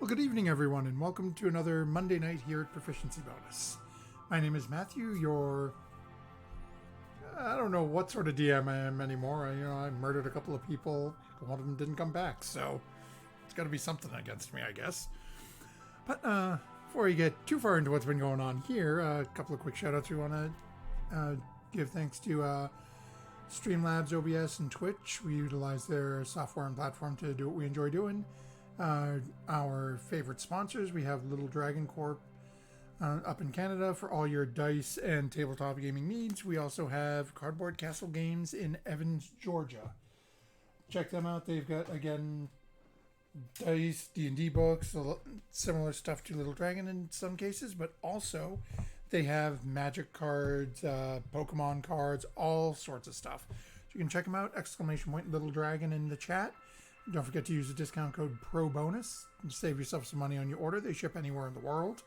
Well, good evening, everyone, and welcome to another Monday night here at Proficiency Bonus. My name is Matthew, your... I don't know what sort of DM I am anymore. I murdered a couple of people. One of them didn't come back, so it's got to be something against me, I guess. But before you get too far into what's been going on here, a couple of quick shout-outs. We want to give thanks to Streamlabs, OBS, and Twitch. We utilize their software and platform to do what we enjoy doing. Our favorite sponsors, we have Little Dragon Corp up in Canada for all your dice and tabletop gaming needs. We also have Cardboard Castle Games in Evans, Georgia. Check them out. They've got, again, dice, D&D books, similar stuff to Little Dragon in some cases, but also they have magic cards, Pokemon cards, all sorts of stuff. So you can check them out, !Little Dragon in the chat. Don't forget to use the discount code PROBONUS and save yourself some money on your order. They ship anywhere in the world.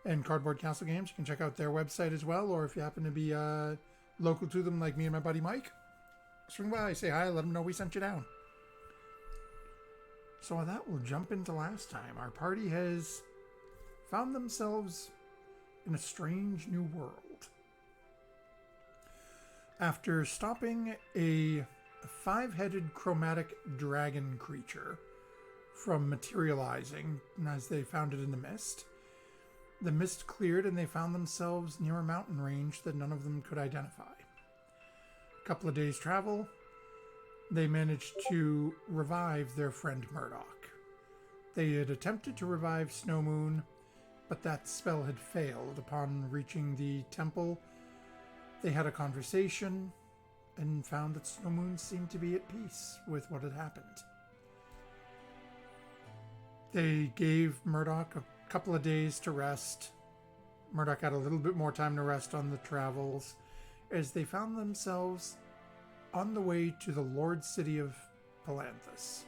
And Cardboard Castle Games, you can check out their website as well, or if you happen to be local to them like me and my buddy Mike, swing by, say hi, let them know we sent you down. So with that, we'll jump into last time. Our party has found themselves in a strange new world. After stopping a five-headed chromatic dragon creature from materializing as they found it in the mist cleared and they found themselves near a mountain range that none of them could identify. A couple of days' travel, they managed to revive their friend Murdoch. They had attempted to revive Snow Moon, but that spell had failed. Upon reaching the temple, they had a conversation and found that Snow Moon seemed to be at peace with what had happened. They gave Murdoch a couple of days to rest. Murdoch had a little bit more time to rest on the travels as they found themselves on the way to the Lord City of Palanthus.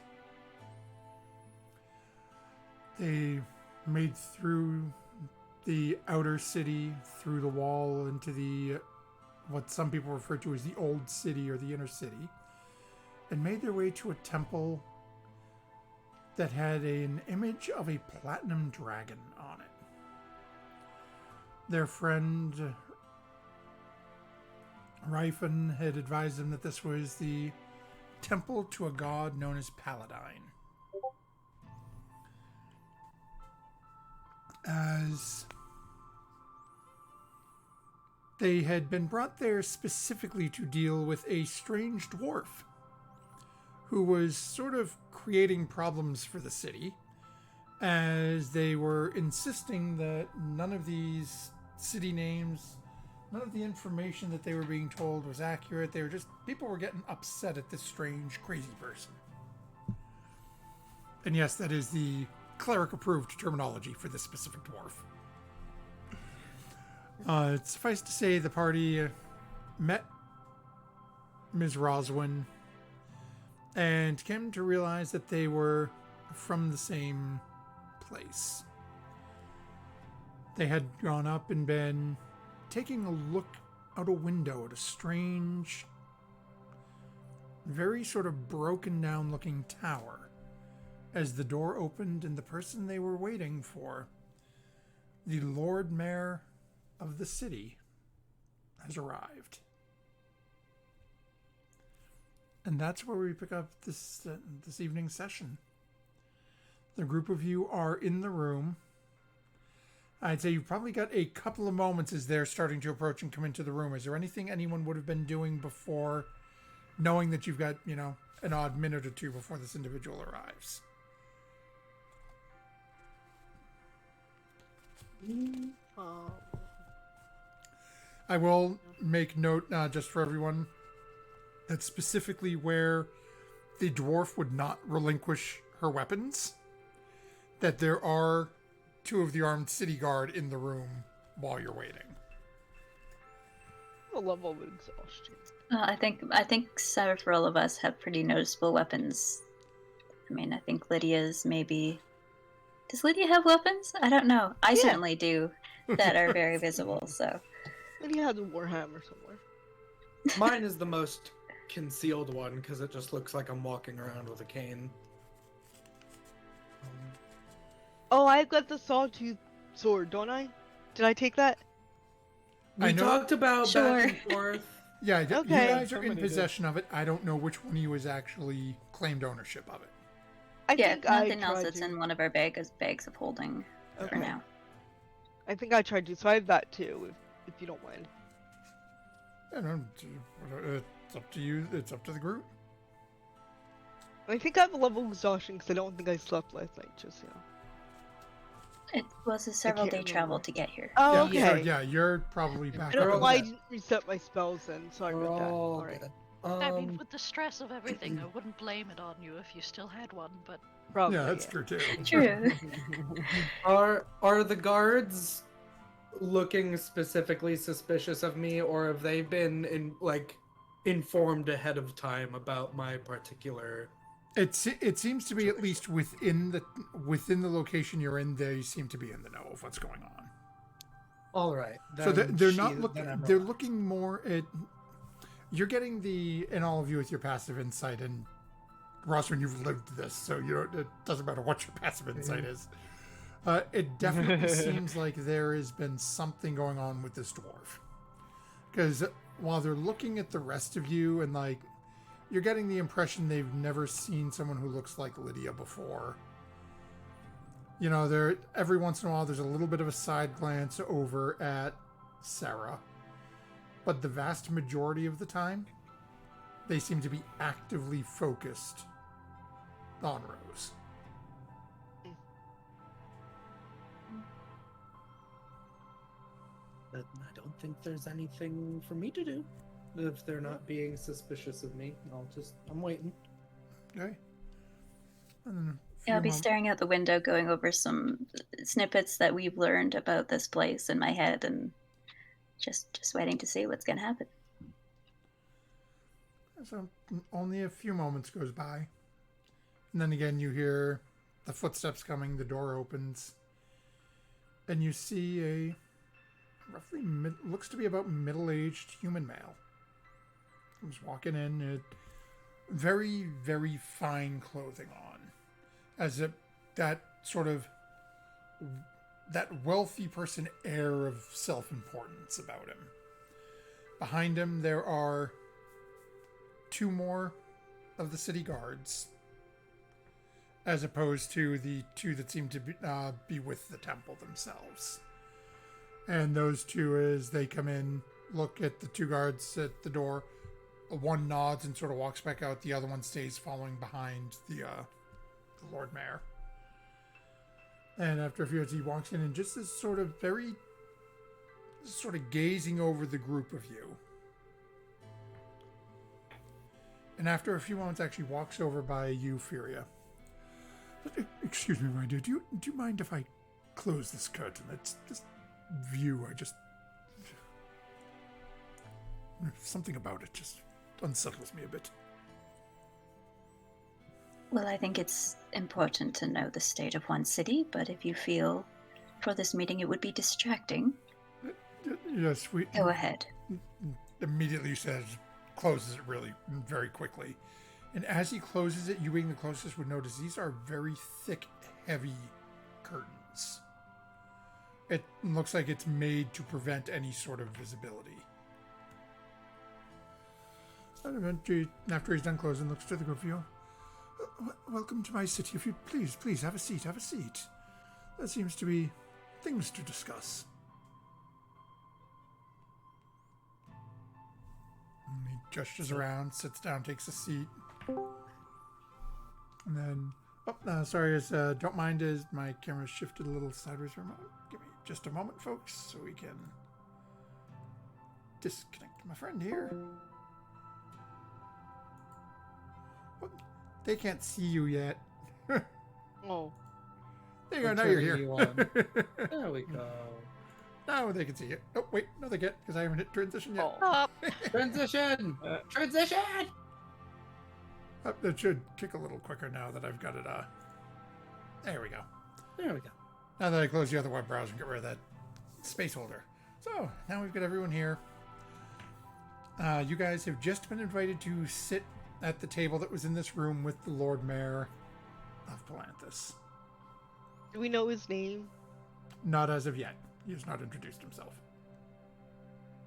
They made through the outer city, through the wall, into the what some people refer to as the Old City or the Inner City, and made their way to a temple that had an image of a platinum dragon on it. Their friend Ryfan had advised them that this was the temple to a god known as Paladine. As they had been brought there specifically to deal with a strange dwarf who was sort of creating problems for the city, as they were insisting that none of these city names, none of the information that they were being told was accurate. People were getting upset at this strange, crazy person. And yes, that is the cleric-approved terminology for this specific dwarf. Suffice to say, the party met Ms. Roswin and came to realize that they were from the same place. They had gone up and been taking a look out a window at a strange, very sort of broken down looking tower as the door opened and the person they were waiting for, the Lord Mayor of the city, has arrived. And that's where we pick up this evening's session. The group of you are in the room. I'd say you've probably got a couple of moments as they're starting to approach and come into the room. Is there anything anyone would have been doing before, knowing that you've got, an odd minute or two before this individual arrives? I will make note, just for everyone, that specifically where the dwarf would not relinquish her weapons, that there are two of the armed city guard in the room while you're waiting. A level of exhaustion. I think several of us have pretty noticeable weapons. I think Lydia's maybe... Does Lydia have weapons? I don't know. I certainly do, that are very visible, so... Lydia has a warhammer somewhere. Mine is the most concealed one, because it just looks like I'm walking around with a cane. Oh, I've got the sawtooth sword, don't I? Did I take that? I We know- talked about Sure. back and forth. Yeah, you Okay. guys are in Somebody did. possession of it. I don't know which one of you has actually claimed ownership of it. I Yeah, think if I nothing else, tried it's to. in one of our bags of holding for Okay. now. I think I tried to, so I have that too, if you don't mind. I don't know, it's up to you. It's up to the group. I think I have a level of exhaustion because I don't think I slept last night, just, you know. It was a several day can't travel remember. to get here. Oh, Yeah, okay. so, yeah, you're probably I back don't up. know in why I the- didn't reset my spells then. Sorry We're about that. all Alright. good. I mean, with the stress of everything, I wouldn't blame it on you if you still had one, but Probably, Yeah, that's true too. True. Are the guards looking specifically suspicious of me, or have they been informed ahead of time about my particular? It seems to be at least within the location you're in. They seem to be in the know of what's going on. All right. So they're not then looking. I'm They're relaxed. looking more at. You're getting and all of you with your passive insight, and Rossman, you've lived this, so it doesn't matter what your passive insight is. It definitely seems like there has been something going on with this dwarf, because while they're looking at the rest of you, and like, you're getting the impression they've never seen someone who looks like Lydia before. You know, there every once in a while there's a little bit of a side glance over at Sarah. But the vast majority of the time, they seem to be actively focused on Rose. But I don't think there's anything for me to do. If they're not being suspicious of me, I'm waiting. Okay. And then Yeah, I'll be staring out the window, going over some snippets that we've learned about this place in my head, and just waiting to see what's gonna happen. So only a few moments goes by. And then again, you hear the footsteps coming, the door opens, and you see a roughly looks to be about middle-aged human male. Comes walking in, very, very fine clothing on, as if that sort of that wealthy person air of self-importance about him. Behind him, there are two more of the city guards, as opposed to the two that seem to be with the temple themselves. And those two, as they come in, look at the two guards at the door. One nods and sort of walks back out. The other one stays following behind the Lord Mayor. And after a few minutes, he walks in and just is sort of gazing over the group of you. And after a few moments, actually walks over by you, Furia. Excuse me, my dear. Do you mind if I close this curtain? It's this view. Something about it just unsettles me a bit. Well, I think it's important to know the state of one city, but if you feel for this meeting it would be distracting, Yes, we go ahead. immediately says, closes it really very quickly. And as he closes it, you being the closest would notice these are very thick, heavy curtains. It looks like it's made to prevent any sort of visibility. And after he's done closing, looks to the group of you. Welcome to my city. If you please have a seat. Have a seat. There seems to be things to discuss. And he gestures around, sits down, takes a seat. And then, sorry, don't mind as my camera shifted a little sideways for a moment. Give me just a moment, folks, so we can disconnect my friend here. What? They can't see you yet. Oh. There you go, now you're Turning here. you on. There we go. Now they can see you. Oh, wait, no they can't, because I haven't hit transition yet. Oh. Up. Transition! Transition! That should kick a little quicker now that I've got it, there we go. There we go. Now that I close the other web browser and get rid of that space holder. So, now we've got everyone here. You guys have just been invited to sit at the table that was in this room with the Lord Mayor of Palanthus. Do we know his name? Not as of yet. He has not introduced himself.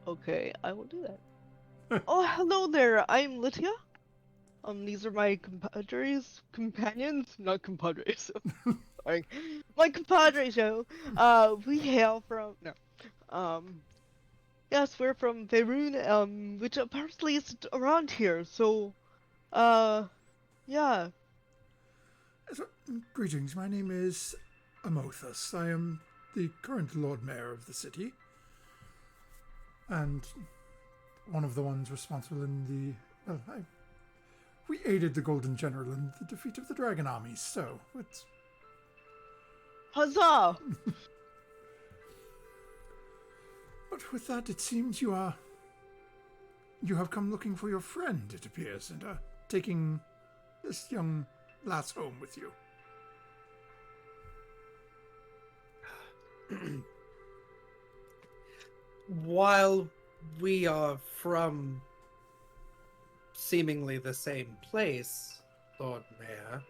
Okay, I will do that. Oh, hello there. I'm Lydia. These are my companions, not compadres. Sorry, my compadres. Yo, we hail from no. Um, yes, we're from Tavern, which apparently is around here. So, yeah. So, greetings, my name is Amothus. I am the current Lord Mayor of the city. And one of the ones responsible in the... Well, we aided the Golden General in the defeat of the Dragon armies, so it's... Huzzah! But with that, it seems you have come looking for your friend, it appears, and are taking this young lass home with you. While we are from seemingly the same place, Lord Mayor,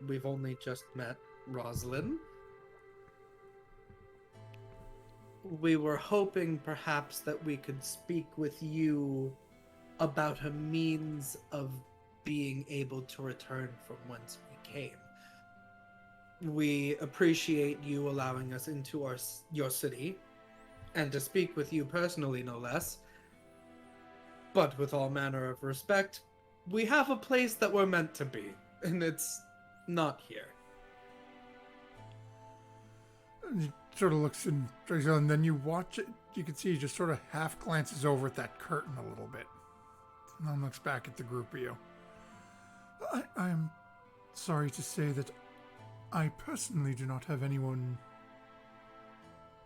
we've only just met Rosalind. We were hoping perhaps that we could speak with you about a means of being able to return from whence we came. We appreciate you allowing us into your city, and to speak with you personally, no less. But with all manner of respect, we have a place that we're meant to be, and it's not here. And he sort of looks and then you watch it. You can see he just sort of half glances over at that curtain a little bit. And then looks back at the group of you. I am sorry to say that I personally do not have anyone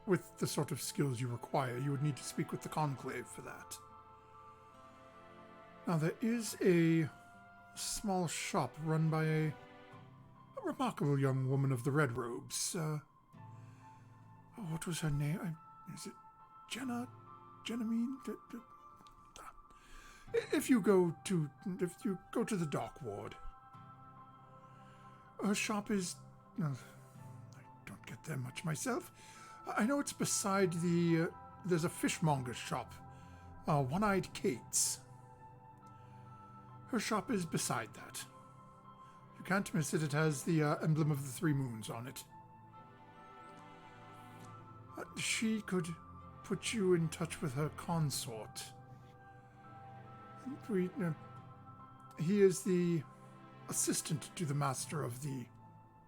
with the sort of skills you require. You would need to speak with the Conclave for that. Now, there is a small shop run by a remarkable young woman of the red robes. What was her name? Is it Jenna? Jenamine? If you go to the dock ward, her shop is... I don't get there much myself. I know it's beside there's a fishmonger's shop, One-Eyed Kate's. Her shop is beside that. You can't miss it. It has the emblem of the three moons on it. She could put you in touch with her consort. He is the assistant to the master of the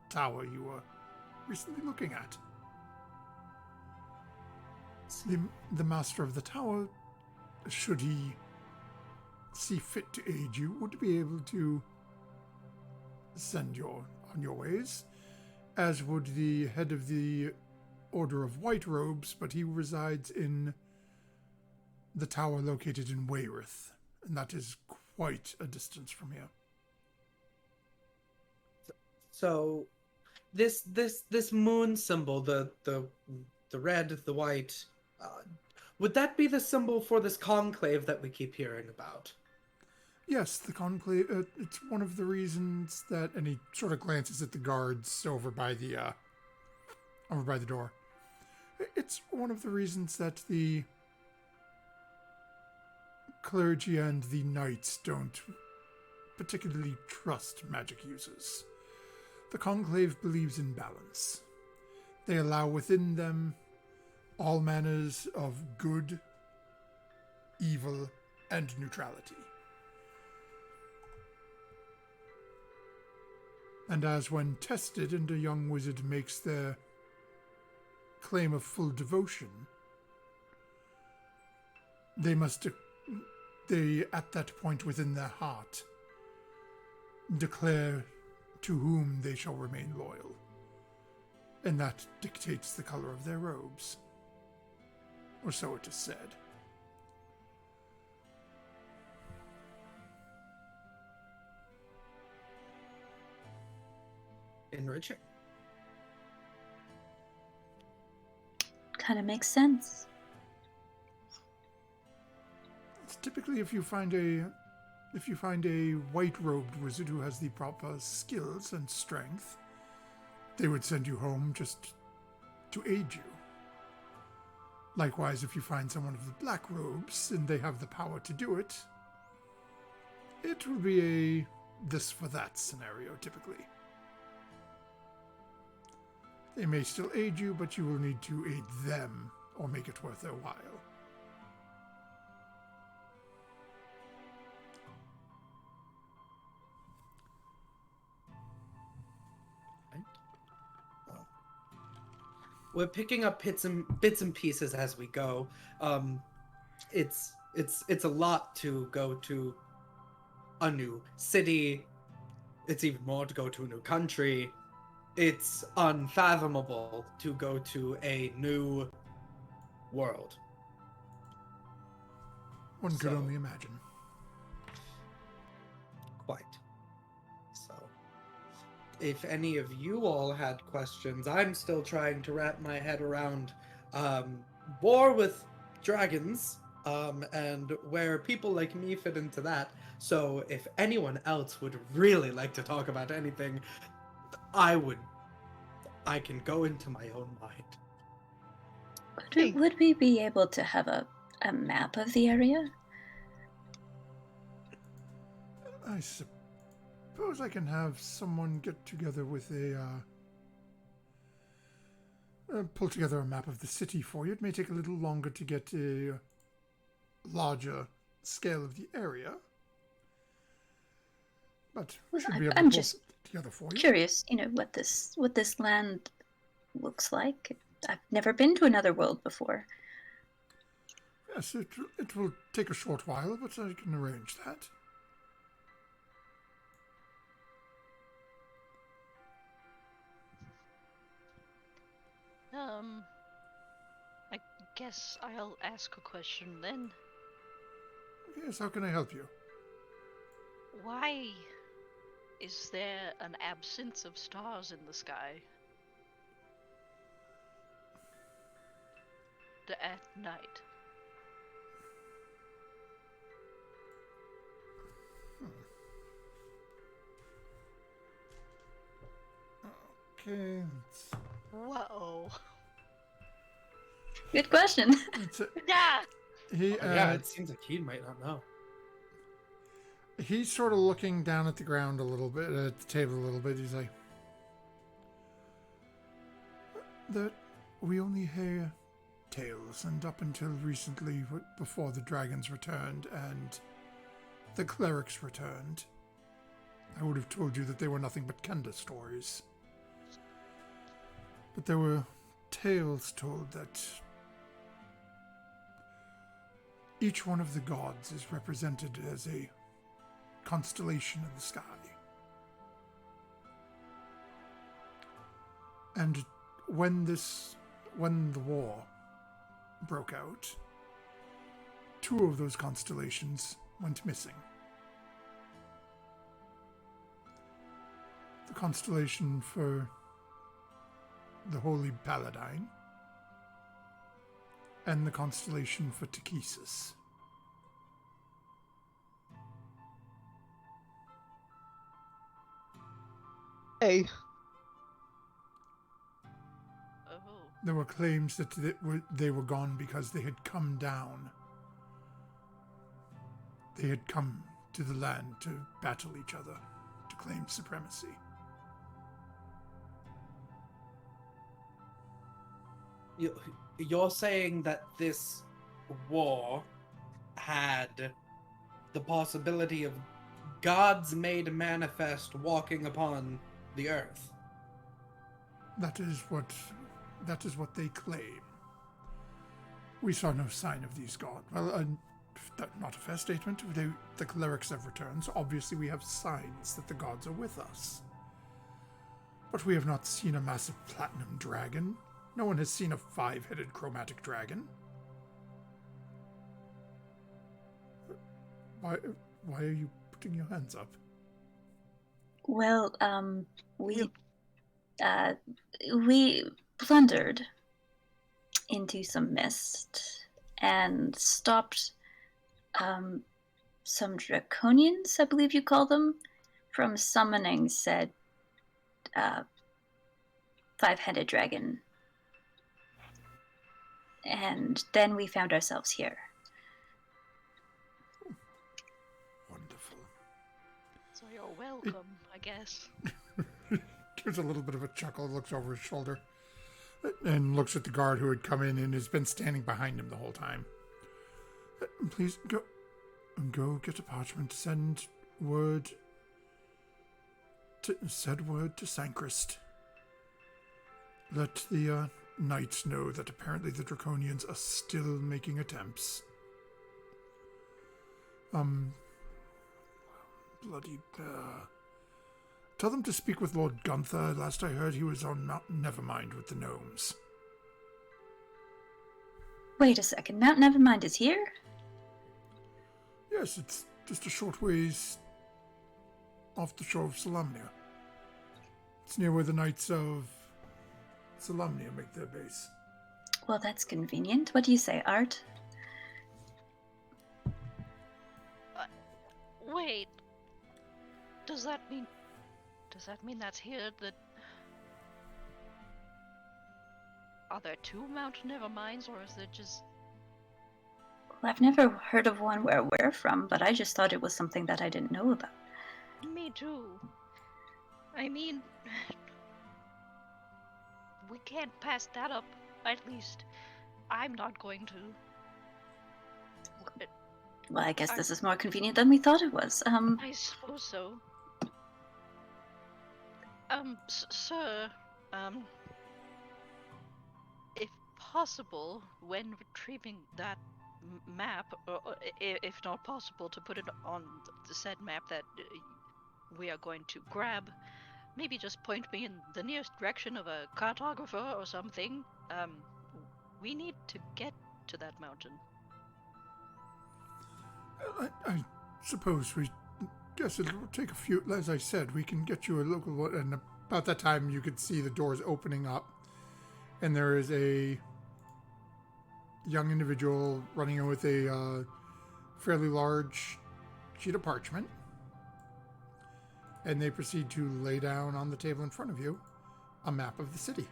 tower you were recently looking at. The master of the tower, should he see fit to aid you, would be able to send you on your ways, as would the head of the Order of White Robes, but he resides in the tower located in Wayreth, and that is quite a distance from here. So, this moon symbol, the red, the white, would that be the symbol for this conclave that we keep hearing about? Yes, the conclave. It's one of the reasons that, and he sort of glances at the guards over by the door. It's one of the reasons that the clergy and the knights don't particularly trust magic users. The conclave believes in balance. They allow within them all manners of good, evil, and neutrality. And as when tested and a young wizard makes their claim of full devotion, they at that point within their heart declare to whom they shall remain loyal. And that dictates the color of their robes. Or so it is said. Enriching. Kind of makes sense. It's typically if you find a white-robed wizard who has the proper skills and strength, they would send you home just to aid you. Likewise, if you find someone of the black robes and they have the power to do it, it will be a this for that scenario, typically. They may still aid you, but you will need to aid them or make it worth their while. We're picking up bits and pieces as we go. It's a lot to go to a new city. It's even more to go to a new country. It's unfathomable to go to a new world. One could So- only imagine. Quite. So, if any of you all had questions, I'm still trying to wrap my head around war with dragons and where people like me fit into that. So, if anyone else would really like to talk about anything, I can go into my own mind. Would we be able to have a map of the area? I suppose I can have someone get together with pull together a map of the city for you. It may take a little longer to get a larger scale of the area, but we should be able to I'm pull just something together for you. curious, what this land looks like. I've never been to another world before. Yes, it will take a short while, but I can arrange that. I guess I'll ask a question then. Yes, how can I help you? Why is there an absence of stars in the sky? At night. Okay, Whoa. Good question. Yeah. Yeah, it seems like he might not know. He's sort of looking down at the ground a little bit, at the table a little bit. He's like, that we only hear tales, and up until recently, before the dragons returned and the clerics returned, I would have told you that they were nothing but Kenda stories. But there were tales told that each one of the gods is represented as a constellation in the sky. And when the war broke out, 2 of those constellations went missing. The constellation for the Holy Paladine and the constellation for Takesis. Hey. Oh. There were claims that they were gone because they had come down. They had come to the land to battle each other, to claim supremacy. You're saying that this war had the possibility of gods made manifest walking upon the earth. That is what they claim. We saw no sign of these gods. Well, not a fair statement. The clerics have returned, so obviously we have signs that the gods are with us. But we have not seen a massive platinum dragon. No one has seen a 5-headed chromatic dragon. Why are you putting your hands up? Well, we blundered into some mist and stopped some draconians, I believe you call them, from summoning said five-headed dragon. And then we found ourselves here. Wonderful. So you're welcome, I guess. Gives a little bit of a chuckle, looks over his shoulder, and looks at the guard who had come in and has been standing behind him the whole time. Please go get a parchment. Send word to Sancrist. Let the knights know that apparently the Draconians are still making attempts. Bloody. Tell them to speak with Lord Gunther. Last I heard, he was on Mount Nevermind with the gnomes. Wait a second, Mount Nevermind is here? Yes, it's just a short ways off the shore of Solamnia. It's near where the Knights of Solamnia make their base. Well, that's convenient. What do you say, Art? Wait. Does that mean that's here? That are there two Mount Neverminds, or is there just? Well, I've never heard of one where we're from, but I just thought it was something that I didn't know about. Me too. I mean, we can't pass that up. At least, I'm not going to. Well, I guess this is more convenient than we thought it was. I suppose so. Sir, if possible, when retrieving that map, or if not possible, to put it on the said map that we are going to grab, maybe just point me in the nearest direction of a cartographer or something. We need to get to that mountain. I suppose we guess it will take a few. As I said, we can get you a local one. And about that time, you could see the doors opening up, and there is a young individual running in with a fairly large sheet of parchment. And they proceed to lay down on the table in front of you a map of the city,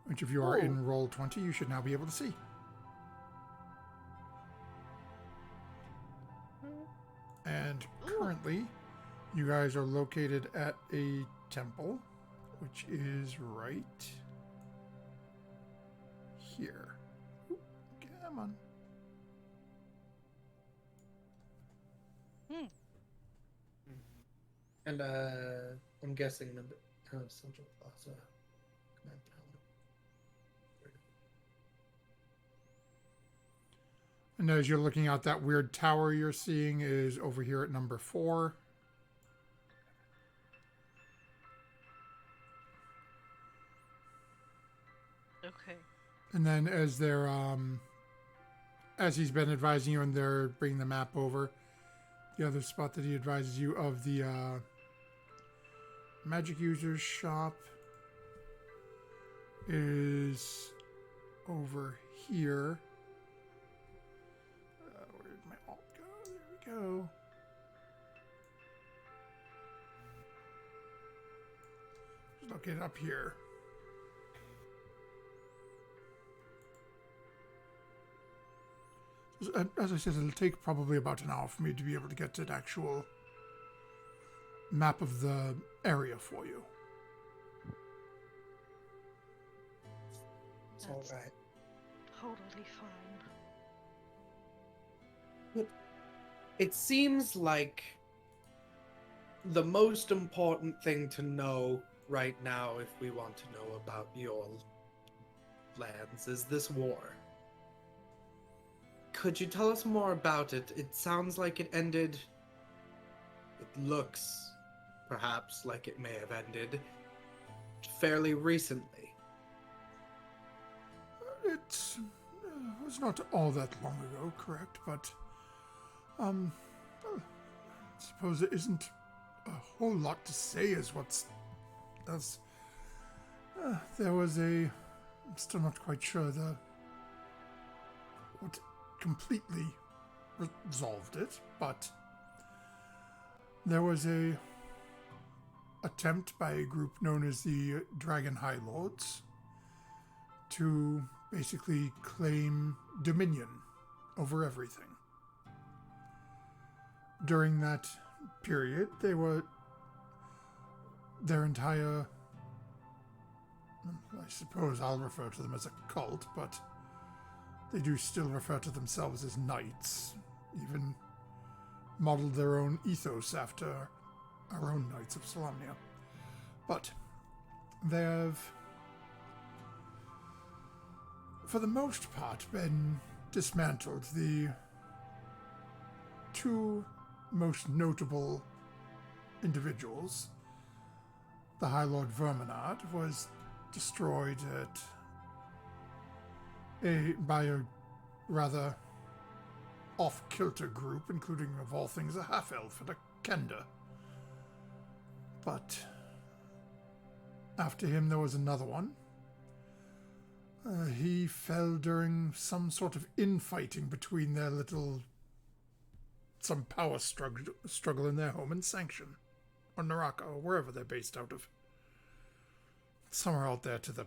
which, if you are in roll 20, you should now be able to see. And currently, you guys are located at a temple, which is right here. Ooh, come on. And I'm guessing the Central Plaza. Command Tower. And as you're looking out, that weird tower you're seeing is over here at number 4. Okay. And then as they're as he's been advising you and they're bringing the map over, the other spot that he advises you of, the magic users shop, is over here. Where did my alt go? There we go. Just look it up here. As I said, it'll take probably about an hour for me to be able to get an actual map of the area for you. It's all right. Totally fine. It seems like the most important thing to know right now, if we want to know about your lands, is this war. Could you tell us more about it? It sounds like it ended. It looks, perhaps, like it may have ended fairly recently. It was not all that long ago, correct? But, I suppose it isn't a whole lot to say as there was I'm still not quite sure what completely resolved it, but there was a attempt by a group known as the Dragon High Lords to basically claim dominion over everything. During that period, their entire, I suppose I'll refer to them as a cult, but they do still refer to themselves as knights, even modeled their own ethos after our own Knights of Solamnia. But they have, for the most part, been dismantled. The two most notable individuals, the High Lord Verminard, was destroyed by a rather off-kilter group, including, of all things, a half-elf and a kender. But after him there was another one. He fell during some sort of infighting between some power struggle in their home in Sanction, or Naraka, or wherever they're based out of. Somewhere out there to the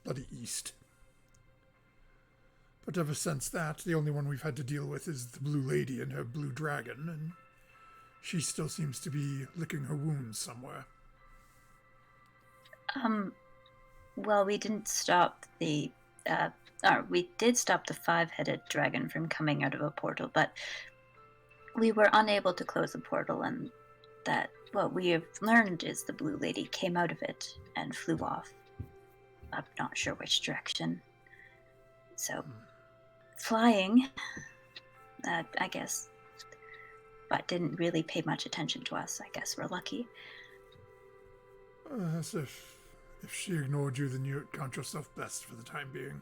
bloody east. But ever since that, the only one we've had to deal with is the Blue Lady and her Blue Dragon, and she still seems to be licking her wounds somewhere. Well, we didn't stop we did stop the five-headed dragon from coming out of a portal, but we were unable to close the portal, and that what we have learned is the Blue Lady came out of it and flew off. I'm not sure which direction. So, flying, I guess, but didn't really pay much attention to us. I guess we're lucky. As if she ignored you, then you count yourself blessed for the time being.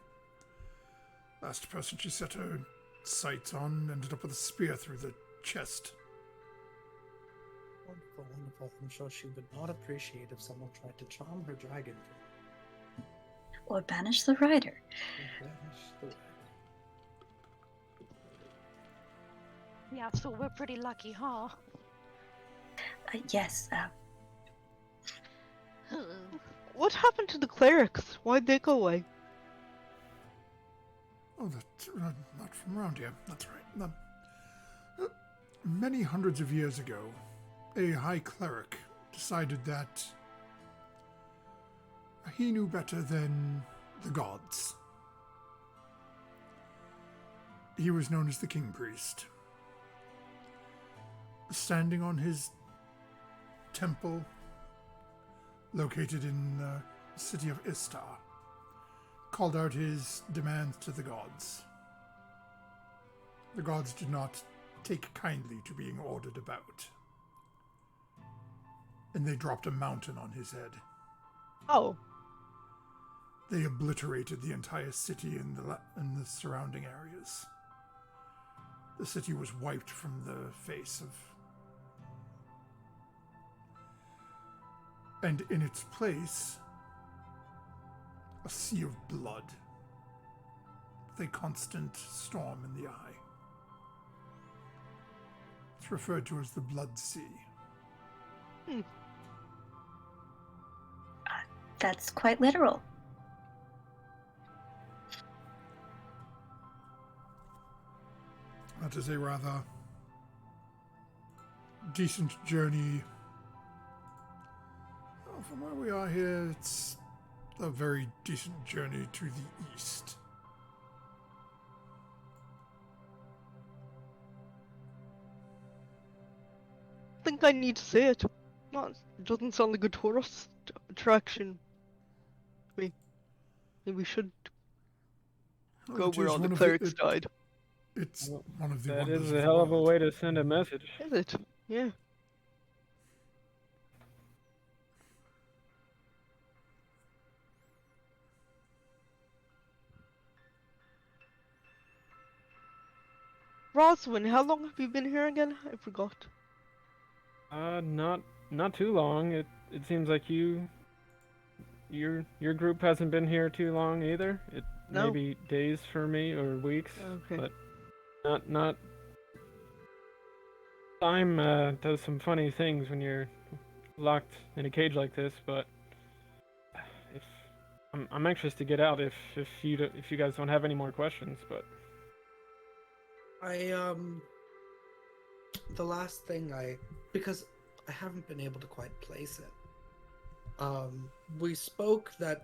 Last person she set her sights on ended up with a spear through the chest. Wonderful, wonderful. I'm sure she would not appreciate if someone tried to charm her dragon. Or banish the rider. Yeah, so we're pretty lucky, huh? Yes. What happened to the clerics? Why'd they go away? Oh, that's not from around here. That's right. Many hundreds of years ago, a high cleric decided that he knew better than the gods. He was known as the King Priest. Standing on his temple, located in the city of Istar, called out his demands to the gods. The gods did not take kindly to being ordered about, and they dropped a mountain on his head. Oh. They obliterated the entire city and the surrounding areas. The city was wiped from the face of... And in its place, a sea of blood, with a constant storm in the eye. It's referred to as the Blood Sea. That's quite literal. That is a rather decent journey. Well, from where we are here, it's a very decent journey to the east. I think I need to say it. No, it doesn't sound like a tourist attraction. Maybe we should go It where is all the one of clerics died. It's one of the That wonders is of a the hell of a world. way to send a message. Is it? Yeah. Roswin, how long have you been here again? I forgot. Not too long. It seems like your group hasn't been here too long either. It No. maybe days for me or weeks, Okay. but not. Time does some funny things when you're locked in a cage like this, but if I'm anxious to get out if you guys don't have any more questions, but The last thing because I haven't been able to quite place it. We spoke that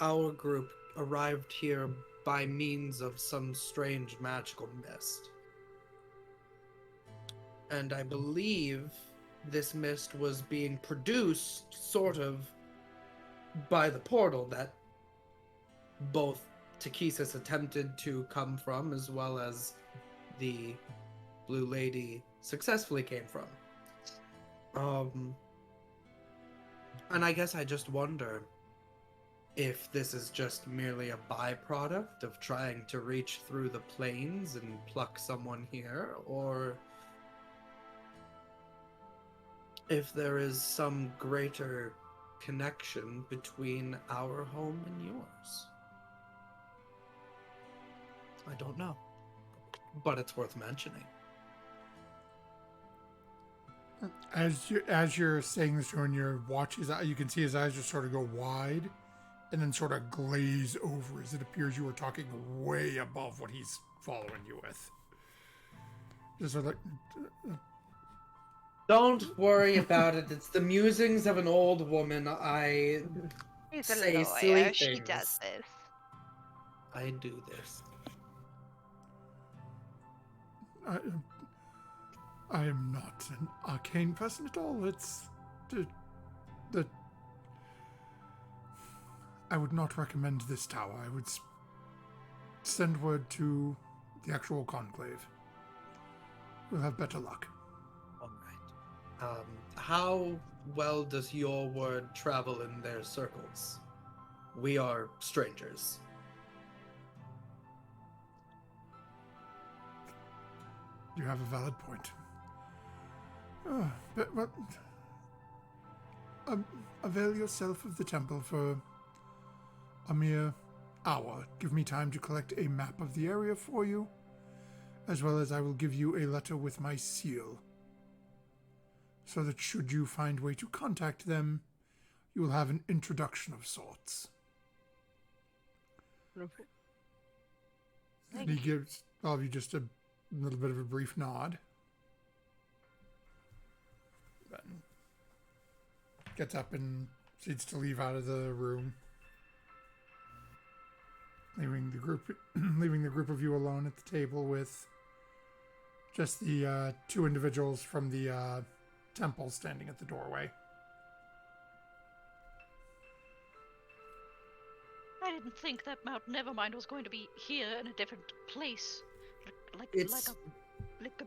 our group arrived here by means of some strange magical mist. And I believe this mist was being produced sort of by the portal that both Takesis attempted to come from, as well as the Blue Lady successfully came from. And I guess I just wonder if this is just merely a byproduct of trying to reach through the plains and pluck someone here, or if there is some greater connection between our home and yours. I don't know, but it's worth mentioning. As you're saying this, when you watch his eye, you can see his eyes just sort of go wide, and then sort of glaze over as it appears you were talking way above what he's following you with. Just sort of like, Don't worry about it. It's the musings of an old woman. I She's a say lawyer. silly She things. does this. I do this. I am not an arcane person at all. It's the I would not recommend this tower. I would send word to the actual conclave. We'll have better luck. All right. How well does your word travel in their circles? We are strangers. You have a valid point. But avail yourself of the temple for a mere hour. Give me time to collect a map of the area for you, as well as I will give you a letter with my seal, so that should you find way to contact them, you will have an introduction of sorts. And he gives all of you just a little bit of a brief nod. Then gets up and proceeds to leave out of the room, leaving the group of you alone at the table with just the two individuals from the temple standing at the doorway. I didn't think that Mount Nevermind was going to be here in a different place, like a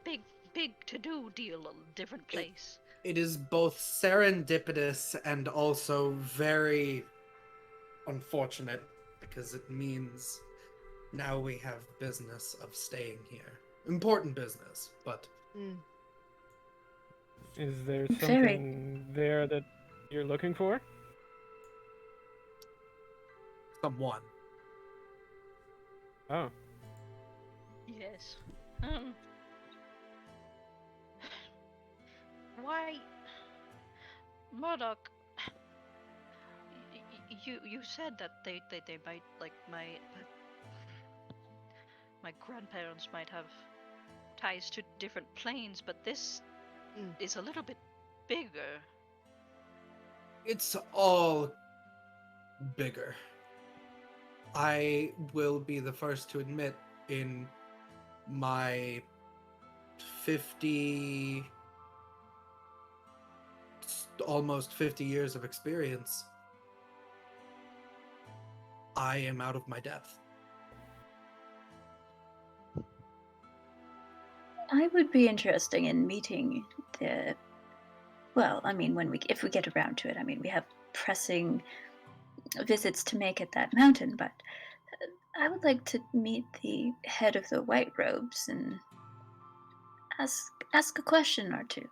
big to-do deal, a different place. It is both serendipitous and also very unfortunate, because it means now we have business of staying here. Important business, but is there something there that you're looking for? someone. Oh, Yes. Why, Murdoch? You said that they might, like, my grandparents might have ties to different planes, but this is a little bit bigger. It's all bigger. I will be the first to admit, in my almost 50 years of experience, I am out of my depth. I would be interested in meeting the. Well, I mean, if we get around to it, I mean, we have pressing visits to make at that mountain, but I would like to meet the head of the White Robes and ask a question or two.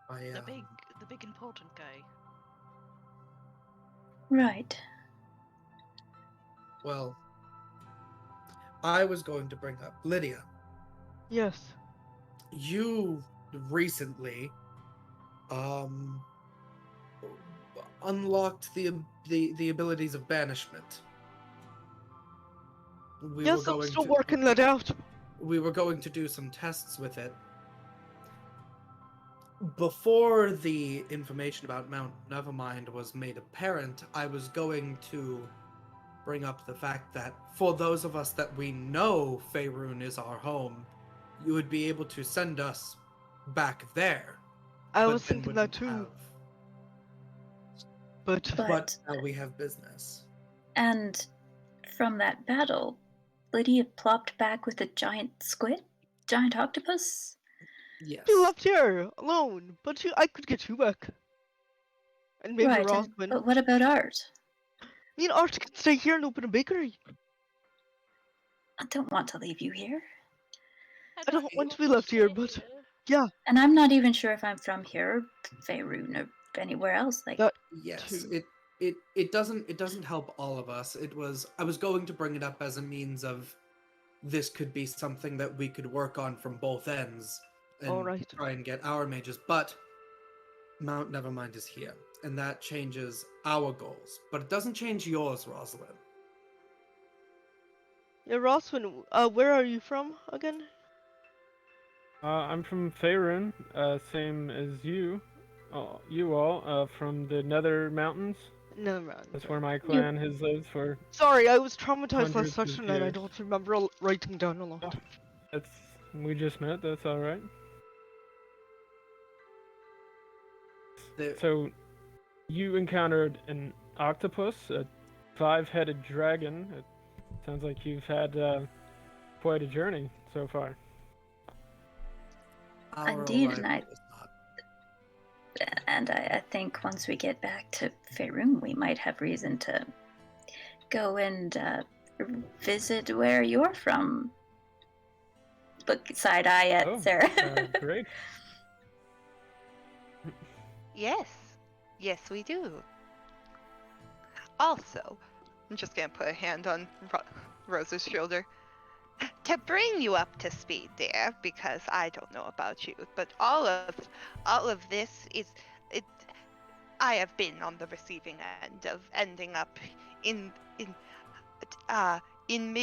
The big important guy. Right. Well, I was going to bring up Lydia. Yes. You recently unlocked the abilities of banishment. We were Yes, I'm going still to working that out. we were going to do some tests with it. Before the information about Mount Nevermind was made apparent, I was going to bring up the fact that for those of us that we know Faerun is our home, you would be able to send us back there. I but was then thinking that wouldn't too, have- but But now we have business. And from that battle, Lydia plopped back with a giant squid? Giant octopus? Yes. you left here alone. But I could get you back, and maybe Right, Rothman. but what about Art? Me and Art can stay here and open a bakery. I don't want to leave you here. I don't want to be left here, but yeah, And I'm not even sure if I'm from here, Faerun, or anywhere else. Like, that Yes. too. It doesn't help all of us. I was going to bring it up as a means of this could be something that we could work on from both ends and Alright. try and get our mages, but Mount Nevermind is here, and that changes our goals. But it doesn't change yours, Rosalind. Yeah, Rothman, where are you from again? I'm from Faerun, same as you. You all, from the Nether Mountains. Never mind. That's where my clan has lived for. Sorry, I was traumatized last hundreds of session and I years. don't remember writing down a lot. Oh. That's we just met. That's all right. There- So, you encountered an octopus, a 5-headed dragon. It sounds like you've had quite a journey so far. our Indeed, arrival and was not. and I think once we get back to Faerun, we might have reason to go and visit where you're from. Look side eye at Oh, Sarah. great. Yes. Yes, we do. Also, I'm just gonna put a hand on Rose's shoulder. To bring you up to speed there, because I don't know about you, but all of this is it. I have been on the receiving end of ending up in in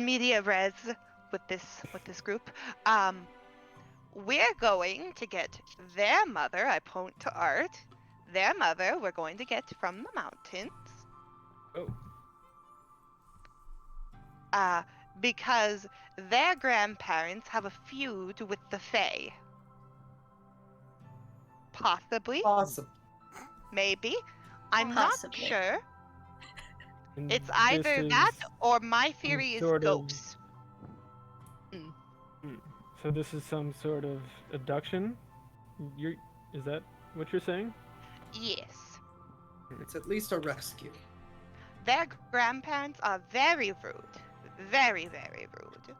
media res with this group. We're going to get their mother. I point to Art. Their mother. We're going to get from the mountains. Oh, Because their grandparents have a feud with the Fae. Possibly, Awesome. maybe. I'm Possibly. not sure. and It's this either that is or my theory is sort of- ghosts. So this is some sort of abduction. Is that what you're saying? Yes. It's at least a rescue. Their grandparents are very rude. Very, very rude.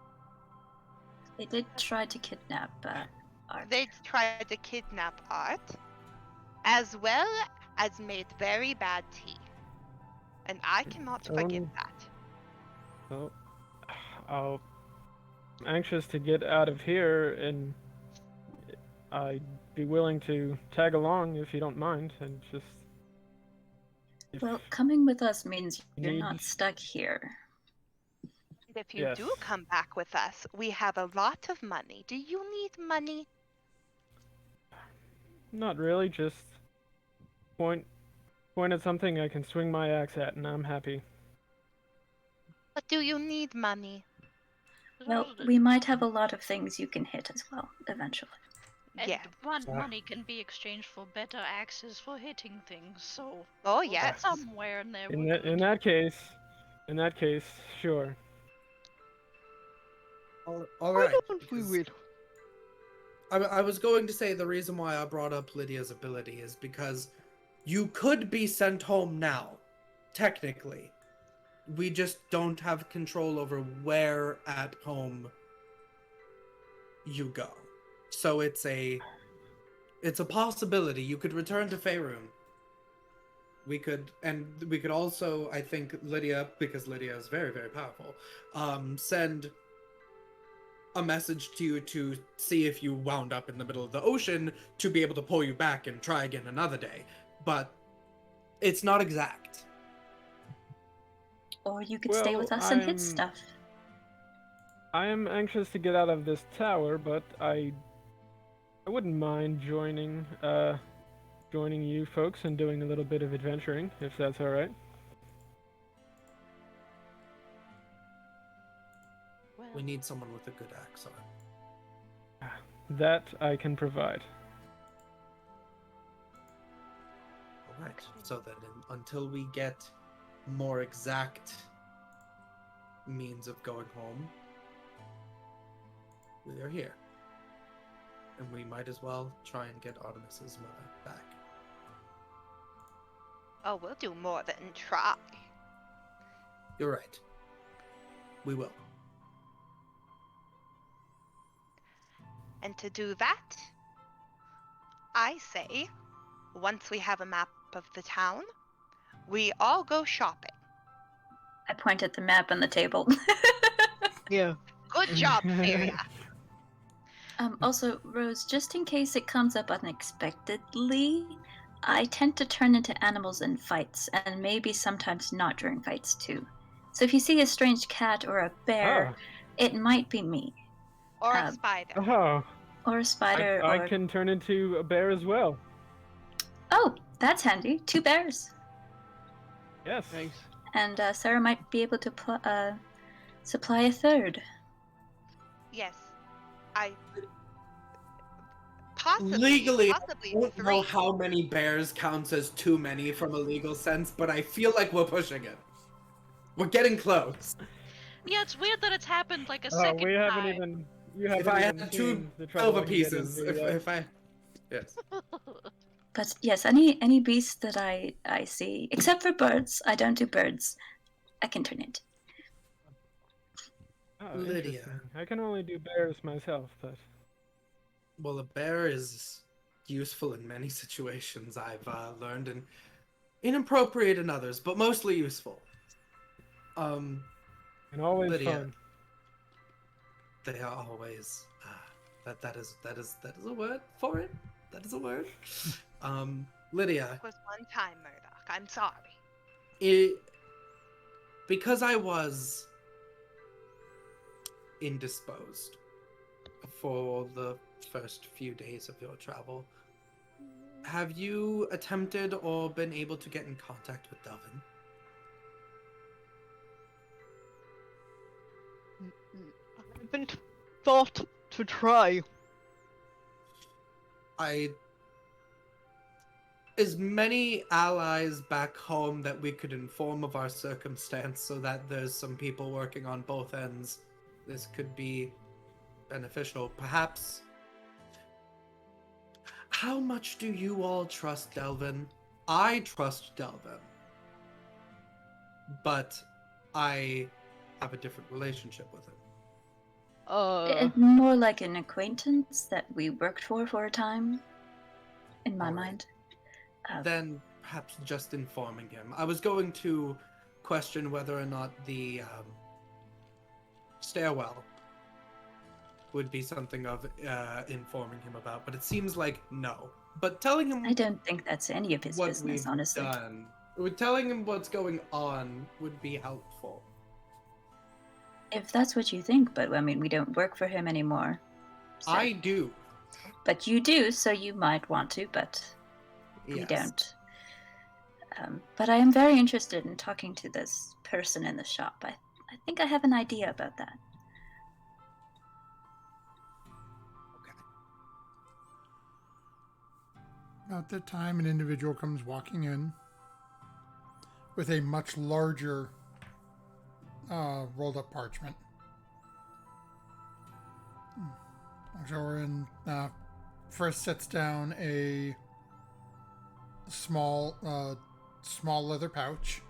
They did try to kidnap Art. They tried to kidnap Art, as well as made very bad tea. And I cannot forgive that. Well, I'm anxious to get out of here, and I'd be willing to tag along if you don't mind, and just. Well, coming with us means you're Need- not stuck here. If you do Yes. come back with us, we have a lot of money. Do you need money? Not really, just point at something I can swing my axe at, and I'm happy. But do you need money? Well, we might have a lot of things you can hit as well, eventually. And Yeah. money can be exchanged for better axes for hitting things, so Oh, we'll get yes. somewhere in there. In we're that in good. that case, sure. All Why right. don't we because wait? I was going to say the reason why I brought up Lydia's ability is because you could be sent home now, technically. We just don't have control over where at home you go. So it's a possibility. You could return to Faerun. We could also, I think, Lydia, because Lydia is very, very powerful, send a message to you to see if you wound up in the middle of the ocean to be able to pull you back and try again another day. But it's not exact. Or you could stay with us and hit stuff. I am anxious to get out of this tower, but I wouldn't mind joining you folks and doing a little bit of adventuring, if that's all right. Well, We need someone with a good accent. That I can provide. All right. So then, until we get more exact means of going home, we are here. And we might as well try and get Artemis's mother back. Oh, we'll do more than try. You're right. We will. And to do that, I say, once we have a map of the town, we all go shopping. I point at the map on the table. Yeah. Good job, Feria. Also, Rose, just in case it comes up unexpectedly, I tend to turn into animals in fights, and maybe sometimes not during fights too. So if you see a strange cat or a bear, it might be me. Or a spider. Oh, Or a spider. I can turn into a bear as well. Oh, that's handy. 2 bears. Yes. Nice. And Sarah might be able to supply a 3rd. Yes. I... Possibly, Legally, possibly I don't 3. know how many bears counts as too many from a legal sense, but I feel like we're pushing it. We're getting close. yeah, it's weird that it's happened like a Oh, second we haven't time. even. You If haven't I even had seen 2 the trouble silver I'm getting pieces, into yet. if I... Yes. But yes, any beast that I see, except for birds, I don't do birds, I can turn into. Oh, Lydia. interesting. I can only do bears myself, but Well, a bear is useful in many situations, I've learned, and inappropriate in others, but mostly useful. and always Lydia. fun. They are always that is a word for it. That is a word. Lydia, It was one time, Murdoch. I'm sorry. because I was indisposed for the first few days of your travel, have you attempted or been able to get in contact with Delvin? I haven't thought to try. As many allies back home that we could inform of our circumstance so that there's some people working on both ends, this could be beneficial. Perhaps. How much do you all trust Delvin? I trust Delvin. But I have a different relationship with him. More like an acquaintance that we worked for a time, in my All right. mind. Then perhaps just informing him. I was going to question whether or not the stairwell would be something of informing him about, but it seems like no. But telling him I don't think that's any of his what business, we've honestly. done, telling him what's going on would be helpful. If that's what you think, but I mean, we don't work for him anymore. So. I do. But you do, so you might want to, but we Yes. don't. But I am very interested in talking to this person in the shop. I think I have an idea about that. Okay. About that time, an individual comes walking in with a much larger rolled up parchment. Walks over and first sets down a small leather pouch.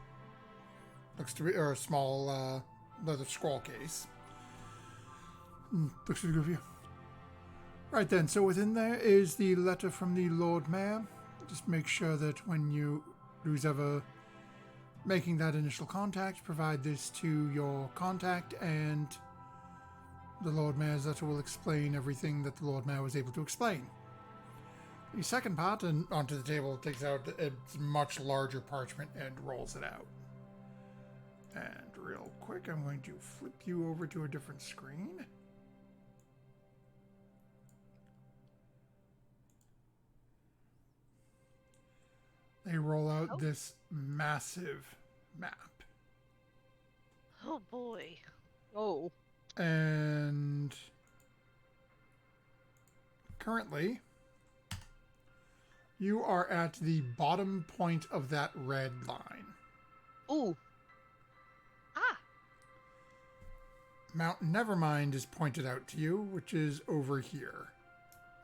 Looks to be, or a small leather scroll case. Looks to be good for you. Right then, so within there is the letter from the Lord Mayor. Just make sure that when who's ever making that initial contact, provide this to your contact, and the Lord Mayor Zeta will explain everything that the Lord Mayor was able to explain. The second part, and onto the table, takes out a much larger parchment and rolls it out. And real quick, I'm going to flip you over to a different screen. They roll out this massive map. Oh boy. Oh. And currently, you are at the bottom point of that red line. Ooh. Ah. Mount Nevermind is pointed out to you, which is over here.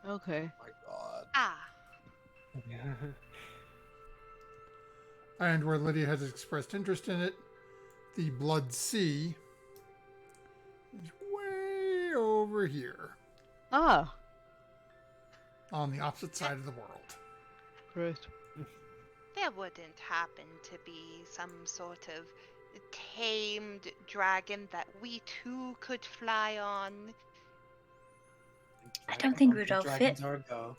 Okay. Oh my god. Ah. And where Lydia has expressed interest in it, the Blood Sea is way over here, Ah. on the opposite side of the world. Right. There wouldn't happen to be some sort of tamed dragon that we too could fly on. I don't think we'd all fit. Dragons are a go.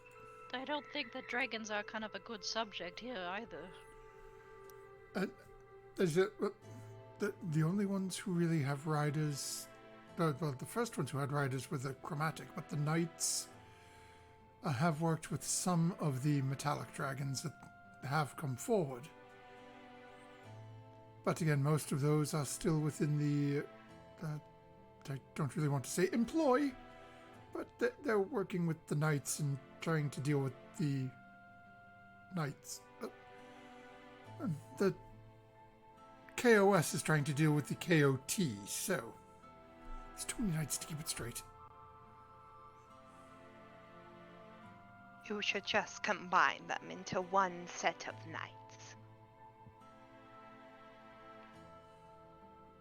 I don't think that dragons are kind of a good subject here either. Is it the only ones who really have riders? Well, the first ones who had riders were the chromatic, but the knights have worked with some of the metallic dragons that have come forward. But again, most of those are still within the, I don't really want to say employ, but they're working with the knights and trying to deal with the knights. The KOS is trying to deal with the KOT, so there's too many knights to keep it straight. You should just combine them into one set of knights.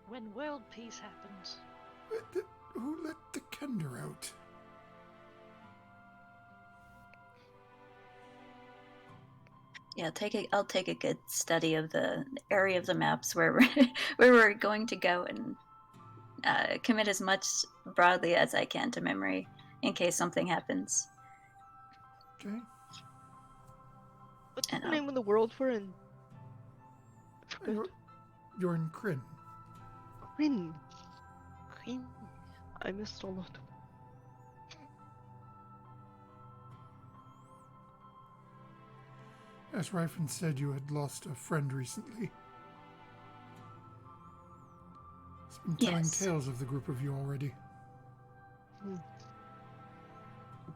When world peace happens. Who let the Kender out? Yeah, I'll take a good study of the area of the maps where we're where we're going to go and commit as much broadly as I can to memory in case something happens. Okay. What's And the name of the world we're in? I forgot. You're in Kryn. Kryn. Kryn. I missed a lot. As Ryfin said, you had lost a friend recently. He's been telling Yes. tales of the group of you already.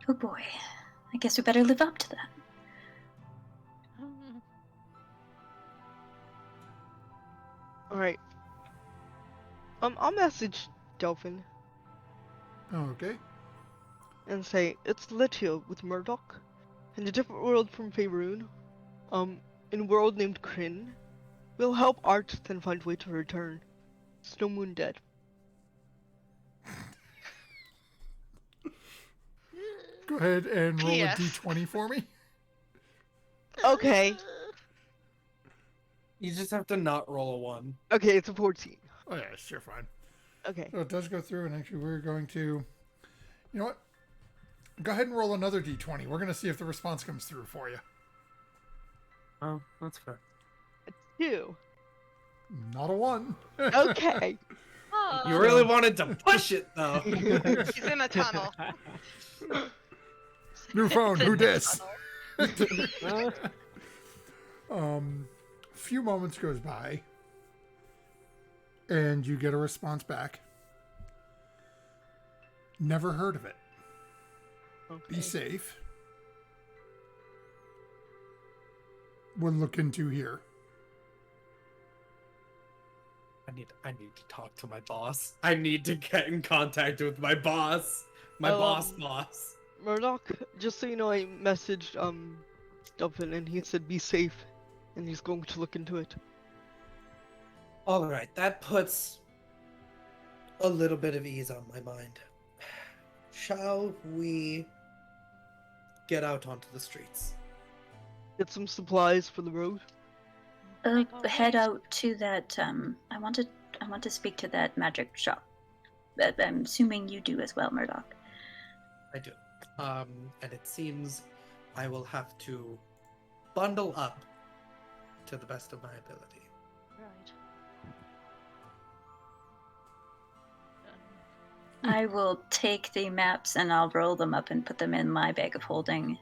Oh boy, I guess we better live up to that. Hmm. Alright. I'll message Delphin Oh, okay. and say, it's Lytia with Murdoch, in a different world from Faerun, in a world named Kryn. We'll help Art, then find a way to return. Snow Moon dead. Go ahead and roll P.S. a d20 for me. Okay. You just have to not roll a 1. Okay, it's a 14. Oh, yeah, sure, fine. Okay. So it does go through, and actually we're going to... You know what? Go ahead and roll another d20. We're going to see if the response comes through for you. Oh, that's fair. 2. Not a 1. Okay. Oh. You really wanted to push it, though. He's in a tunnel. New phone, who dis? Uh, A few moments goes by, and you get a response back. Never heard of it. Okay. Be safe. We'll look into here. I need to talk to my boss. I need to get in contact with my boss. My boss. Murdoch, just so you know, I messaged Delphin and he said be safe, and he's going to look into it. All right, that puts a little bit of ease on my mind. Shall we get out onto the streets? Get some supplies for the road. Head out to that. I want to speak to that magic shop. But I'm assuming you do as well, Murdoch. I do. And it seems I will have to bundle up to the best of my ability. Right. I will take the maps and I'll roll them up and put them in my bag of holding,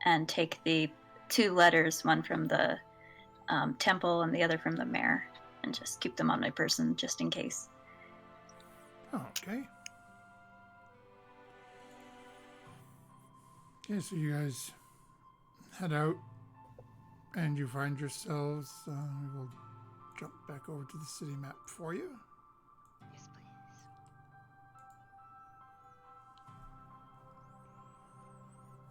and take the 2 letters, one from the temple and the other from the mayor, and just keep them on my person just in case. Okay. Okay, so you guys head out and you find yourselves. We'll jump back over to the city map for you. Yes, please.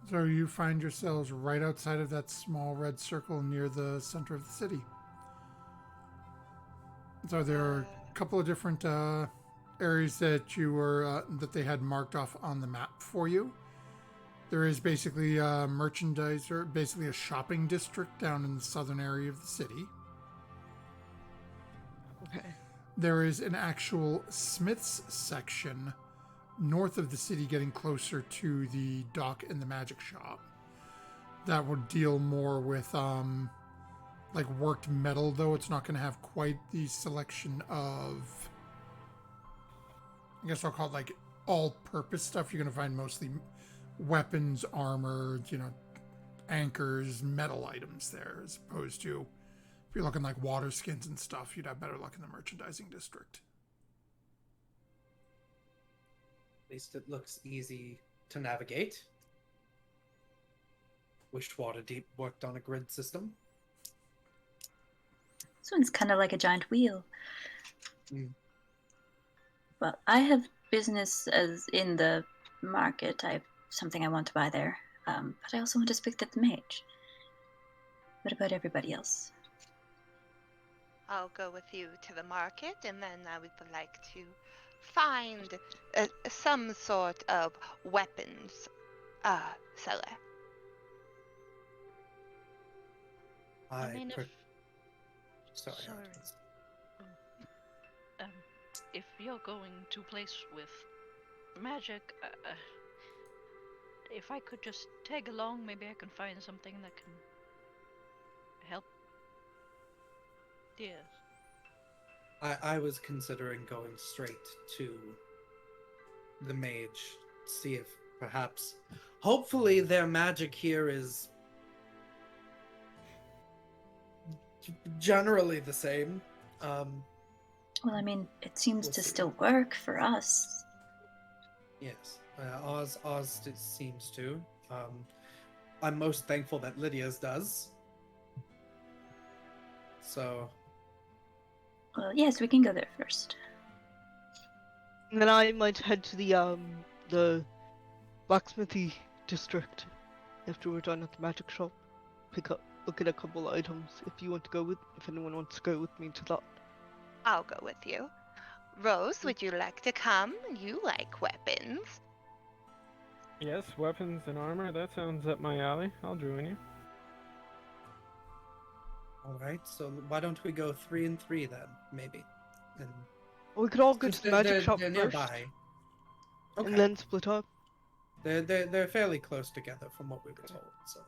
So you find yourselves right outside of that small red circle near the center of the city. So there are a couple of different areas that you were that they had marked off on the map for you. There is basically a merchandise, or basically a shopping district down in the southern area of the city. Okay. There is an actual Smith's section north of the city, getting closer to the dock and the magic shop. That would deal more with like worked metal, though it's not going to have quite the selection of, I guess I'll call it like all-purpose stuff. You're going to find mostly weapons, armor, anchors, metal items there, as opposed to if you're looking like water skins and stuff, you'd have better luck in the merchandising district. At least it looks easy to navigate. Wished Waterdeep worked on a grid system. This one's kind of like a giant wheel. Mm. Well, I have business as in the market. I have something I want to buy there. But I also want to speak to the mage. What about everybody else? I'll go with you to the market, and then I would like to find some sort of weapons seller. I mean, Sorry. Sorry. If you're going to a place with magic, if I could just tag along, maybe I can find something that can help. Yes. I was considering going straight to the mage, see if perhaps, hopefully their magic here is generally the same. Well, I mean, it seems We'll to see. still work for us. Yes, Oz it seems to. I'm most thankful that Lydia's does. So, Well, yes, we can go there first. And then I might head to the blacksmithy district after we're done at the magic shop. Look at a couple items if anyone wants to go with me to that. I'll go with you. Rose, would you like to come? You like weapons. Yes, weapons and armor. That sounds up my alley. I'll join you. all right. So why don't we go 3 and 3 then, maybe? And We could all go since to the magic shop they're first, nearby. Okay. and then split up. They're fairly close together from what we were told. So.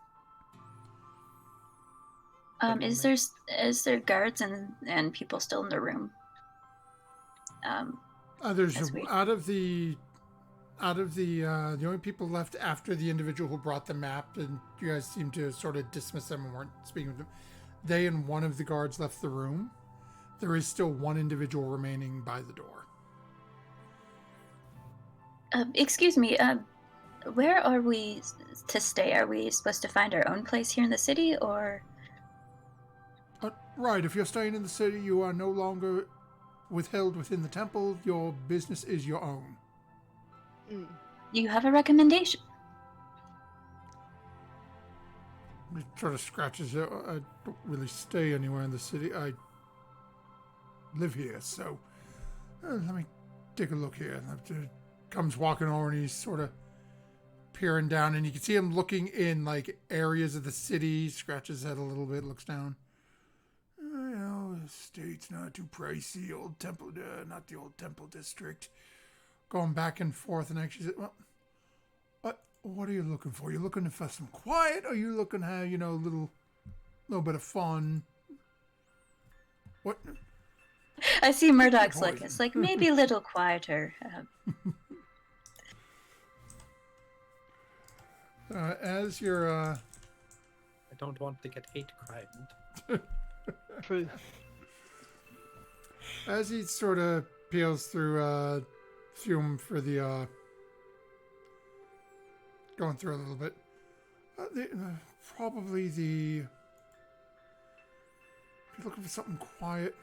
Is there guards and people still in the room? There's As we- out of the only people left after the individual who brought the map, and you guys seem to sort of dismiss them and weren't speaking with them. They and one of the guards left the room. There is still one individual remaining by the door. Excuse me, where are we to stay? Are we supposed to find our own place here in the city, or? Right, if you're staying in the city, you are no longer withheld within the temple. Your business is your own. Mm. Do you have a recommendation? He sort of scratches it. I don't really stay anywhere in the city. I live here, so let me take a look here. Comes walking over and he's sort of peering down, and you can see him looking in like areas of the city. Scratches his head a little bit, looks down. The state's not too pricey. Old Temple, not the old Temple district. going back and forth, and actually said, "Well, what are you looking for? You looking for some quiet, or you looking to have, a little bit of fun? What?" I see Murdoch's poison. look. It's like maybe a little quieter. As you're, I don't want to get hate crimed. True. as he sort of peels through fume for the going through a little bit, probably the. If you're looking for something quiet,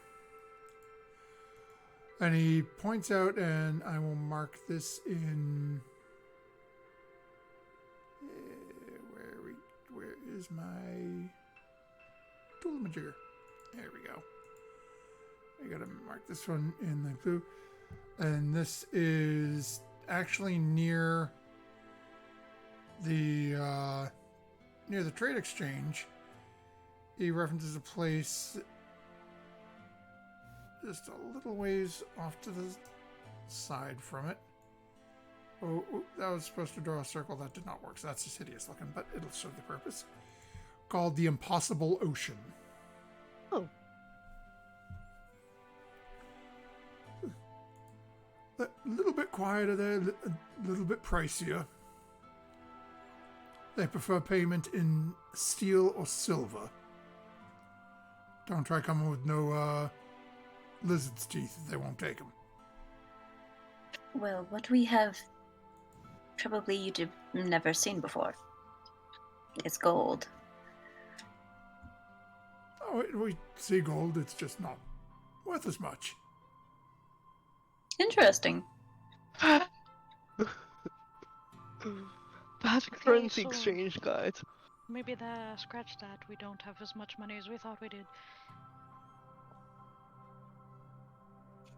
and he points out, and I will mark this in. Where is my tool-majigger? There we go. I gotta mark this one in the blue, and this is actually near the trade exchange. He references a place just a little ways off to the side from it. Oh, that was supposed to draw a circle. That did not work, so that's just hideous looking, but it'll serve the purpose. Called the Impossible Ocean. Oh. A little bit quieter there, a little bit pricier. They prefer payment in steel or silver. Don't try coming with no lizard's teeth. They won't take them. Well, what we have, probably you'd have never seen before. It's gold. Oh, we see gold. It's just not worth as much. Interesting. Bad currency so- exchange, guys. Maybe scratch that. We don't have as much money as we thought we did.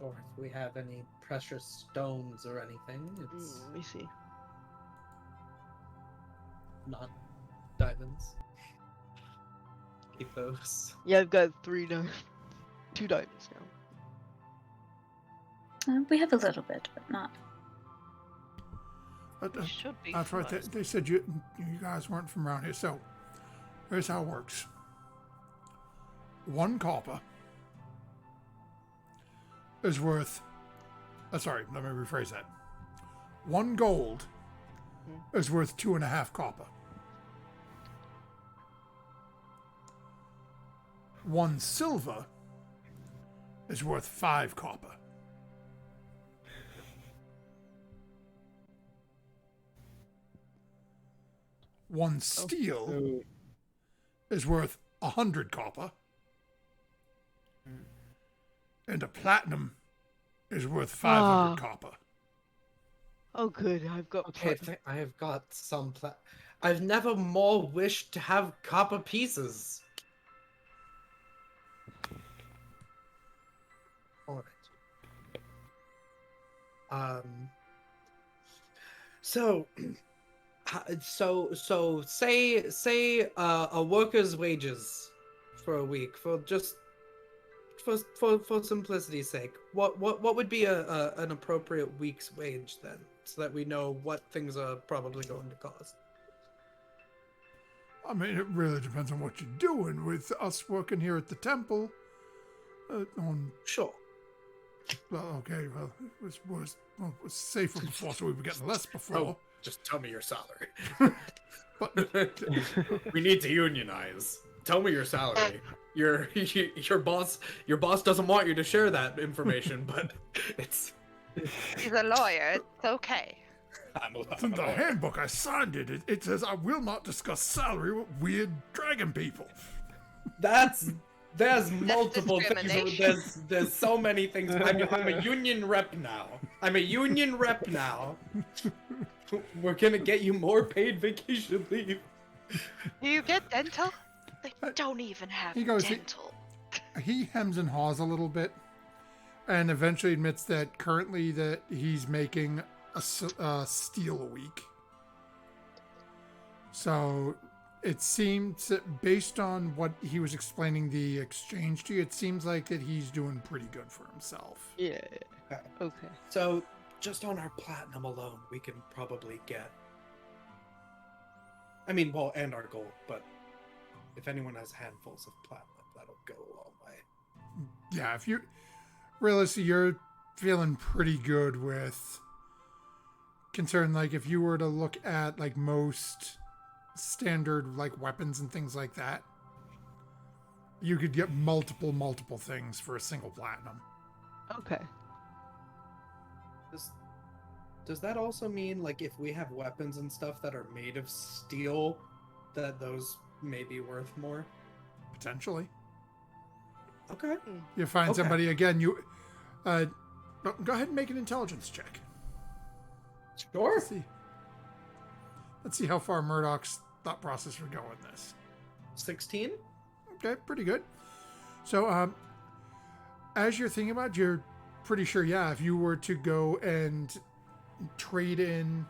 Or if we have any precious stones or anything, it's Let me see. not diamonds. Keep those. Yeah, I've got 2 diamonds now. We have a little bit, but not. We should be. That's right. first. They said you guys weren't from around here. So here's how it works. 1 copper is worth. Sorry, let me rephrase that. 1 gold is worth 2.5 copper. 1 silver is worth 5 copper. One steel So, is worth 100 copper. And a platinum is worth 500 copper. Oh, good. I've got. Okay, I have got some I've never more wished to have copper pieces. Alright. So say a worker's wages for a week for just for simplicity's sake. What would be an appropriate week's wage then, so that we know what things are probably going to cost? I mean, it really depends on what you're doing. With us working here at the temple, Sure. well, okay, well, it was safer before, so we were getting less before. Oh, just tell me your salary. But We need to unionize. Tell me your salary. Your boss doesn't want you to share that information, but it's. He's a lawyer. It's okay. it's in the handbook. I signed it. It says I will not discuss salary with weird dragon people. There's multiple things. discrimination. There's so many things. I'm a union rep now. We're gonna get you more paid vacation leave. Do you get dental? They don't even have He goes, dental. He hems and haws a little bit, and eventually admits that currently that he's making a steal a week. So it seems that based on what he was explaining the exchange to you, it seems like that he's doing pretty good for himself. Yeah. Okay. Okay. So just on our platinum alone, we can probably get. I mean, well, and our gold, but if anyone has handfuls of platinum, that'll go a long way. Yeah, if you realistically, you're feeling pretty good with concern. Like if you were to look at like most standard like weapons and things like that, you could get multiple things for a single platinum. Okay. Does that also mean like if we have weapons and stuff that are made of steel, that those may be worth more? Potentially. Okay. You find Okay. somebody again. You go ahead and make an intelligence check. Sure. Let's see how far Murdoch's thought process would go in this. 16? Okay, pretty good. So, as you're thinking about it, you're pretty sure, yeah, if you were to go and trade in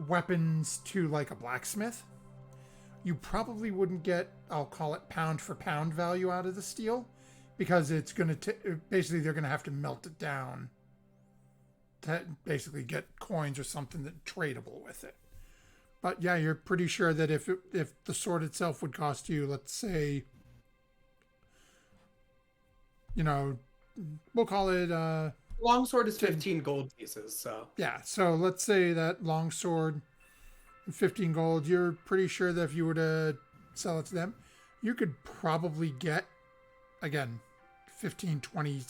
weapons to like a blacksmith, you probably wouldn't get, I'll call it pound for pound value out of the steel, because it's going to, basically they're going to have to melt it down to basically get coins or something that's tradable with it. But yeah, you're pretty sure that if the sword itself would cost you, let's say, we'll call it Longsword is 15 gold pieces, so. yeah. So let's say that longsword, 15 gold. You're pretty sure that if you were to sell it to them, you could probably get, again, 15, 20.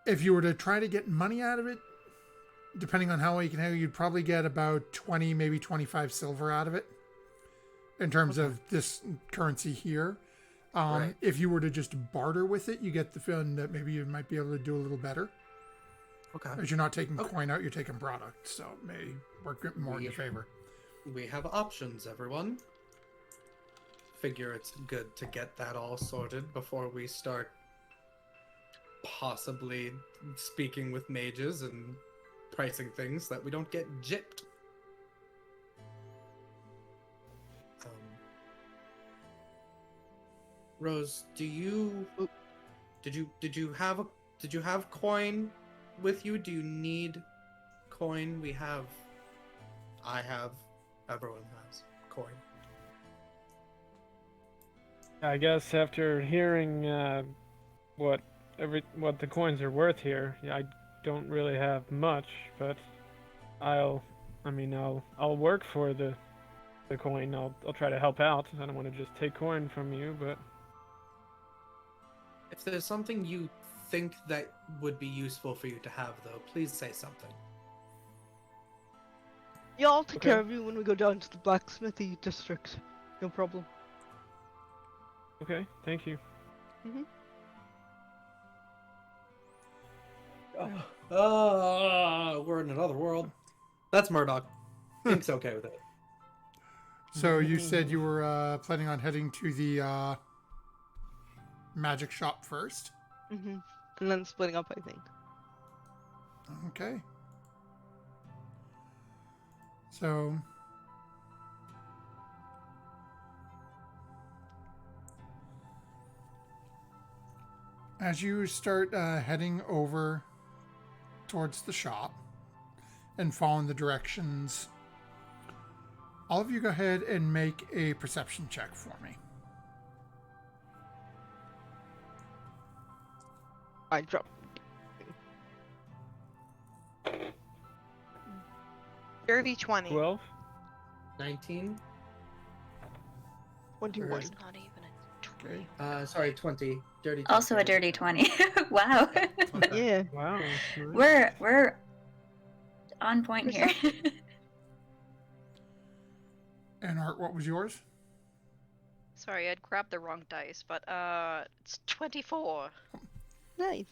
If you were to try to get money out of it, depending on how well you can handle, you'd probably get about 20, maybe 25 silver out of it in terms of this currency here. Right. If you were to just barter with it, you get the feeling that maybe you might be able to do a little better. Okay. As you're not taking coin out, you're taking product, so it may work more in your favor. We have options, everyone. Figure it's good to get that all sorted before we start possibly speaking with mages and pricing things that we don't get gypped. Rose, did you have coin with you? Do you need coin? I have, everyone has coin. I guess after hearing what the coins are worth here, I don't really have much, but I'll work for the coin. I'll try to help out. I don't want to just take coin from you, but If there's something you think that would be useful for you to have, though, please say something. Yeah, I'll take Okay. care of you when we go down to the blacksmithy district. No problem. okay, thank you. We're in another world. That's Murdoch. Pink's okay with it. So you said you were planning on heading to the magic shop first? And then splitting up, I think. Okay. So as you start heading over towards the shop and following the directions, all of you go ahead and make a perception check for me. I drop. Dirty 20. 12? 19? 21. It's not even a 20. Okay. Sorry, 20. Dirty 20. Also a dirty 20. Wow. Yeah. Wow. We're on point here. And Art, what was yours? Sorry, I'd grabbed the wrong dice, but it's 24. Nice.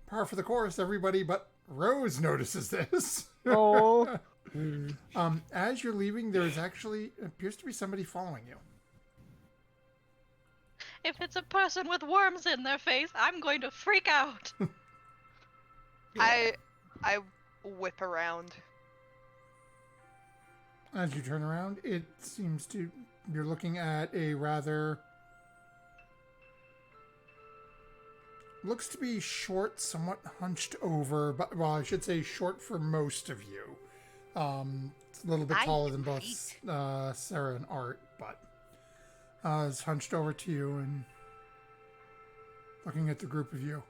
Par for the course, everybody, but Rose notices this. Oh. As you're leaving, there's actually appears to be somebody following you. If it's a person with worms in their face, I'm going to freak out. I whip around. As you turn around, it seems to you're looking at a rather looks to be short, somewhat hunched over, but well, I should say short for most of you. It's a little bit I'm taller than both petite. Sarah and Art, but is hunched over to you and looking at the group of you.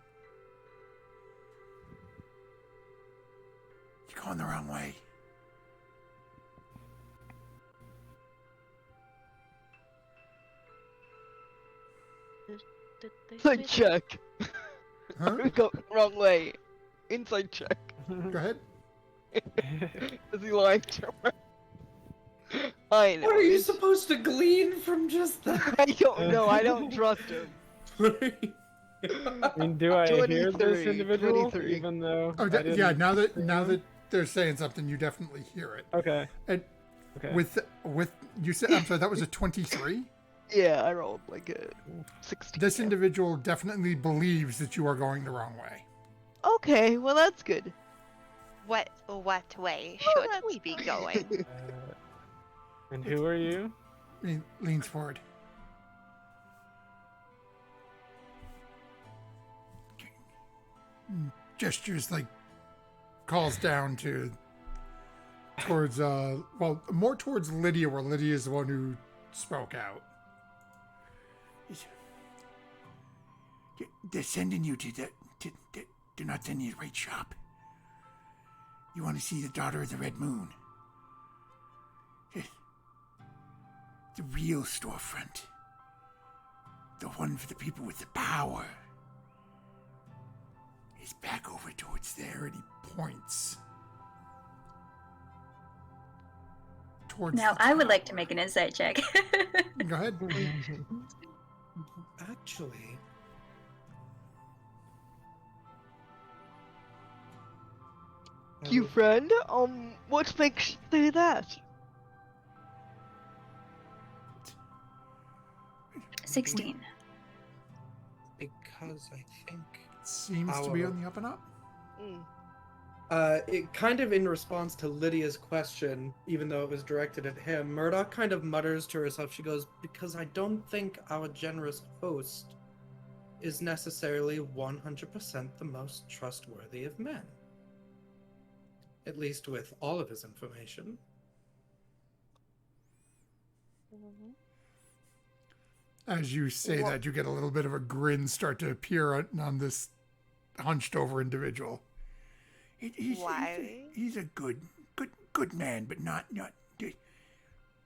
You're going the wrong way. Did they Inside say that? check. Huh? We go wrong way. Inside check. Go ahead. Is he lying to her? I know. What are you it's- supposed to glean from just that? I don't know. I don't trust him. I mean, do I hear this 23, individual? 23. Even though. Oh, I didn't yeah. Now see that him? they're saying something, you definitely hear it. Okay. And Okay. with you said, I'm sorry, that was a 23. Yeah, I rolled like a 16. This individual definitely believes that you are going the wrong way. Okay, well that's good. What way Oh, should that's we be going? And who are you? He leans forward. Gestures like calls down towards well, more towards Lydia, where Lydia is the one who spoke out. They're sending you to they're not sending you to the right shop. You want to see the daughter of the Red Moon. The real storefront. The one for the people with the power. Is back over towards there, and he points. Towards Now, the I would like tower. to make an insight check. Go ahead. Actually, You friend? What makes you say that? 16. because I think Seems to be on the up and up. it kind of in response to Lydia's question, even though it was directed at him, Murdoch kind of mutters to herself. She goes, "Because I don't think our generous host is necessarily 100% the most trustworthy of men. At least with all of his information." As you say Well- that, you get a little bit of a grin start to appear on this hunched over individual. Why? He's a good man, but not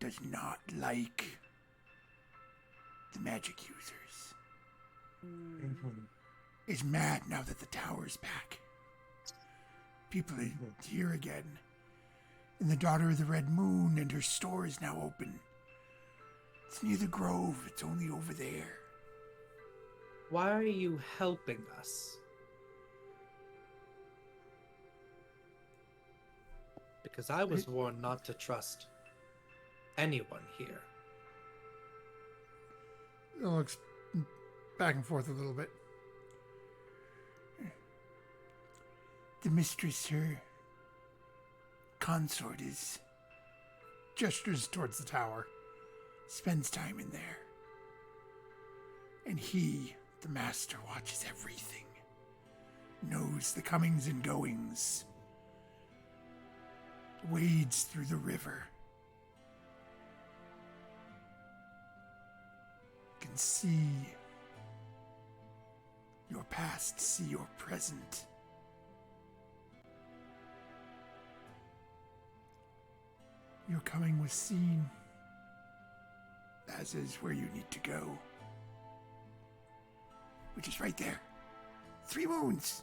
does not like the magic users. Is mad now that the tower's back. People are here again. And the daughter of the Red Moon and her store is now open. It's near the grove. It's only over there. Why are you helping us? Because I was warned not to trust anyone here. It looks back and forth a little bit. The mistress, her consort, is gestures towards the tower, spends time in there. And he, the master, watches everything, knows the comings and goings, wades through the river, can see your past, see your present. Your coming was seen, as is where you need to go, which is right there. 3 moons.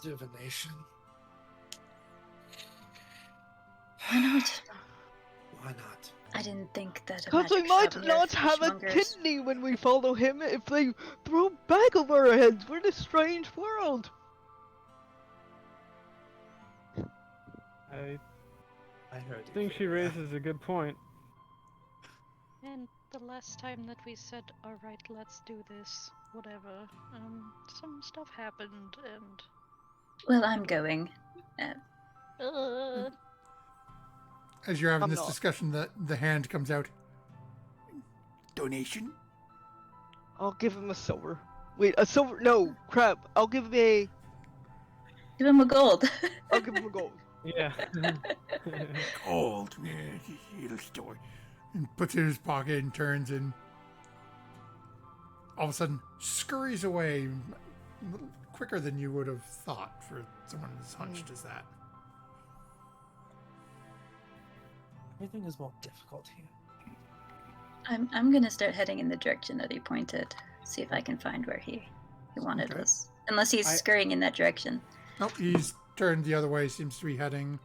Divination. Why not? Why not? I didn't think that a Because we magic might shop not near have a fishmongers- kidney when we follow him if they throw a bag over our heads. We're in a strange world. I I heard you. think she Freya. raises a good point. And the last time that we said, alright, let's do this, whatever, some stuff happened and... Well, I'm going. As you're having I'm this not. discussion, the hand comes out. Donation? I'll give him a silver. Wait, a silver? No, crap. I'll give him a. Give him a gold. I'll give him a gold. Yeah. Gold, man. Little story. And puts it in his pocket and turns and all of a sudden scurries away a little quicker than you would have thought for someone as hunched as that. Everything is more difficult here. I'm gonna start heading in the direction that he pointed. See if I can find where he wanted Okay. us. Unless he's scurrying in that direction. Nope, he's turned the other way. Seems to be heading,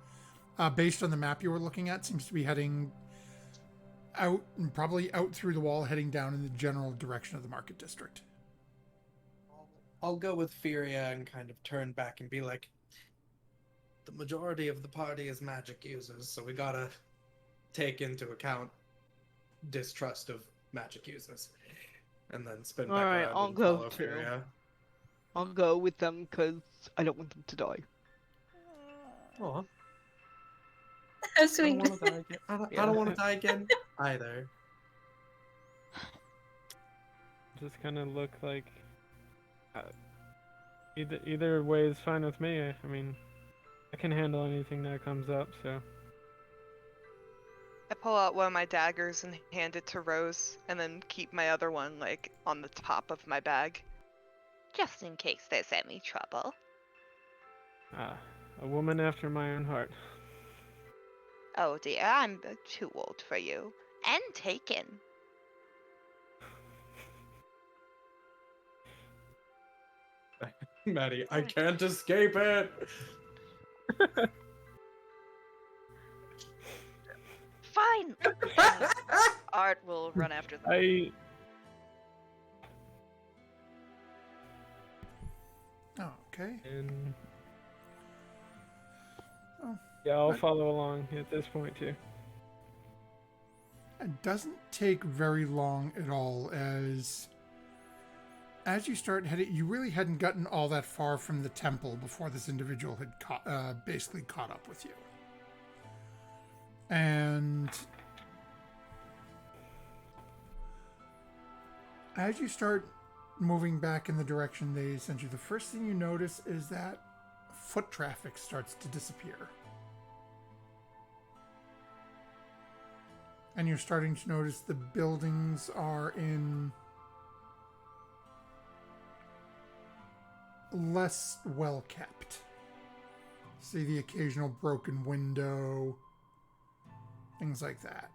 based on the map you were looking at, seems to be heading out and probably out through the wall, heading down in the general direction of the market district. I'll go with Furia and kind of turn back and be like, the majority of the party is magic users, so we gotta take into account distrust of magic users. And then spin back Alright, around I'll and go follow too. Furia. I'll go with them because I don't want them to die. Aw, How I sweet. don't want to die again. I don't want to die again either. Just kind of look like. Either way is fine with me. I mean, I can handle anything that comes up. So. I pull out one of my daggers and hand it to Rose, and then keep my other one, like, on the top of my bag. Just in case there's any trouble. A woman after my own heart. Oh dear, I'm too old for you. And taken. Maddie, I can't escape it! Fine. Art will run after them. Okay. And Oh, yeah, I'll Right. follow along at this point too. it doesn't take very long at all as you start heading, you really hadn't gotten all that far from the temple before this individual had basically caught up with you. And as you start moving back in the direction they sent you, the first thing you notice is that foot traffic starts to disappear. And you're starting to notice the buildings are in less well kept. See the occasional broken window, things like that.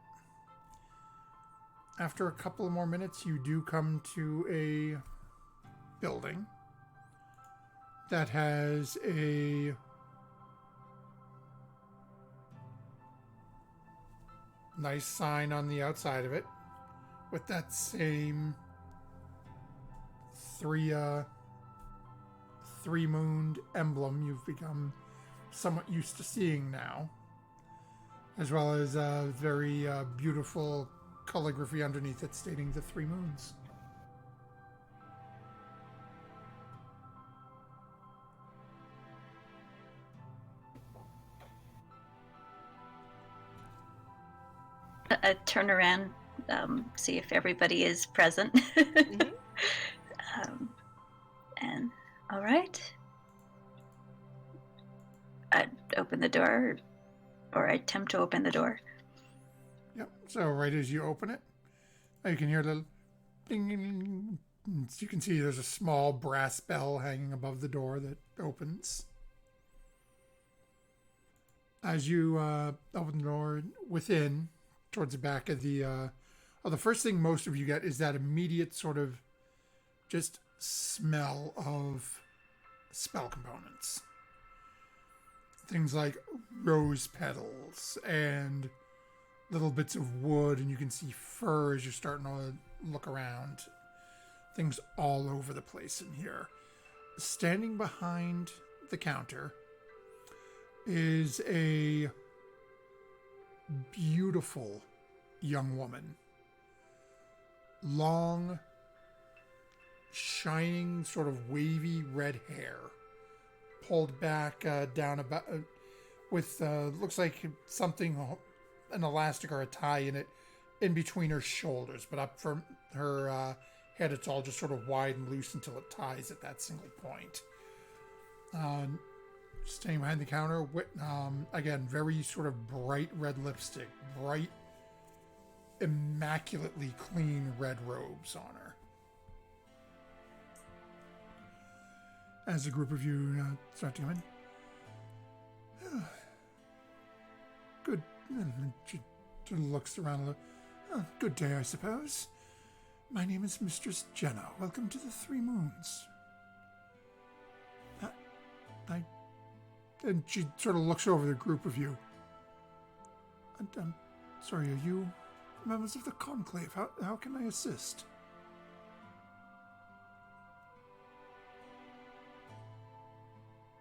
After a couple of more minutes, you do come to a building that has a nice sign on the outside of it with that same three-mooned emblem you've become somewhat used to seeing now, as well as a very beautiful calligraphy underneath it stating the 3 moons. I turn around, see if everybody is present. Mhm. And all right. I open the door, or I attempt to open the door. Yep. So right as you open it, you can hear a little ding, ding, ding. And you can see there's a small brass bell hanging above the door that opens. As you open the door within, towards the back of the first thing most of you get is that immediate sort of just smell of spell components. Things like rose petals and little bits of wood, and you can see fur as you're starting to look around. Things all over the place in here. Standing behind the counter is a beautiful young woman. Long, shining, sort of wavy red hair. Pulled back down about with looks like something, an elastic or a tie in it, in between her shoulders, but up from her head, it's all just sort of wide and loose until it ties at that single point. Staying behind the counter, again, very sort of bright red lipstick, bright, immaculately clean red robes on her. As a group of you start to come in. Good. And she sort of looks around a little. Oh, good day, I suppose. My name is Mistress Jenna. Welcome to the Three Moons. And she sort of looks over the group of you. I'm sorry, are you members of the Conclave? How can I assist?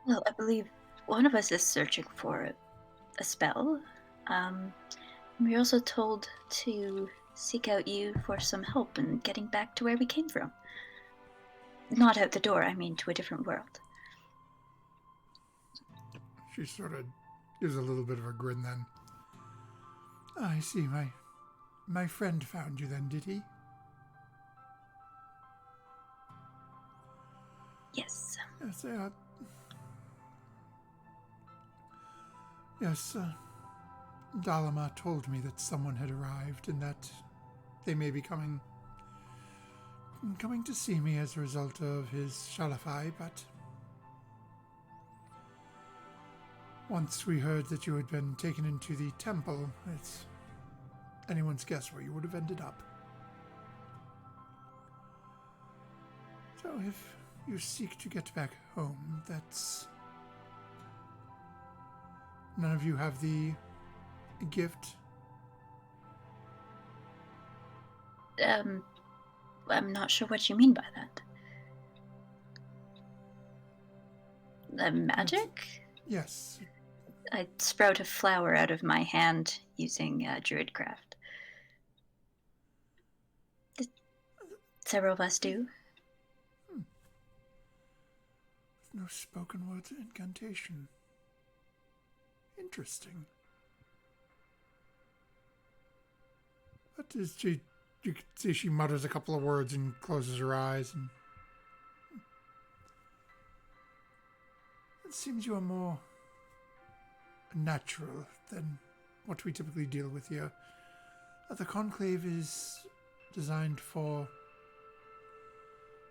Well, I believe one of us is searching for a spell. We're also told to seek out you for some help in getting back to where we came from. Not out the door, I mean to a different world. She sort of gives a little bit of a grin then. I see, my friend found you then, did he? Yes. Yes, Dalama told me that someone had arrived and that they may be coming to see me as a result of his Shalafai, but once we heard that you had been taken into the temple, it's anyone's guess where you would have ended up. So if you seek to get back home, that's... None of you have the gift? I'm not sure what you mean by that. Magic? Yes. I sprout a flower out of my hand using Druidcraft. Several of us do. No spoken words of incantation. Interesting. But you can see she mutters a couple of words and closes her eyes. And it seems you are more natural than what we typically deal with here. The Conclave is designed for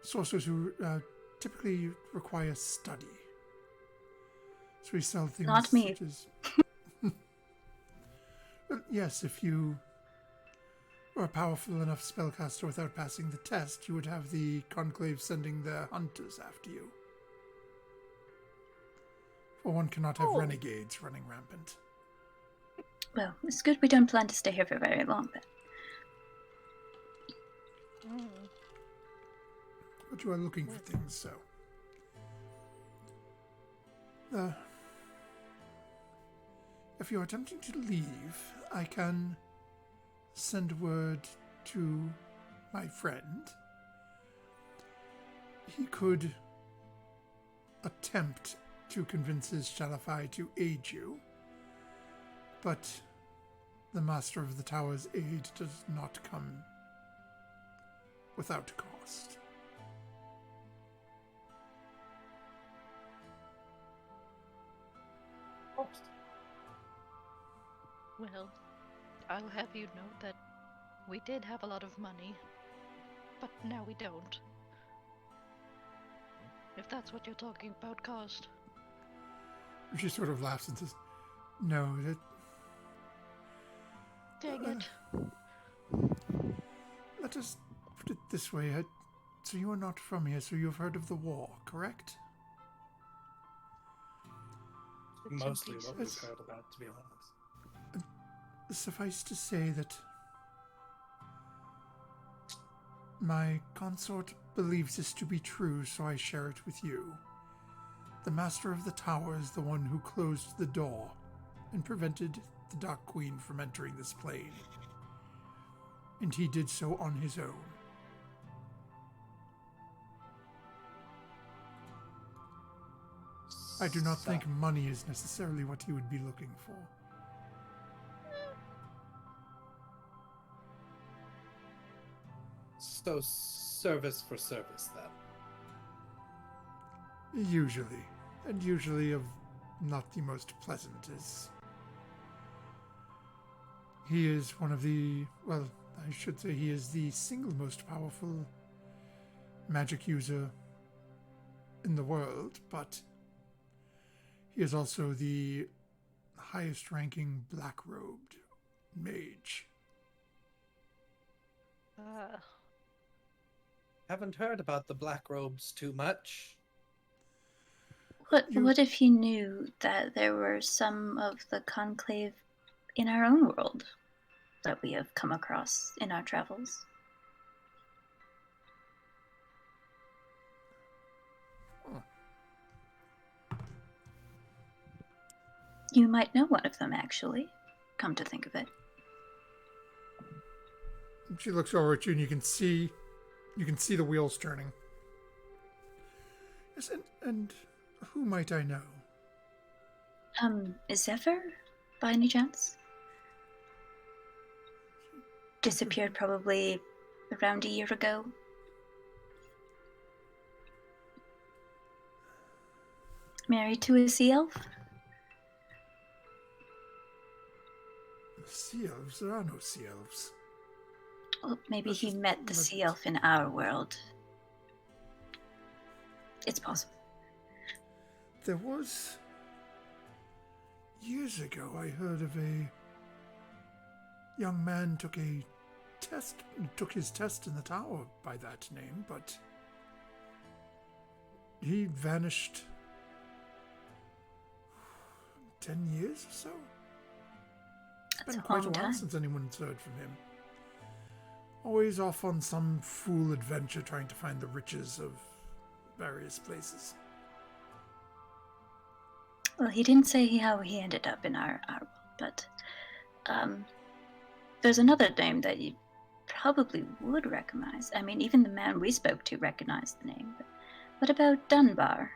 sorcerers who typically require study. So we sell things Not me. such as... Well, yes, if you were a powerful enough spellcaster without passing the test, you would have the Conclave sending their hunters after you. For one cannot have renegades running rampant. Well, it's good we don't plan to stay here for very long then. But you are looking for things, so... if you are attempting to leave, I can send word to my friend. He could attempt to convince his Shalafai to aid you, but the Master of the Tower's aid does not come without cost. Well, I'll have you know that we did have a lot of money, but now we don't. If that's what you're talking about, cost. She sort of laughs and says, no, that... Dang it. Let us put it this way. So you are not from here, so you have heard of the war, correct? Mostly what we've heard about, to be honest. Suffice to say that my consort believes this to be true, so I share it with you. The Master of the Tower is the one who closed the door and prevented the Dark Queen from entering this plane. And he did so on his own. I do not think money is necessarily what he would be looking for. So service for service then. Usually. And usually of not the most pleasant is... He is one of the... Well, I should say he is the single most powerful magic user in the world, but he is also the highest ranking black-robed mage. Haven't heard about the black robes too much. What if you knew that there were some of the conclave in our own world that we have come across in our travels? You might know one of them, actually, come to think of it. She looks over at you and you can see the wheels turning. Yes, and who might I know? Is Zephyr, by any chance? Disappeared probably around a year ago. Married to a sea elf? Sea elves? There are no sea elves. Well, maybe That's he just met the sea legends. elf in our world. It's possible. There was... Years ago, I heard of a young man took his test in the tower by that name, but he vanished 10 years or so. It's That's been a quite a long while time. since anyone's heard from him. Always off on some fool adventure trying to find the riches of various places. Well, he didn't say how he ended up in our world, but there's another name that you probably would recognize. I mean, even the man we spoke to recognized the name. But what about Dunbar?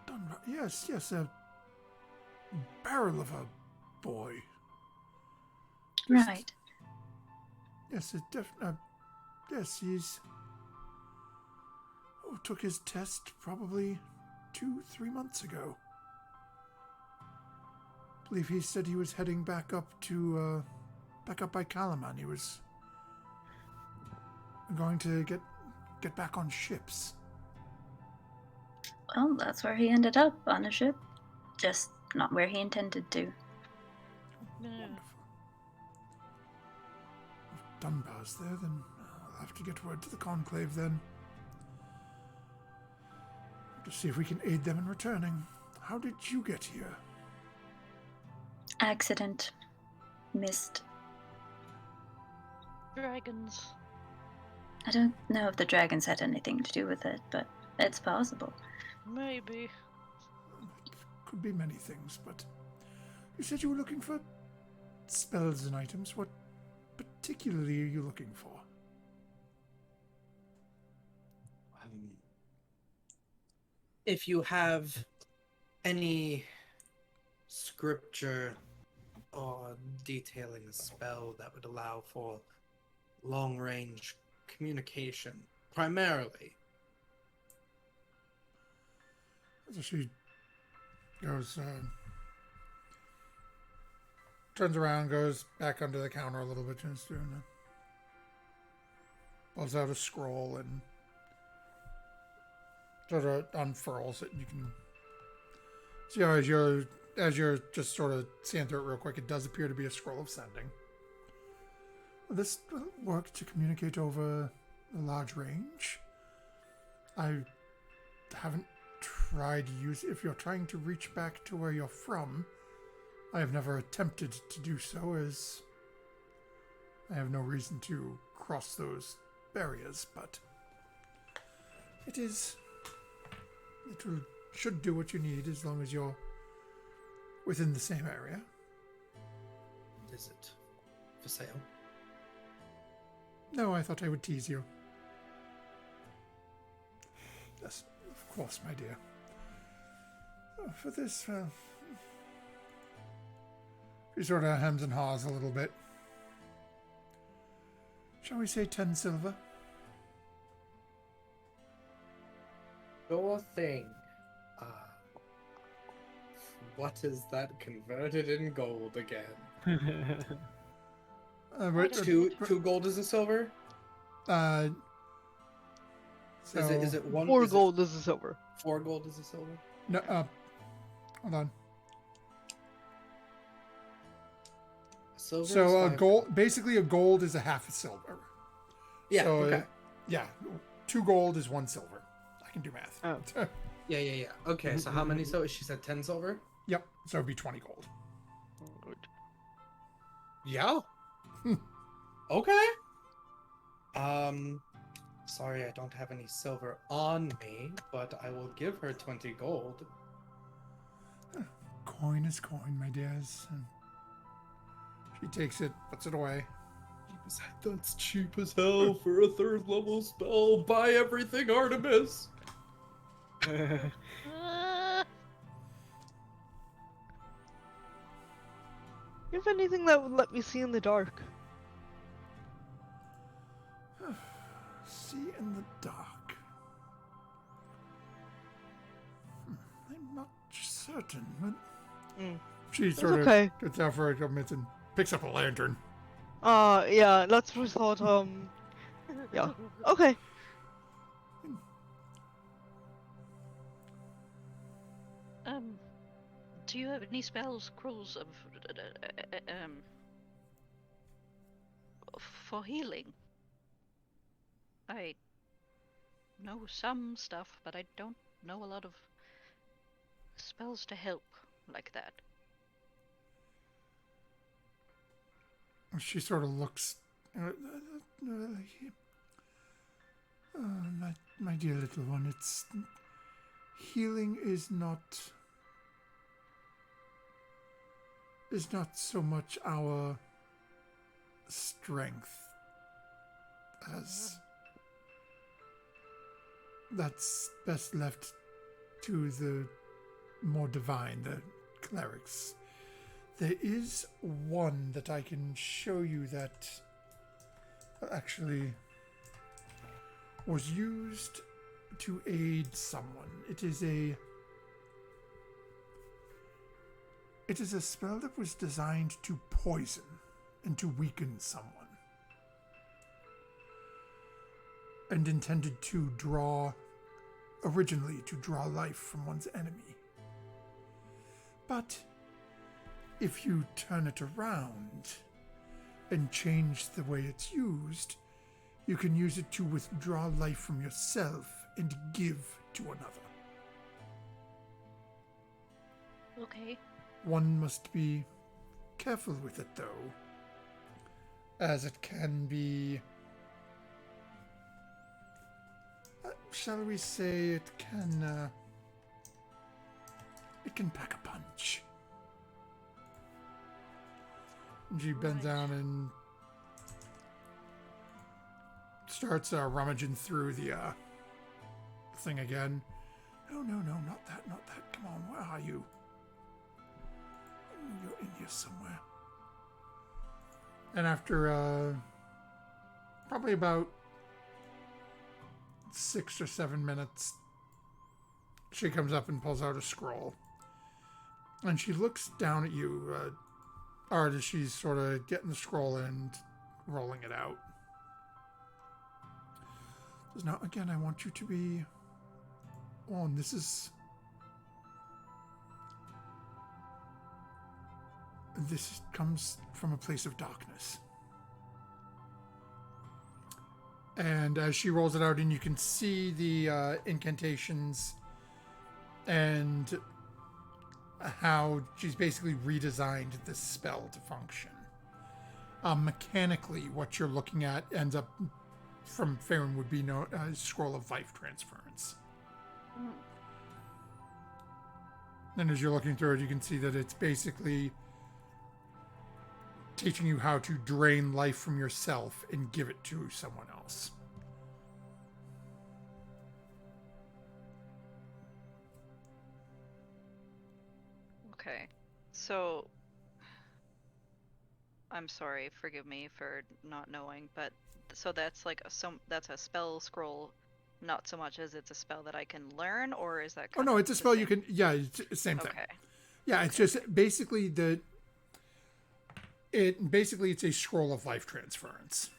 Dunbar, yes, a barrel of a boy. Just- Right. Yes, yes, he's... took his test probably 2-3 months ago. I believe he said he was heading back up by Kalaman. He was going to get back on ships. Well, that's where he ended up, on a ship. Just not where he intended to. Wonderful. If Dunbar's there, then I'll have to get word to the Conclave then. To see if we can aid them in returning. How did you get here? Accident. Missed. Dragons. I don't know if the dragons had anything to do with it, but it's possible. Maybe. Could be many things, but you said you were looking for spells and items. What particularly are you looking for? If you have any scripture or detailing a spell that would allow for long-range communication, primarily. So she goes, turns around, goes back under the counter a little bit, and is doing that. Pulls out a scroll and sort of unfurls it, and you can see how as you're just sort of seeing through it real quick, it does appear to be a scroll of sending. This will work to communicate over a large range. I haven't tried to use it. If you're trying to reach back to where you're from, I have never attempted to do so, as I have no reason to cross those barriers, but should do what you need as long as you're within the same area. Is it for sale? No, I thought I would tease you. Yes, of course, my dear. For this, she sort of hems and haws a little bit. Shall we say 10 silver? Sure thing. What is that converted in gold again? Wait, Two gold is a silver? so Is it one? 4 is gold is a silver. It 4 gold is a silver? no, hold on. Silver. So is 5 gold, basically a gold is a half a silver. Yeah. So, okay. Yeah, 2 gold is 1 silver. I can do math. Oh. Yeah. Okay. So how many silver? She said 10 silver. Yep. So it'd be 20 gold. Good. Yeah. Okay. Sorry, I don't have any silver on me, but I will give her 20 gold. Coin is coin, my dears. And she takes it, puts it away. That's cheap as hell for a 3rd level spell. Buy everything, Artemis. If anything that would let me see in the dark. See in the dark. I'm not certain, but she sort okay. of gets out for a couple minutes and picks up a lantern. Yeah, that's what I thought, yeah. Okay. Do you have any spell scrolls of for healing? I know some stuff, but I don't know a lot of spells to help like that. She sort of looks. My dear little one, it's healing is not so much our strength as that's best left to the more divine, the clerics. There is one that I can show you that actually was used to aid someone. It is a spell that was designed to poison and to weaken someone. And intended to originally draw life from one's enemy. But if you turn it around and change the way it's used, you can use it to withdraw life from yourself and give to another. Okay. One must be careful with it, though, as it can be... shall we say it can pack a punch. And she bends down and starts rummaging through the thing again. No, not that. Come on, where are you? You're in here somewhere. And after probably about 6 or 7 minutes, she comes up and pulls out a scroll. And she looks down at you, Art, as she's sort of getting the scroll and rolling it out. Says, now, again, I want you to be on. This comes from a place of darkness. And as she rolls it out, and you can see the incantations and how she's basically redesigned this spell to function. Mechanically, what you're looking at ends up, from Faerun, would be known as Scroll of Life Transference. And as you're looking through it, you can see that it's basically teaching you how to drain life from yourself and give it to someone else. Okay. So I'm sorry, forgive me for not knowing, but so that's like that's a spell scroll, not so much as it's a spell that I can learn, or is that? Oh no, it's a the spell you same? can. Yeah, it's the same thing. Okay. Yeah, it's just basically it's a scroll of life transference,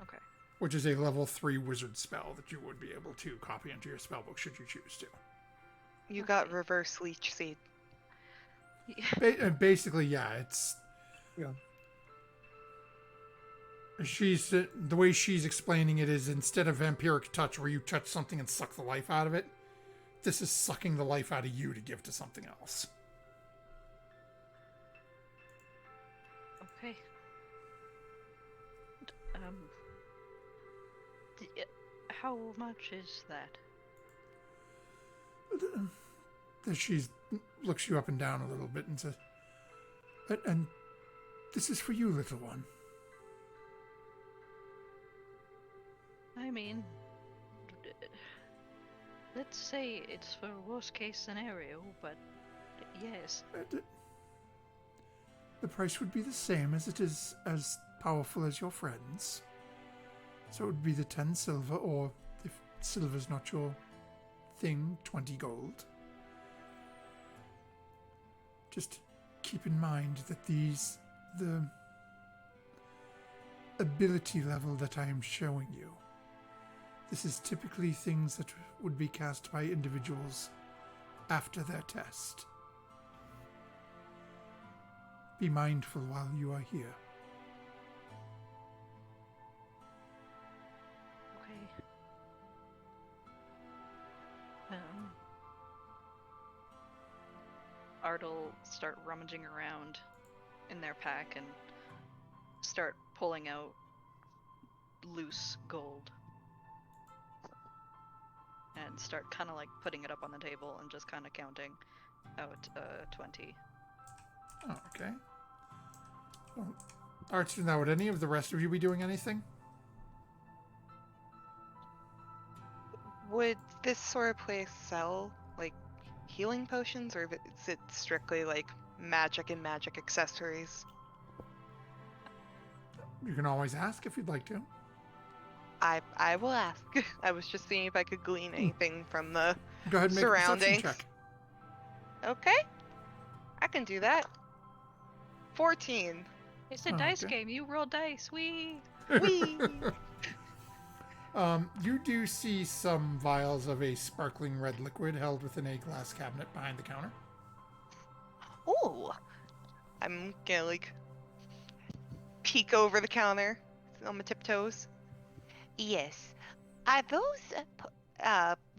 Okay. which is a level 3 wizard spell that you would be able to copy into your spellbook should you choose to. You got reverse leech seed. Basically, yeah, it's. Yeah. The way she's explaining it is instead of vampiric touch, where you touch something and suck the life out of it, this is sucking the life out of you to give to something else. Okay. How much is that? She looks you up and down a little bit and says, and this is for you, little one. I mean, let's say it's for worst case scenario, but yes. The price would be the same as it is as powerful as your friends. So it would be the 10 silver, or if silver's not your thing, 20 gold. Just keep in mind that the ability level that I am showing you, this is typically things that would be cast by individuals after their test. Be mindful while you are here. Okay. Art'll start rummaging around in their pack and start pulling out loose gold. And start kind of like putting it up on the table and just kind of counting out 20. Oh, okay. Well, Arts, now would any of the rest of you be doing anything? Would this sort of place sell like healing potions, or is it strictly like magic and magic accessories? You can always ask if you'd like to. I will ask. I was just seeing if I could glean anything from the Go ahead and make a perception surroundings. check. Okay, I can do that. 14. It's a Oh, dice okay. game. You roll dice. Wee. Whee! You do see some vials of a sparkling red liquid held within a glass cabinet behind the counter. Ooh, I'm gonna like peek over the counter on my tiptoes. Yes, are those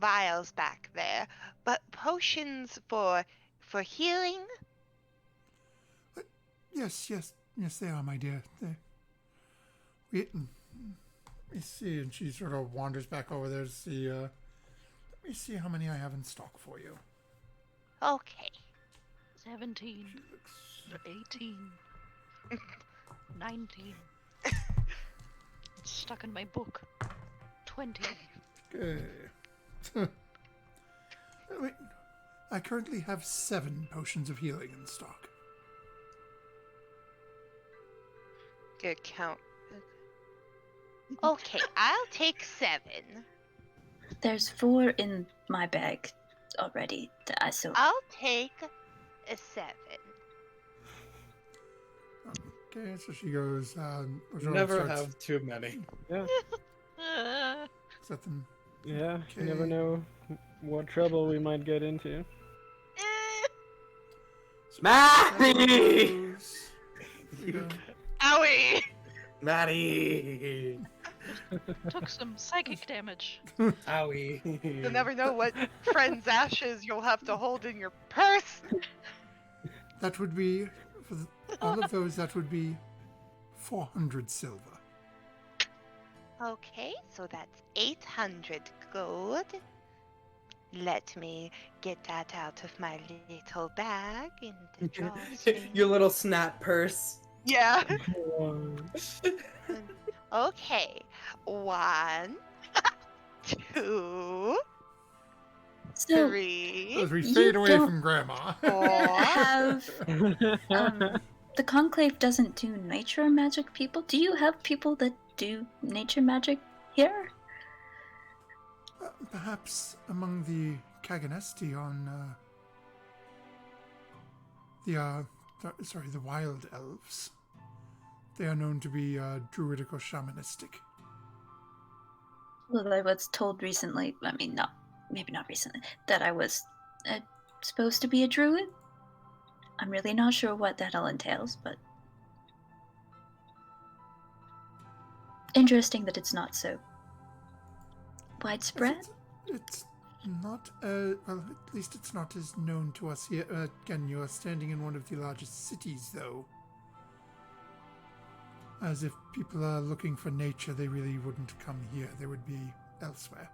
vials back there? But potions for healing? Yes, they are, my dear. Let me see, and she sort of wanders back over there to see. Let me see how many I have in stock for you. Okay. 17. 18. 19. It's stuck in my book. 20. Okay. Wait, I currently have 7 potions of healing in stock. Good count. Okay, I'll take 7. There's 4 in my bag already. So I'll take a 7. Okay, so she goes. Never have too many. Yeah, Set them. yeah. You Okay. never know what trouble we might get into. Maddie! Owie! Maddie! Took some psychic damage. Owie. You'll never know what friend's ashes you'll have to hold in your purse. That would be for all of those. That would be 400 silver. Okay, so that's 800 gold. Let me get that out of my little bag in the drawstring. Your little snap purse. Yeah. Um, Okay. 1, 2, so 3, As we You fade away don't- from Grandma. 4. have the Conclave doesn't do nature magic people. Do you have people that do nature magic here? Perhaps among the Kaganesti on the wild elves. They are known to be druidic or shamanistic. Well, I was told recently, I mean, maybe not recently, that I was supposed to be a druid. I'm really not sure what that all entails, but interesting that it's not so widespread. It's not, well, at least it's not as known to us here. Again, you are standing in one of the largest cities, though. As if people are looking for nature, they really wouldn't come here. They would be elsewhere.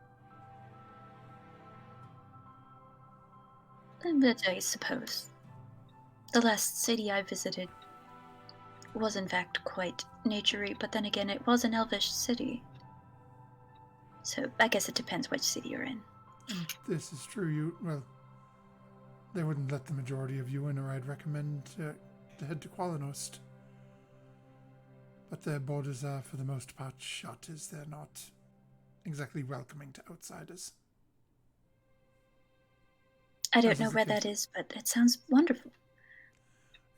But I suppose the last city I visited was in fact quite naturey, but then again, it was an elvish city. So I guess it depends which city you're in. And this is true. They wouldn't let the majority of you in, or I'd recommend to head to Qualinost. But their borders are, for the most part, shut, as they're not exactly welcoming to outsiders. I don't know where that is, but it sounds wonderful.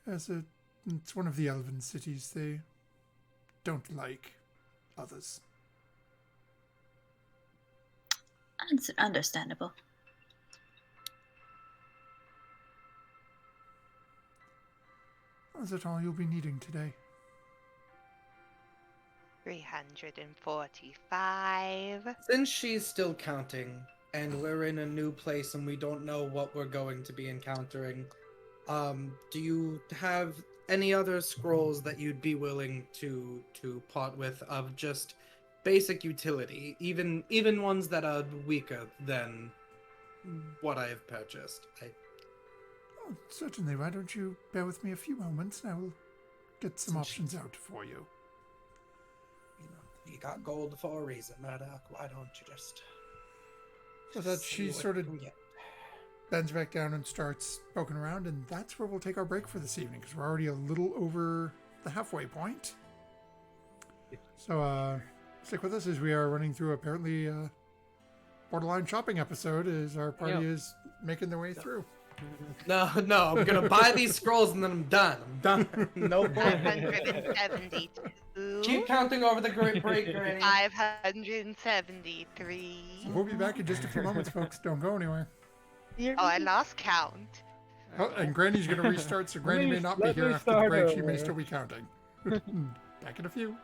It's one of the elven cities. They don't like others. It's understandable. Is that all you'll be needing today? 345. Since she's still counting, and we're in a new place and we don't know what we're going to be encountering, do you have any other scrolls that you'd be willing to part with of just basic utility, even ones that are weaker than what I have purchased? Oh, certainly. Why don't you bear with me a few moments, and I will get some options out for you. You got gold for a reason, Murdoch. Why don't you just... So that she sort of bends back down and starts poking around, and that's where we'll take our break for this evening, because we're already a little over the halfway point. So stick with us as we are running through apparently a borderline shopping episode as our party is making their way through. No, I'm gonna buy these scrolls and then I'm done. No more. 572. Keep counting over the great break, Granny. 573. So we'll be back in just a few moments, folks. Don't go anywhere. Oh, I lost count. Oh, and Granny's going to restart, so Granny may not be Let here me after the start break. She may over. still be counting. Back in a few.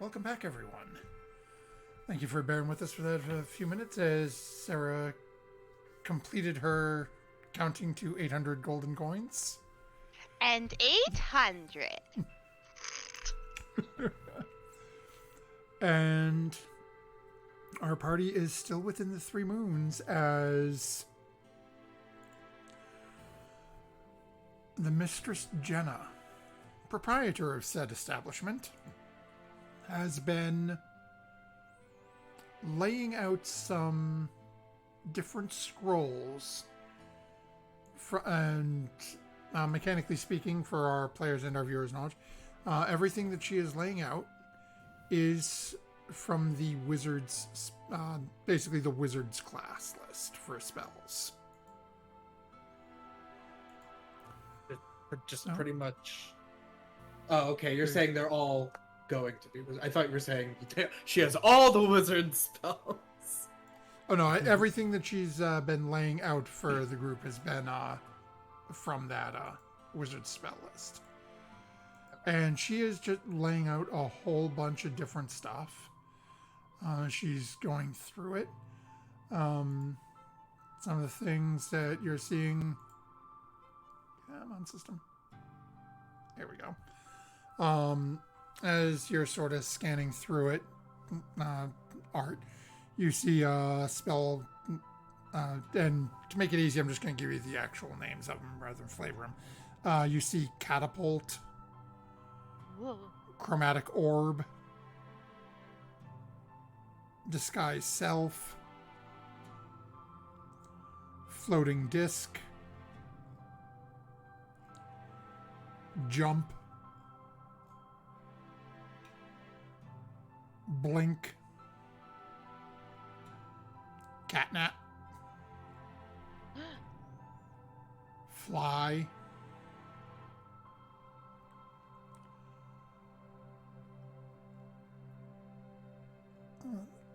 welcome back, everyone. Thank you for bearing with us for that a few minutes as Sarah completed her counting to 800 golden coins. And 800. And our party is still within the 3 moons as the Mistress Jenna, proprietor of said establishment, has been laying out some different scrolls and mechanically speaking, for our players and our viewers' knowledge, everything that she is laying out is from the wizard's, basically the wizard's class list for spells. Just No. pretty much. Oh, okay. You're saying they're all going to be. I thought you were saying she has all the wizard spells. Oh no, everything that she's been laying out for the group has been from that wizard spell list. And she is just laying out a whole bunch of different stuff. She's going through it. Some of the things that you're seeing... Come on, system. There we go. As you're sort of scanning through it, art, you see a spell... and to make it easy, I'm just going to give you the actual names of them rather than flavor them. You see Catapult, Whoa. Chromatic Orb, Disguise Self, Floating Disc, Jump, Blink, Catnap, Fly,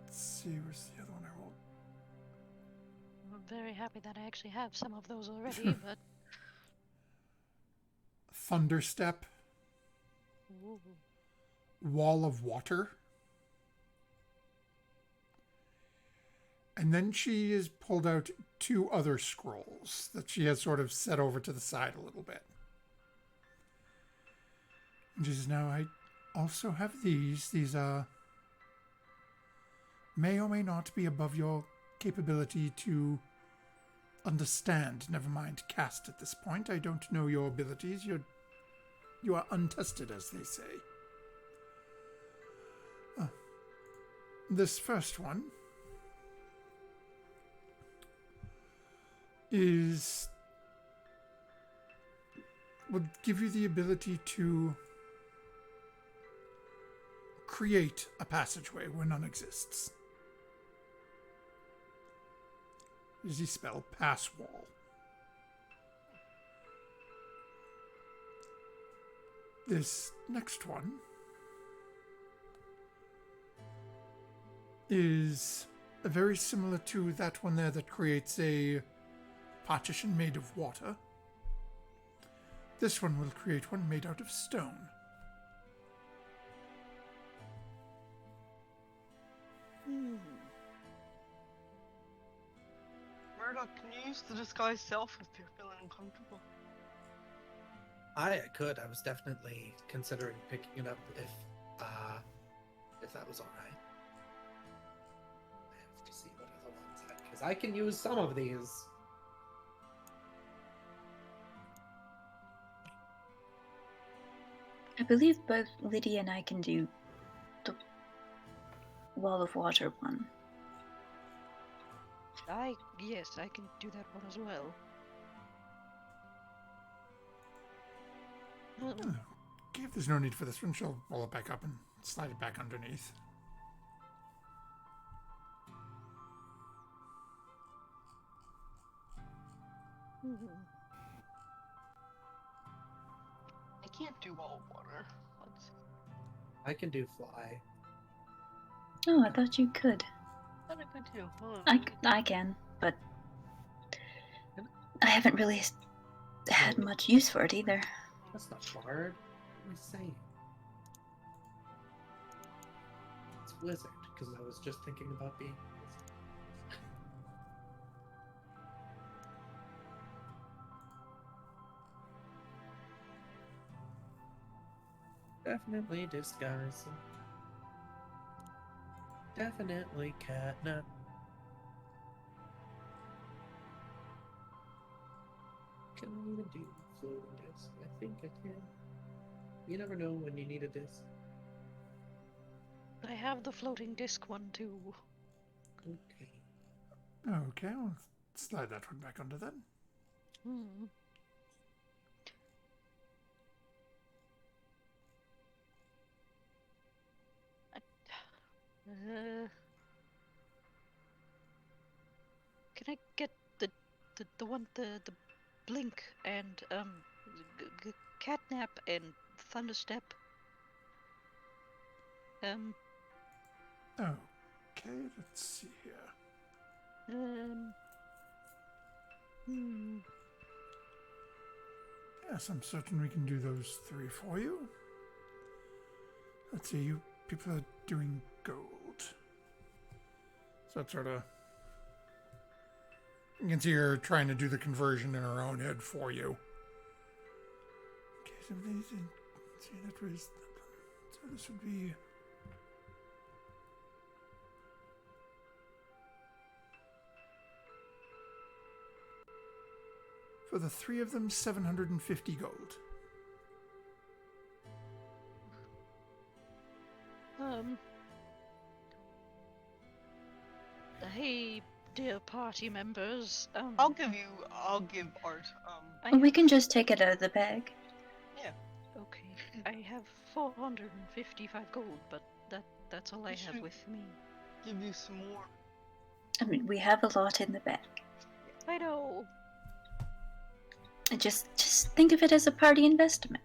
let's see, where's the other one I rolled? I'm very happy that I actually have some of those already, but Thunderstep, ooh. Wall of Water. And then she has pulled out 2 other scrolls that she has sort of set over to the side a little bit. And she says, now I also have these. These may or may not be above your capability to understand, never mind cast at this point. I don't know your abilities. You are untested, as they say. This first one would give you the ability to create a passageway where none exists. Is the spell Pass Wall. This next one is very similar to that one there that creates a partition made of water. This one will create one made out of stone. Murdoch, can you use the disguise self if you're feeling uncomfortable? I could. I was definitely considering picking it up if that was all right. I have to see what other ones have, because I can use some of these. I believe both Lydia and I can do the Wall of Water one. Yes, I can do that one as well. Okay, if there's no need for this one, she'll roll it back up and slide it back underneath. I can't do wall of water. Let's see. I can do fly. Oh, I thought you could. I thought I could too. Hold I, on. I can, but I haven't really had much use for it either. That's not hard. What am I saying? wizard, because I was just thinking about being a wizard. Definitely disguise. Definitely catnap. Can I even do floating disc? I think I can. You never know when you need a disc. I have the floating disc one too. Okay. Okay, we'll slide that one back under then. Hmm. Can I get the one the blink and catnap and thunderstep? Okay, let's see here. Hmm. Yes, I'm certain we can do those 3 for you. Let's see, you people are doing gold. So that's sort of... You can see her trying to do the conversion in her own head for you. Okay, so these... See, that was... So this would be... For the 3 of them, 750 gold. Hey, dear party members. I'll give Art. I We have- can just take it out of the bag. Okay, I have 455 gold, but that's all I have should- with me. Give you some more. I mean, we have a lot in the bag. I know. And just think of it as a party investment.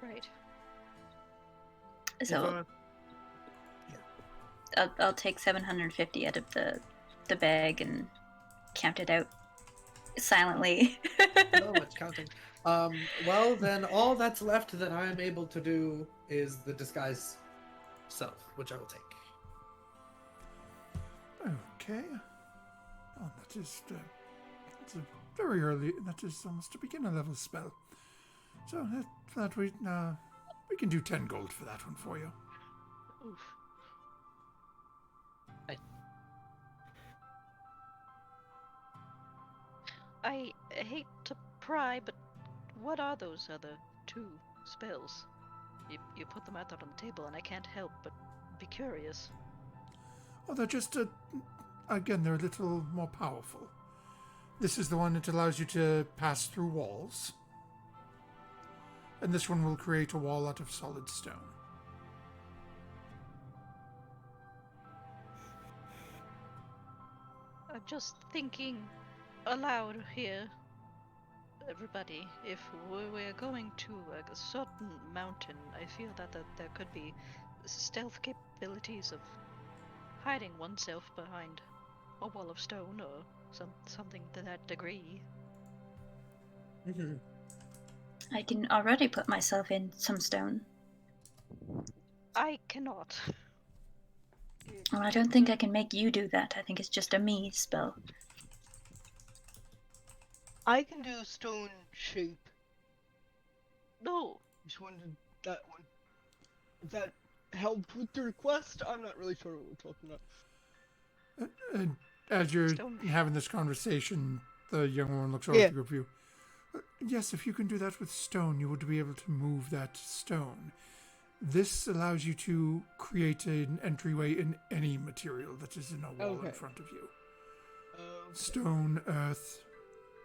Right. So I'll take 750 out of the bag and count it out silently. No, it's counting. Well, then all that's left that I am able to do is the disguise self, which I will take. Okay. Oh, that is... it's a very early... That is almost a beginner level spell. So that we can do 10 gold for that one for you. Oof. I hate to pry, but what are those other 2 spells? You put them out there on the table, and I can't help but be curious. Oh, they're just again, they're a little more powerful. This is the one that allows you to pass through walls. And this one will create a wall out of solid stone. I'm just thinking aloud here, everybody. If we're going to a certain mountain, I feel that there could be stealth capabilities of hiding oneself behind a wall of stone or something to that degree. Mm-hmm. I can already put myself in some stone. I cannot. Well, I don't think I can make you do that. I think it's just a me spell. I can do stone shape. No. Just wanted that one. If that helped with the request, I'm not really sure what we're talking about. And as you're Stone. having this conversation, the young woman looks over at the group of you. Yes, if you can do that with stone, you would be able to move that stone. This allows you to create an entryway in any material that is in a wall in Okay. front of you. Okay. Stone, earth,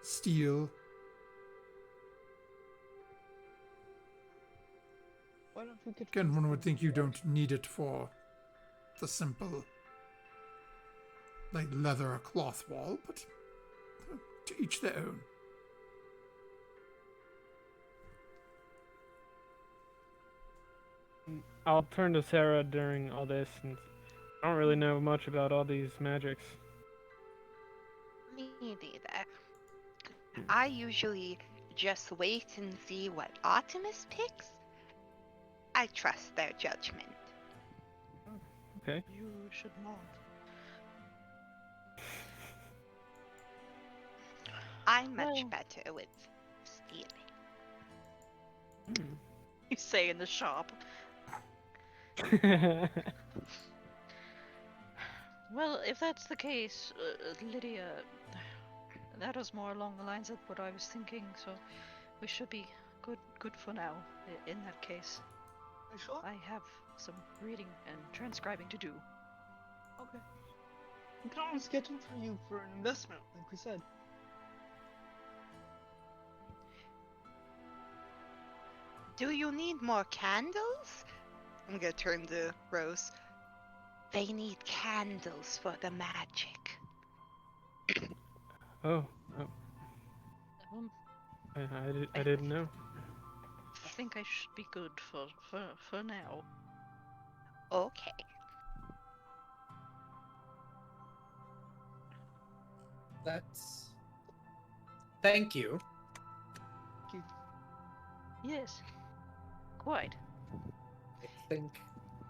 steel. Why don't we get Again, one would think you don't need it for the simple, like leather or cloth wall, but to each their own. I'll turn to Sarah during all this, and I don't really know much about all these magics. Me neither. I usually just wait and see what Artemis picks. I trust their judgment. Okay. You should not. I'm much Well- better with stealing. You say in the shop. Well, if that's the case, Lydia, that was more along the lines of what I was thinking. So we should be good for now. In that case, You sure? I have some reading and transcribing to do. Okay. We can always schedule for you for an investment, like we said. Do you need more candles? I'm gonna turn to Rose. They need candles for the magic. Oh, Um, I didn't know. I think I should be good for now. Okay. That's. Thank you. Yes, quite. I think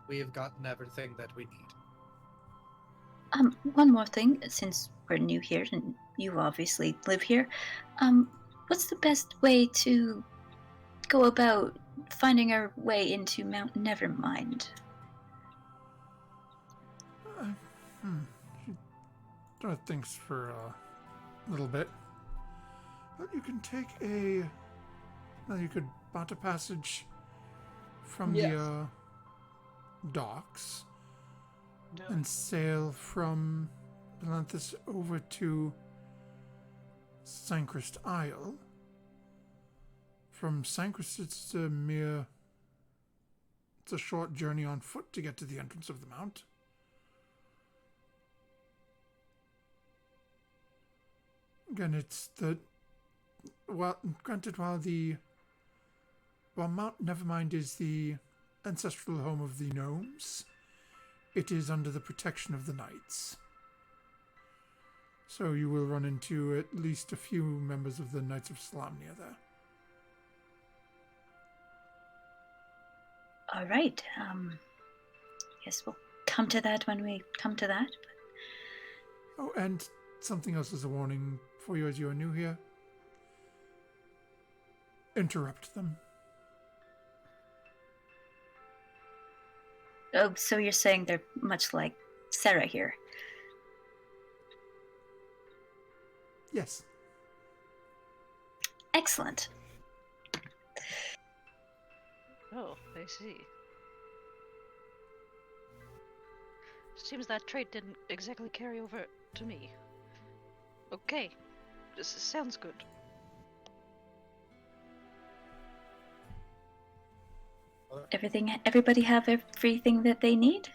we have gotten everything that we need. One more thing, since we're new here and you obviously live here, what's the best way to go about finding our way into Mount Nevermind? She thinks for a little bit. But you can take a. Well, you could bought a passage from Yes. the docks No. and sail from Belanthus over to Sancrist Isle. From Sancrist, it's a short journey on foot to get to the entrance of the mount. Again, it's granted, while Mount Nevermind is the ancestral home of the gnomes, it is under the protection of the knights. So you will run into at least a few members of the Knights of Salamnia there. All right. Guess we'll come to that when we come to that. Oh, and something else as a warning for you as you are new here. Interrupt them. Oh, so you're saying they're much like Sarah here? Yes. Excellent. Oh, I see. Seems that trait didn't exactly carry over to me. Okay, this sounds good. Everybody have everything that they need?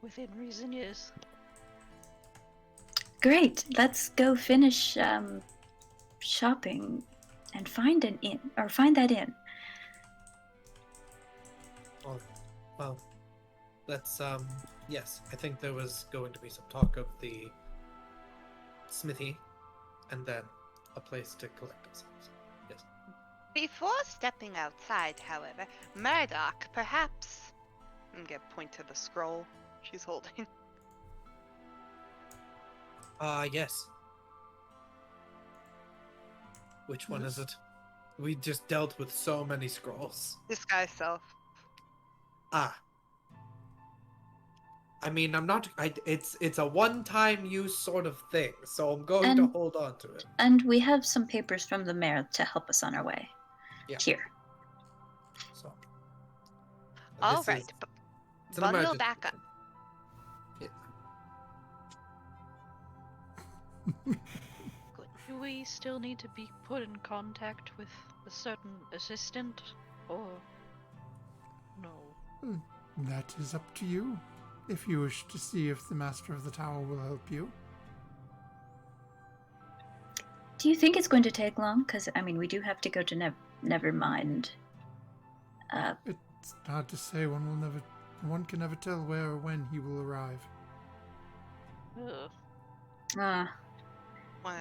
Within reason, yes. Great. Let's go finish shopping and find an inn, or find that inn. Well, let's, yes, I think there was going to be some talk of the smithy and then a place to collect ourselves. Yes. Before stepping outside, however, Murdoch, perhaps. I'm gonna point to the scroll she's holding. Yes. Which one is it? We just dealt with so many scrolls. Disguise self. Ah. I mean, I'm not. It's a one-time use sort of thing, so I'm going to And- hold on to it. And we have some papers from the mayor to help us on our way. Yeah. Here. So. All this right, is- it's an bundle emergency back up. thing. Yeah. Good. Do we still need to be put in contact with a certain assistant, or no? That is up to you. If you wish to see if the Master of the Tower will help you. Do you think it's going to take long? Because, I mean, we do have to go to Nevermind. It's hard to say. One can never tell where or when he will arrive. Ugh, One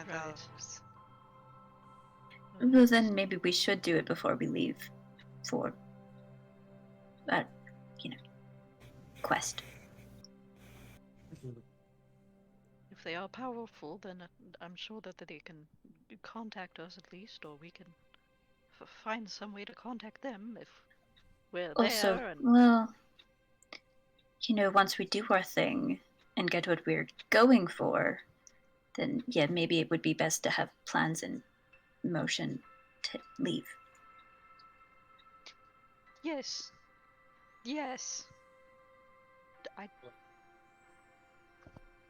of Right. those. Well, then maybe we should do it before we leave for you know, quest. If they are powerful, then I'm sure that they can contact us at least, or we can find some way to contact them if we're Also, there. And well, once we do our thing and get what we're going for, then yeah, maybe it would be best to have plans in motion to leave. yes, yes, I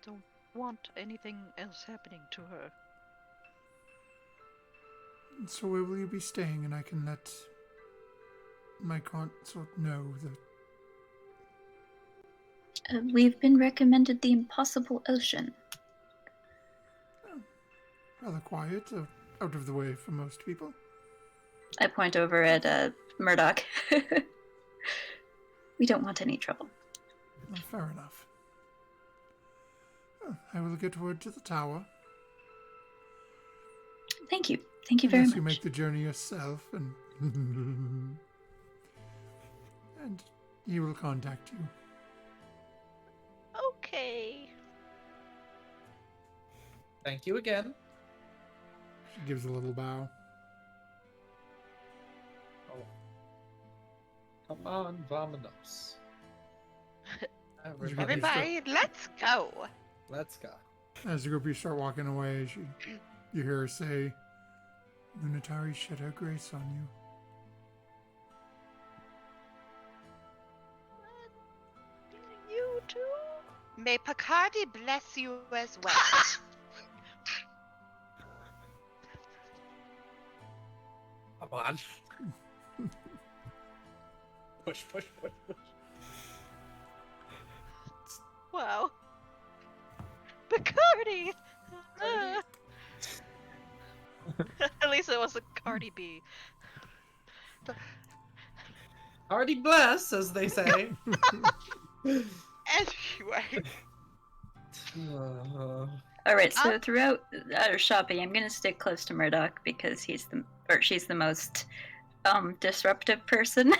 don't want anything else happening to her. So where will you be staying, and I can let my consort know that... We've been recommended the impossible ocean. Rather quiet, out of the way for most people. I point over at Murdoch. We don't want any trouble. Well, fair enough. I will get word to the tower. Thank you. Thank you very Unless much. you make the journey yourself, and and he will contact you. Okay. Thank you again. She gives a little bow. Oh. Come on, vamonos. Everybody, let's go. Let's go. As the group you start walking away, you hear her say, "Lunatari shed her grace on you." You too? May Picardi bless you as well. Come on. Push, push, push, push. Wow. Bacardi! At least it wasn't Cardi B. Already bless, as they say. Anyway, All right. So throughout our shopping, I'm gonna stick close to Murdoch because she's the most disruptive person.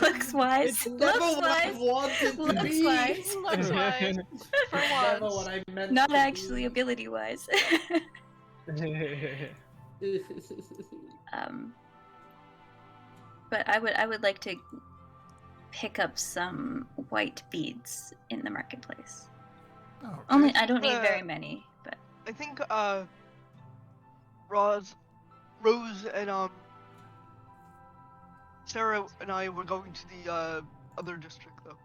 Looks wise. It's never what I wanted to Looks be. wise. Looks wise. For It's never once. what I meant Not to actually be. ability wise. But I would like to pick up some white beads in the marketplace. Oh, okay. Only I don't need Uh, very many, but I think Rose and Sarah and I were going to the other district though.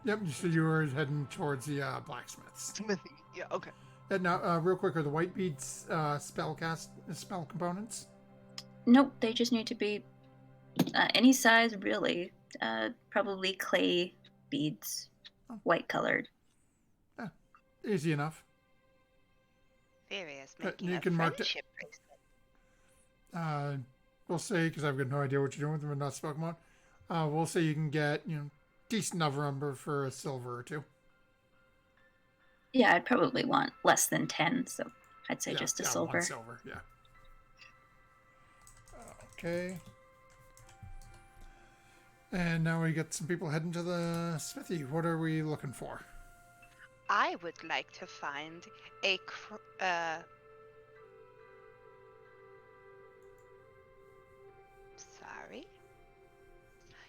Yep, so you were heading towards the blacksmiths. Smithy. Yeah. Okay. And now, real quick, are the white beads spell components? nope, they just need to be any size really. Probably clay beads, white colored. Easy enough. Furious But making you a can mark friendship bracelet. We'll say, because I've got no idea what you're doing with them and not spell come on. We'll say you can get, decent number for a silver or two. Yeah, I'd probably want less than 10, so I'd say Yeah, just a yeah, silver. One silver, yeah. Okay. And now we get some people heading to the smithy. What are we looking for? I would like to find a sorry.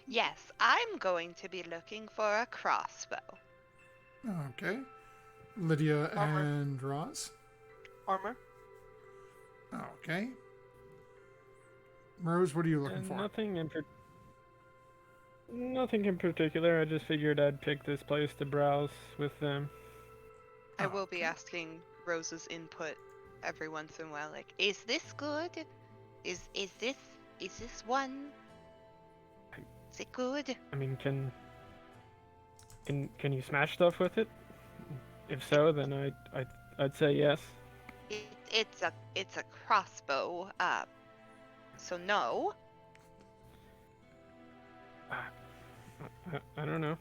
Yes, I'm going to be looking for a crossbow. Okay. Lydia Armor. and Roz. Armor. Okay. Rose, what are you looking for? Nothing in particular. I just figured I'd pick this place to browse with them. I Oh, will be okay. asking Rose's input every once in a while, like, is this good? Is this one? Is it good? I mean, can you smash stuff with it? If so, then I'd say yes. It's a crossbow. So no. I don't know.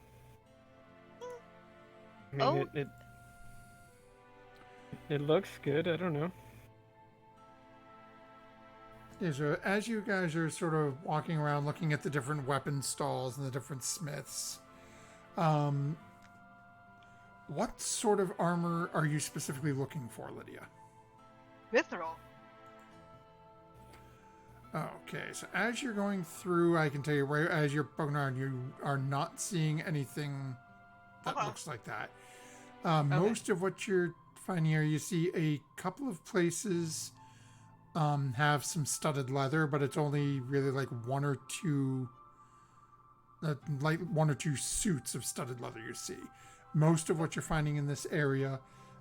I mean, Oh. it looks good. I don't know. Yeah, so as you guys are sort of walking around looking at the different weapon stalls and the different smiths, what sort of armor are you specifically looking for, Lydia? Mithril. Okay, so as you're going through, I can tell you right as you're poking around, you are not seeing anything that looks like that. Most of what you're finding here, you see a couple of places have some studded leather, but it's only really like one or two suits of studded leather you see. Most of what you're finding in this area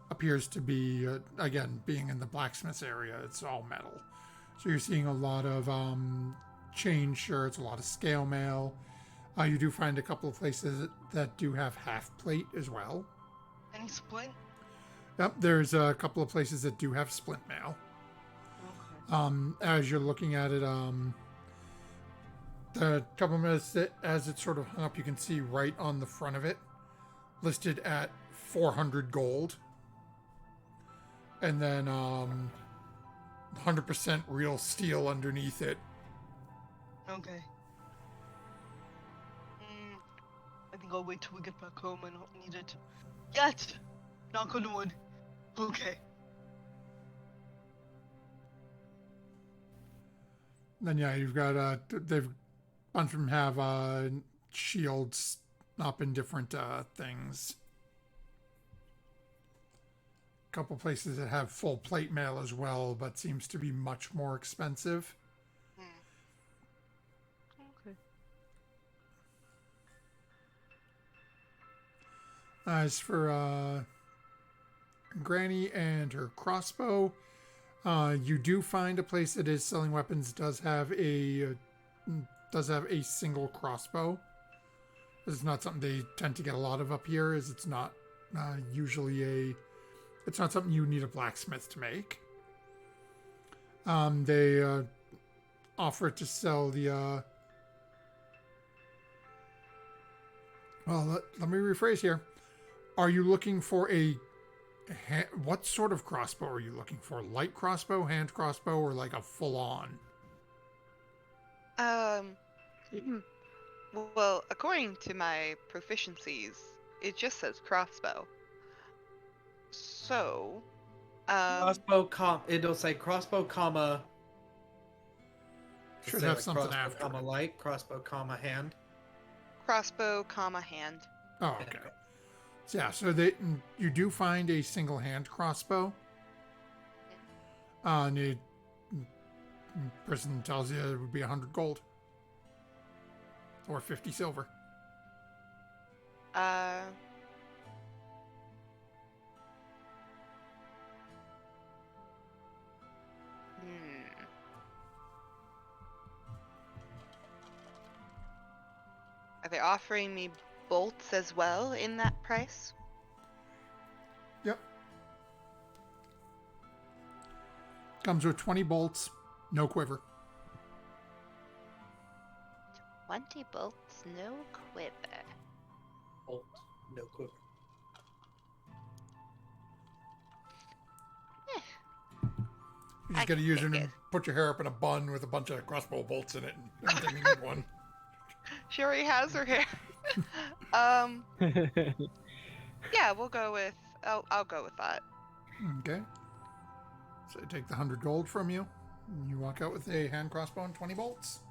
appears to be, again, being in the blacksmith's area, it's all metal. So you're seeing a lot of chain shirts, a lot of scale mail. You do find a couple of places that do have half plate as well. Any splint? Yep, there's a couple of places that do have splint mail. As you're looking at it, the couple of minutes as it's sort of hung up, you can see right on the front of it, listed at 400 gold. And then 100% real steel underneath it. Okay. I think I'll wait till we get back home. I don't need it yet. Knock on wood. Okay. Then yeah, you've got they've a bunch of them have shields up in different things. A couple places that have full plate mail as well, but seems to be much more expensive. Okay. As for Granny and her crossbow, you do find a place that is selling weapons does have a single crossbow. It's not something they tend to get a lot of up here, as it's not usually it's not something you need a blacksmith to make. They offer to sell the well, let me rephrase here. Are you looking for what sort of crossbow are you looking for? Light crossbow, hand crossbow, or like a full-on? Well, according to my proficiencies, it just says crossbow. So, it'll say crossbow, comma. Should say, have like, something crossbow, after. comma light, crossbow, comma hand. crossbow, comma hand. Oh, okay. So yeah, so you do find a single hand crossbow. And the person tells you it would be 100 gold. Or 50 silver. Are they offering me bolts as well in that price? Yep. Comes with 20 bolts, no quiver. 20 bolts, no quiver. Bolt, no quiver. You just gotta use it and put your hair up in a bun with a bunch of crossbow bolts in it, and every time you need one. She already has her hair. Yeah, we'll go with. I'll go with that. Okay. So I take the 100 gold from you, and you walk out with a hand crossbow and 20 bolts.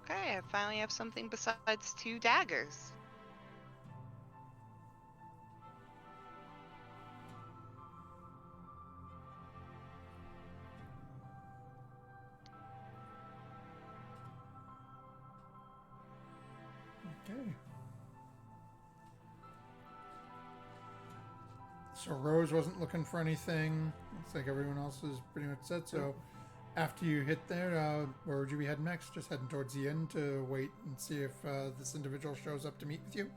Okay, I finally have something besides 2 daggers. Okay. So Rose wasn't looking for anything. Looks like everyone else is pretty much set. So after you hit there, where would you be heading next? Just heading towards the inn to wait and see if this individual shows up to meet with you?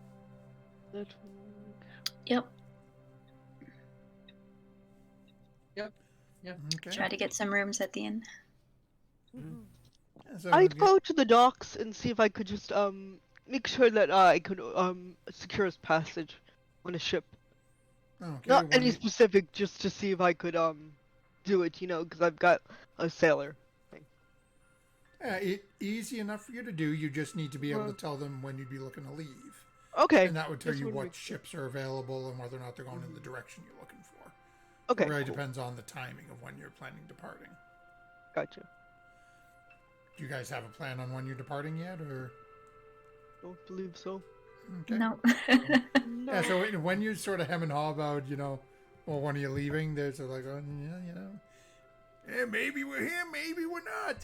Yep. Okay. Try to get some rooms at the inn. Yeah, so I'd go to the docks and see if I could just make sure that I could secure his passage on a ship. Okay, Not when any you- specific, just to see if I could do it, you know, because I've got a sailor thing. Easy enough for you to do. You just need to be able to tell them when you'd be looking to leave. Okay. And that would tell Just you wanna what make sure. ships are available and whether or not they're going in the direction you're looking for. Okay. It really cool. depends on the timing of when you're planning departing. Gotcha. Do you guys have a plan on when you're departing yet, or? Don't believe so. Okay. No. No. Yeah, so when you sort of hem and haw about, well, when are you leaving? There's like, maybe we're here, maybe we're not.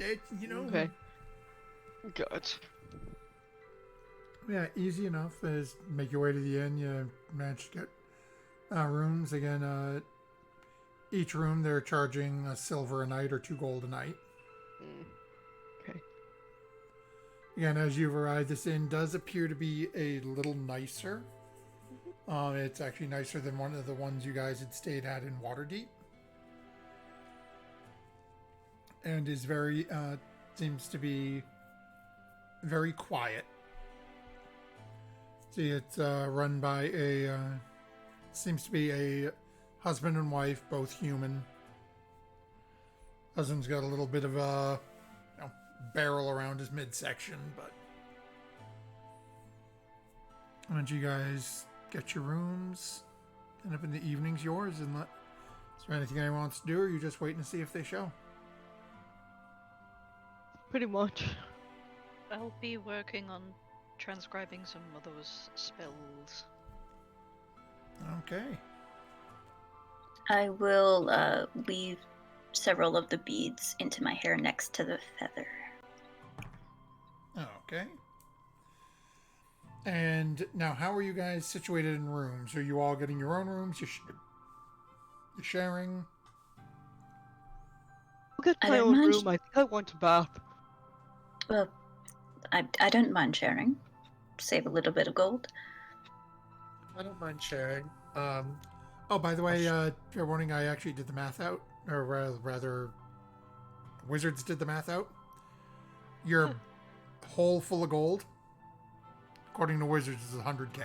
Okay. Gotcha. Yeah, easy enough. Is make your way to the inn. You manage to get rooms. Again, each room they're charging a silver a night or 2 gold a night. Okay. Again, as you've arrived, this inn does appear to be a little nicer. It's actually nicer than one of the ones you guys had stayed at in Waterdeep. And is very, seems to be very quiet. See, it's run by seems to be a husband and wife, both human. Husband's got a little bit of a barrel around his midsection, but once you guys get your rooms, end up in the evening's yours, and is there anything anyone wants to do, or are you just waiting to see if they show? Pretty much. I'll be working on transcribing some of those spells. Okay. I will weave several of the beads into my hair next to the feather. Okay. And now, how are you guys situated in rooms? Are you all getting your own rooms? You're sharing? I'll get I my don't own mind room. I think I want a bath. Well, I don't mind sharing. Save a little bit of gold. I don't mind sharing. Oh, by the way, fair warning, I actually did the math out. Or rather, Wizards did the math out. Your hole full of gold, according to Wizards, is 100k.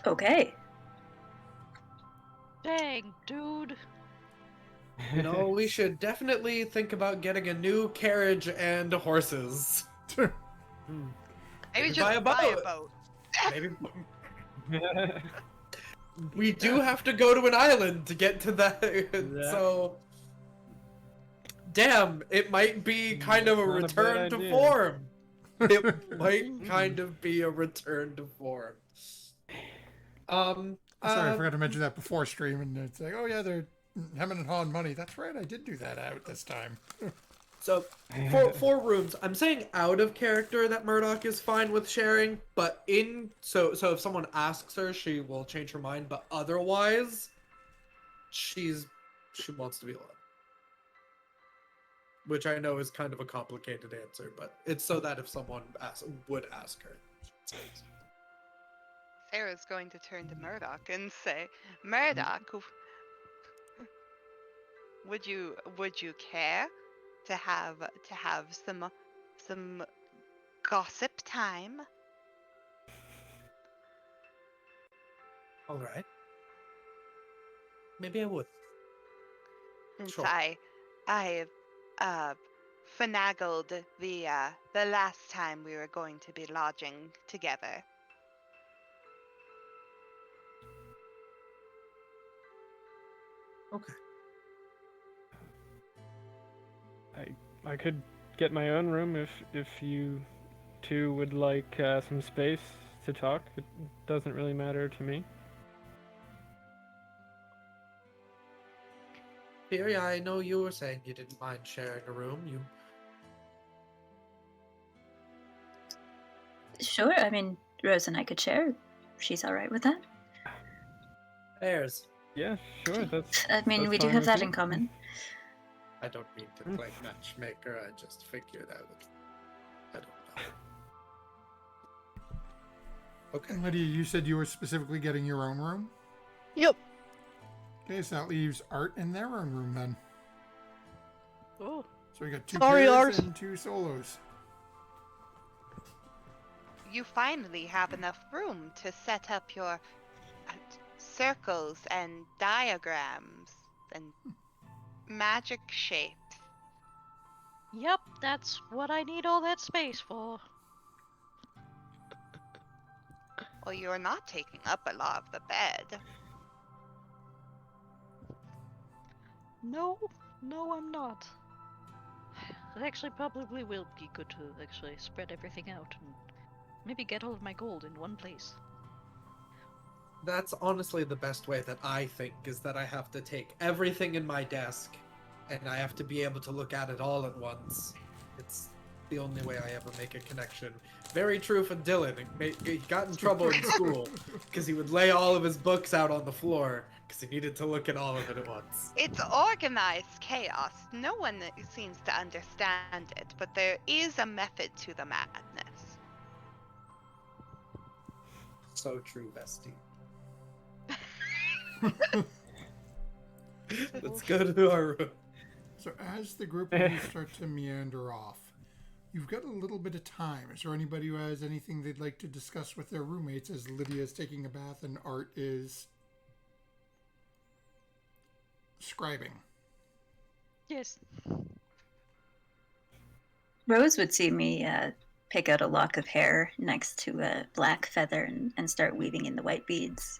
Okay. Dang, dude. We should definitely think about getting a new carriage and horses. Maybe Maybe just buy a buy a boat. boat. Maybe we do have to go to an island to get to that. Yeah. So, damn, it might be kind of a Not a bad return to idea. form. It might kind of be a return to form. Sorry, I forgot to mention that before stream, and it's like, oh yeah, they're hemming and hawing money. That's right, I did do that out this time. So, four rooms. I'm saying out of character that Murdoch is fine with sharing, but so if someone asks her, she will change her mind. But otherwise, she wants to be alone. Which I know is kind of a complicated answer, but it's so that if someone would ask her. Sarah's going to turn to Murdoch and say, Murdoch, would you care to have some gossip time? All right. Maybe I would. Since Sure. I finagled the last time we were going to be lodging together. Okay. I could get my own room if you two would like some space to talk. It doesn't really matter to me. Fury, I know you were saying you didn't mind sharing a room. Sure, I mean, Rose and I could share. She's alright with that. Airs. Yeah, sure. That's. I mean, that's we do fine have with that me. in common. I don't mean to play matchmaker. I just figured out. I don't know. Okay. And Lydia, you said you were specifically getting your own room? Yep. Okay, so that leaves Art in their own room then. Oh, So we got 2 Sorry, pairs Art. and 2 solos. You finally have enough room to set up your circles and diagrams and magic shapes. Yep, that's what I need all that space for. Well, you're not taking up a lot of the bed. No, no, I'm not. It actually probably will be good to actually spread everything out and maybe get all of my gold in one place. That's honestly the best way that I think, is that I have to take everything in my desk and I have to be able to look at it all at once. It's the only way I ever make a connection. Very true for Dylan. He got in trouble in school because he would lay all of his books out on the floor because he needed to look at all of it at once. It's organized chaos. No one seems to understand it, but there is a method to the madness. So true, bestie. Let's go to our room. So as the group of you start to meander off, you've got a little bit of time. Is there anybody who has anything they'd like to discuss with their roommates as Lydia is taking a bath and Art is scribing? Yes. Rose would see me pick out a lock of hair next to a black feather and start weaving in the white beads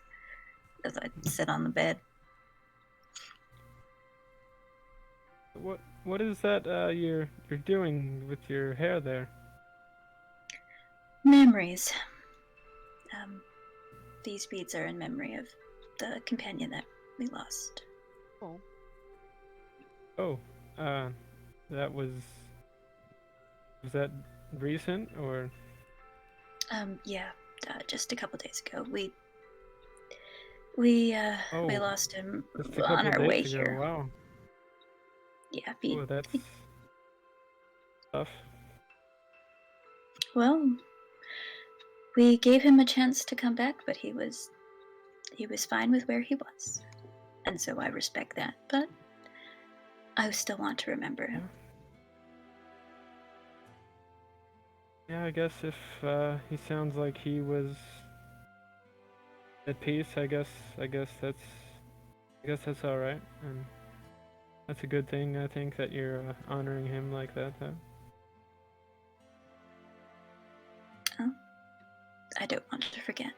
as I sit on the bed. What is that you're doing with your hair there? Memories. These beads are in memory of the companion that we lost. Oh. Oh, that was that recent or? Yeah, just a couple days ago. We Oh, lost him just a on couple our way days ago. here. Wow. Yeah, Oh, that's tough. well, we gave him a chance to come back, but he was fine with where he was, and so I respect that. But I still want to remember him. Yeah, I guess if he sounds like he was at peace, I guess that's all right, and that's a good thing. I think that you're honoring him like that. Oh, I don't want to forget.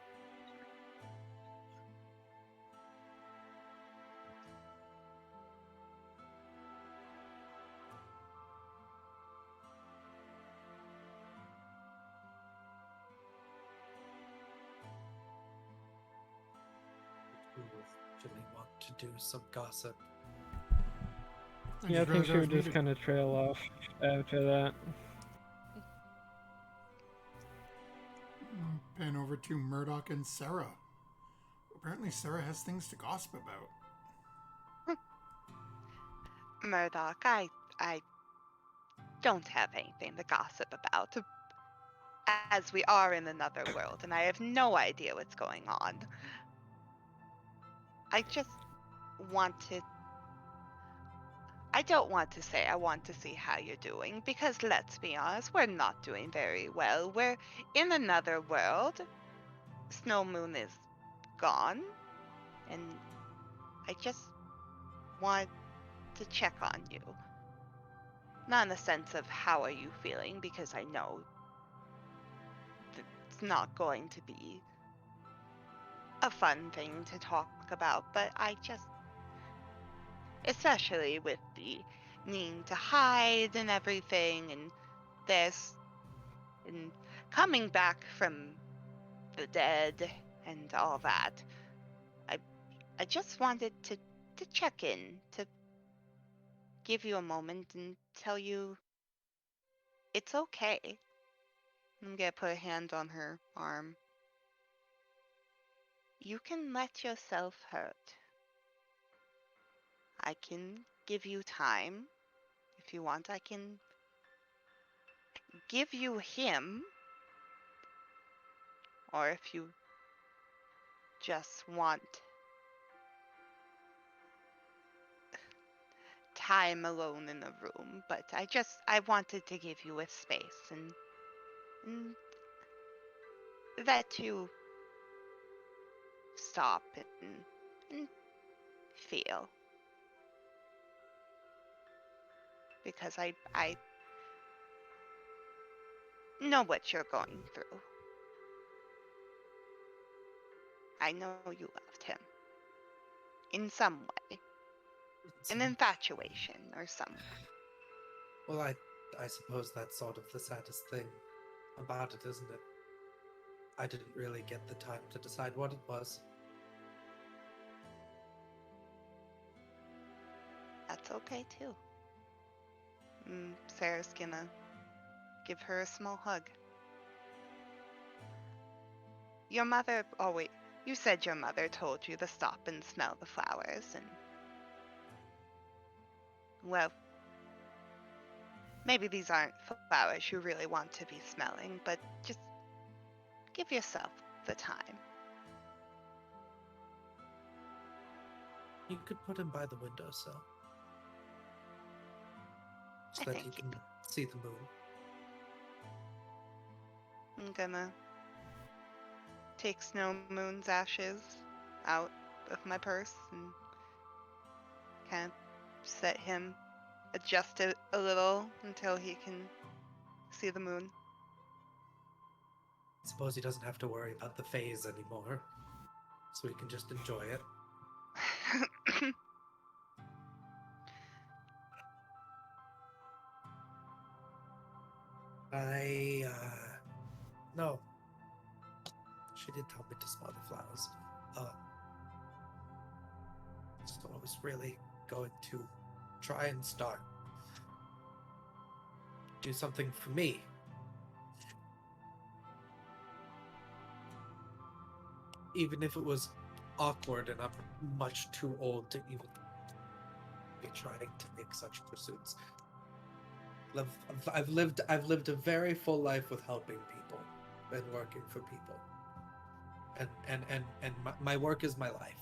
We would really want to do some gossip. Yeah, I think she would just kind of trail off after that. Pan over to Murdoch and Sarah. Apparently Sarah has things to gossip about. Murdoch, I don't have anything to gossip about, as we are in another world and I have no idea what's going on. I just want to. I don't want to say I want to see how you're doing, because let's be honest, we're not doing very well. We're in another world. Snow Moon is gone, and I just want to check on you. Not in the sense of how are you feeling, because I know that it's not going to be a fun thing to talk about, but I just, especially with the needing to hide and everything, and and coming back from the dead and all that, I just wanted to check in, to give you a moment and tell you it's okay. I'm gonna put a hand on her arm. You can let yourself hurt. I can give you time. If you want, I can give you him. Or if you just want time alone in the room. But I wanted to give you a space and let you stop and feel. because I know what you're going through. I know you loved him. In some way. An infatuation or something. Well, I suppose that's sort of the saddest thing about it, isn't it? I didn't really get the time to decide what it was. That's okay too. Sarah's gonna give her a small hug. Your mother, oh wait, you said your mother told you to stop and smell the flowers, and well, maybe these aren't flowers you really want to be smelling, but just give yourself the time. You could put him by the windowsill. So I that think he can see the moon. I'm gonna take Snow Moon's ashes out of my purse and kind of set him, adjust it a little until he can see the moon. Suppose he doesn't have to worry about the phase anymore. So he can just enjoy it. No. She did tell me to smell the flowers. So I was really going to try and do something for me. Even if it was awkward and I'm much too old to even be trying to make such pursuits. I've lived a very full life with helping people and working for people. And my work is my life.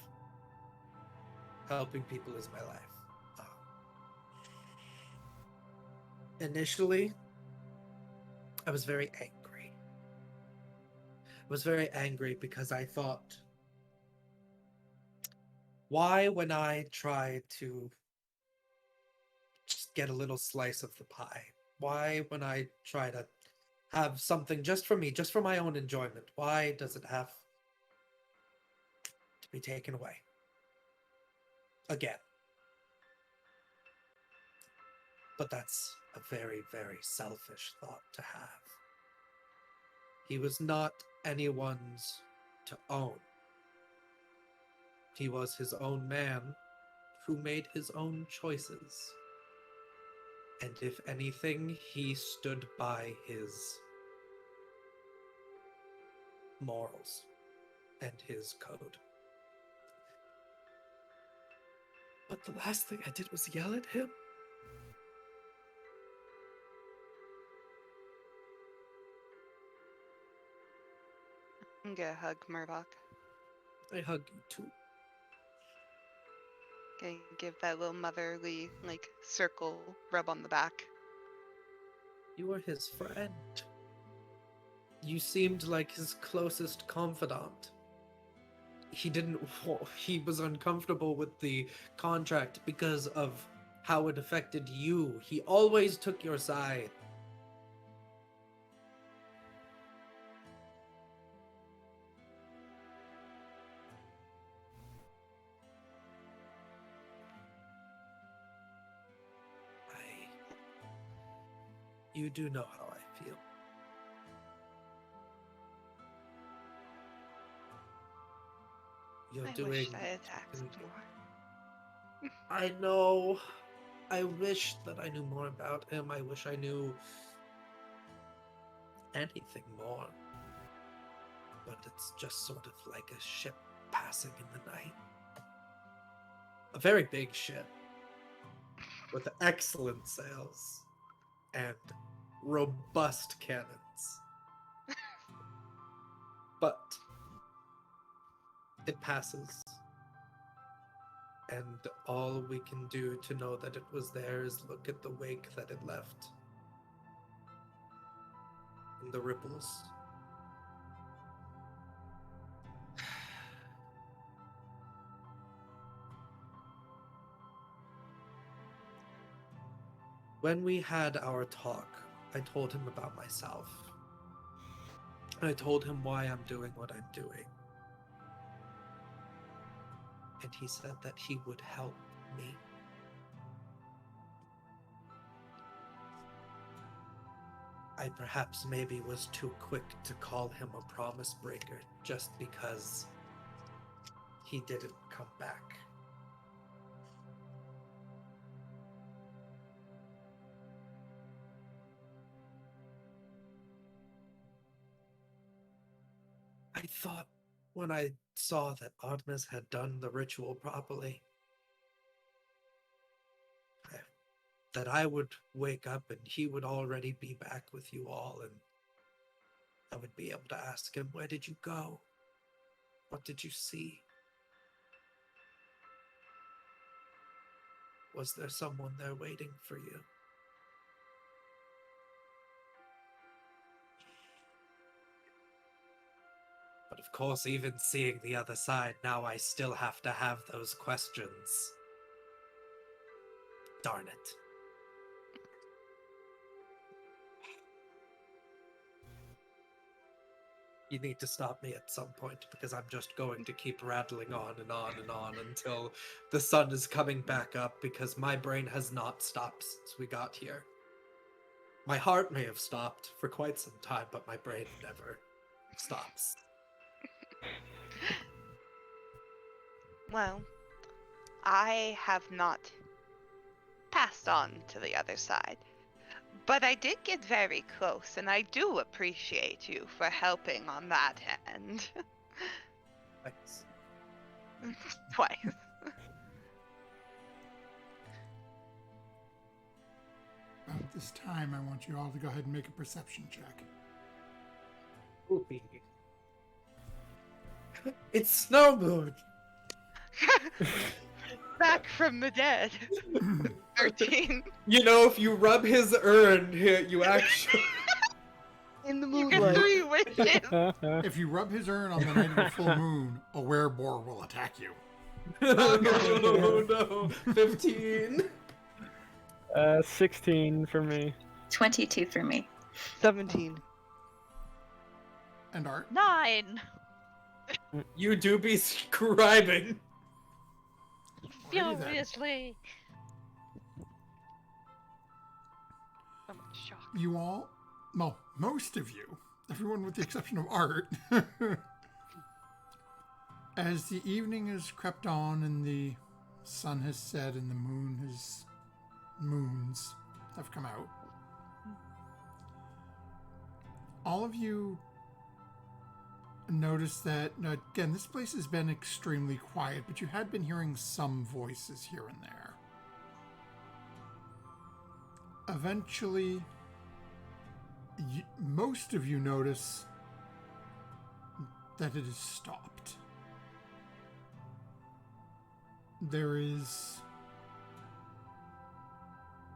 Helping people is my life. Initially, I was very angry. I was very angry because I thought, why, when I try to just get a little slice of the pie, why, when I try to have something just for me, just for my own enjoyment, why does it have to be taken away? Again. But that's a very, very selfish thought to have. He was not anyone's to own. He was his own man who made his own choices. And if anything, he stood by his morals and his code. But the last thing I did was yell at him. I'm gonna hug Murdoch. I hug you too. Gonna give that little motherly, circle rub on the back. You were his friend. You seemed like his closest confidant. He was uncomfortable with the contract because of how it affected you. He always took your side. You do know how I feel. You're I doing. wish I had asked more. I know. I wish that I knew more about him. I wish I knew anything more. But it's just sort of like a ship passing in the night. A very big ship with excellent sails and robust cannons. But it passes. And all we can do to know that it was there is look at the wake that it left. And the ripples. when we had our talk, I told him about myself. I told him why I'm doing what I'm doing. And he said that he would help me. I perhaps maybe was too quick to call him a promise breaker just because he didn't come back. I thought when I saw that Artemis had done the ritual properly, that I would wake up and he would already be back with you all, and I would be able to ask him, where did you go? What did you see? Was there someone there waiting for you? But of course, even seeing the other side, now I still have to have those questions. Darn it. You need to stop me at some point, because I'm just going to keep rattling on and on and on until the sun is coming back up, because my brain has not stopped since we got here. My heart may have stopped for quite some time, but my brain never stops. Well, I have not passed on to the other side. But I did get very close, and I do appreciate you for helping on that end. Thanks. Twice. About this time, I want you all to go ahead and make a perception check. Oopie. It's Snow Moon! Back from the dead. 13. You know, if you rub his urn, you actually... In the You get moonlight. 3 wishes. If you rub his urn on the night of a full moon, a wereboar will attack you. Oh no, 15. 16 for me. 22 for me. 17. And Art? 9. You do be scribing. Alrighty then. Furiously. I'm shocked. You all, well, most of you, everyone with the exception of Art, as the evening has crept on and the sun has set and the moons have come out, all of you notice that, again, this place has been extremely quiet, but you had been hearing some voices here and there. Eventually, most of you notice that it has stopped. There is,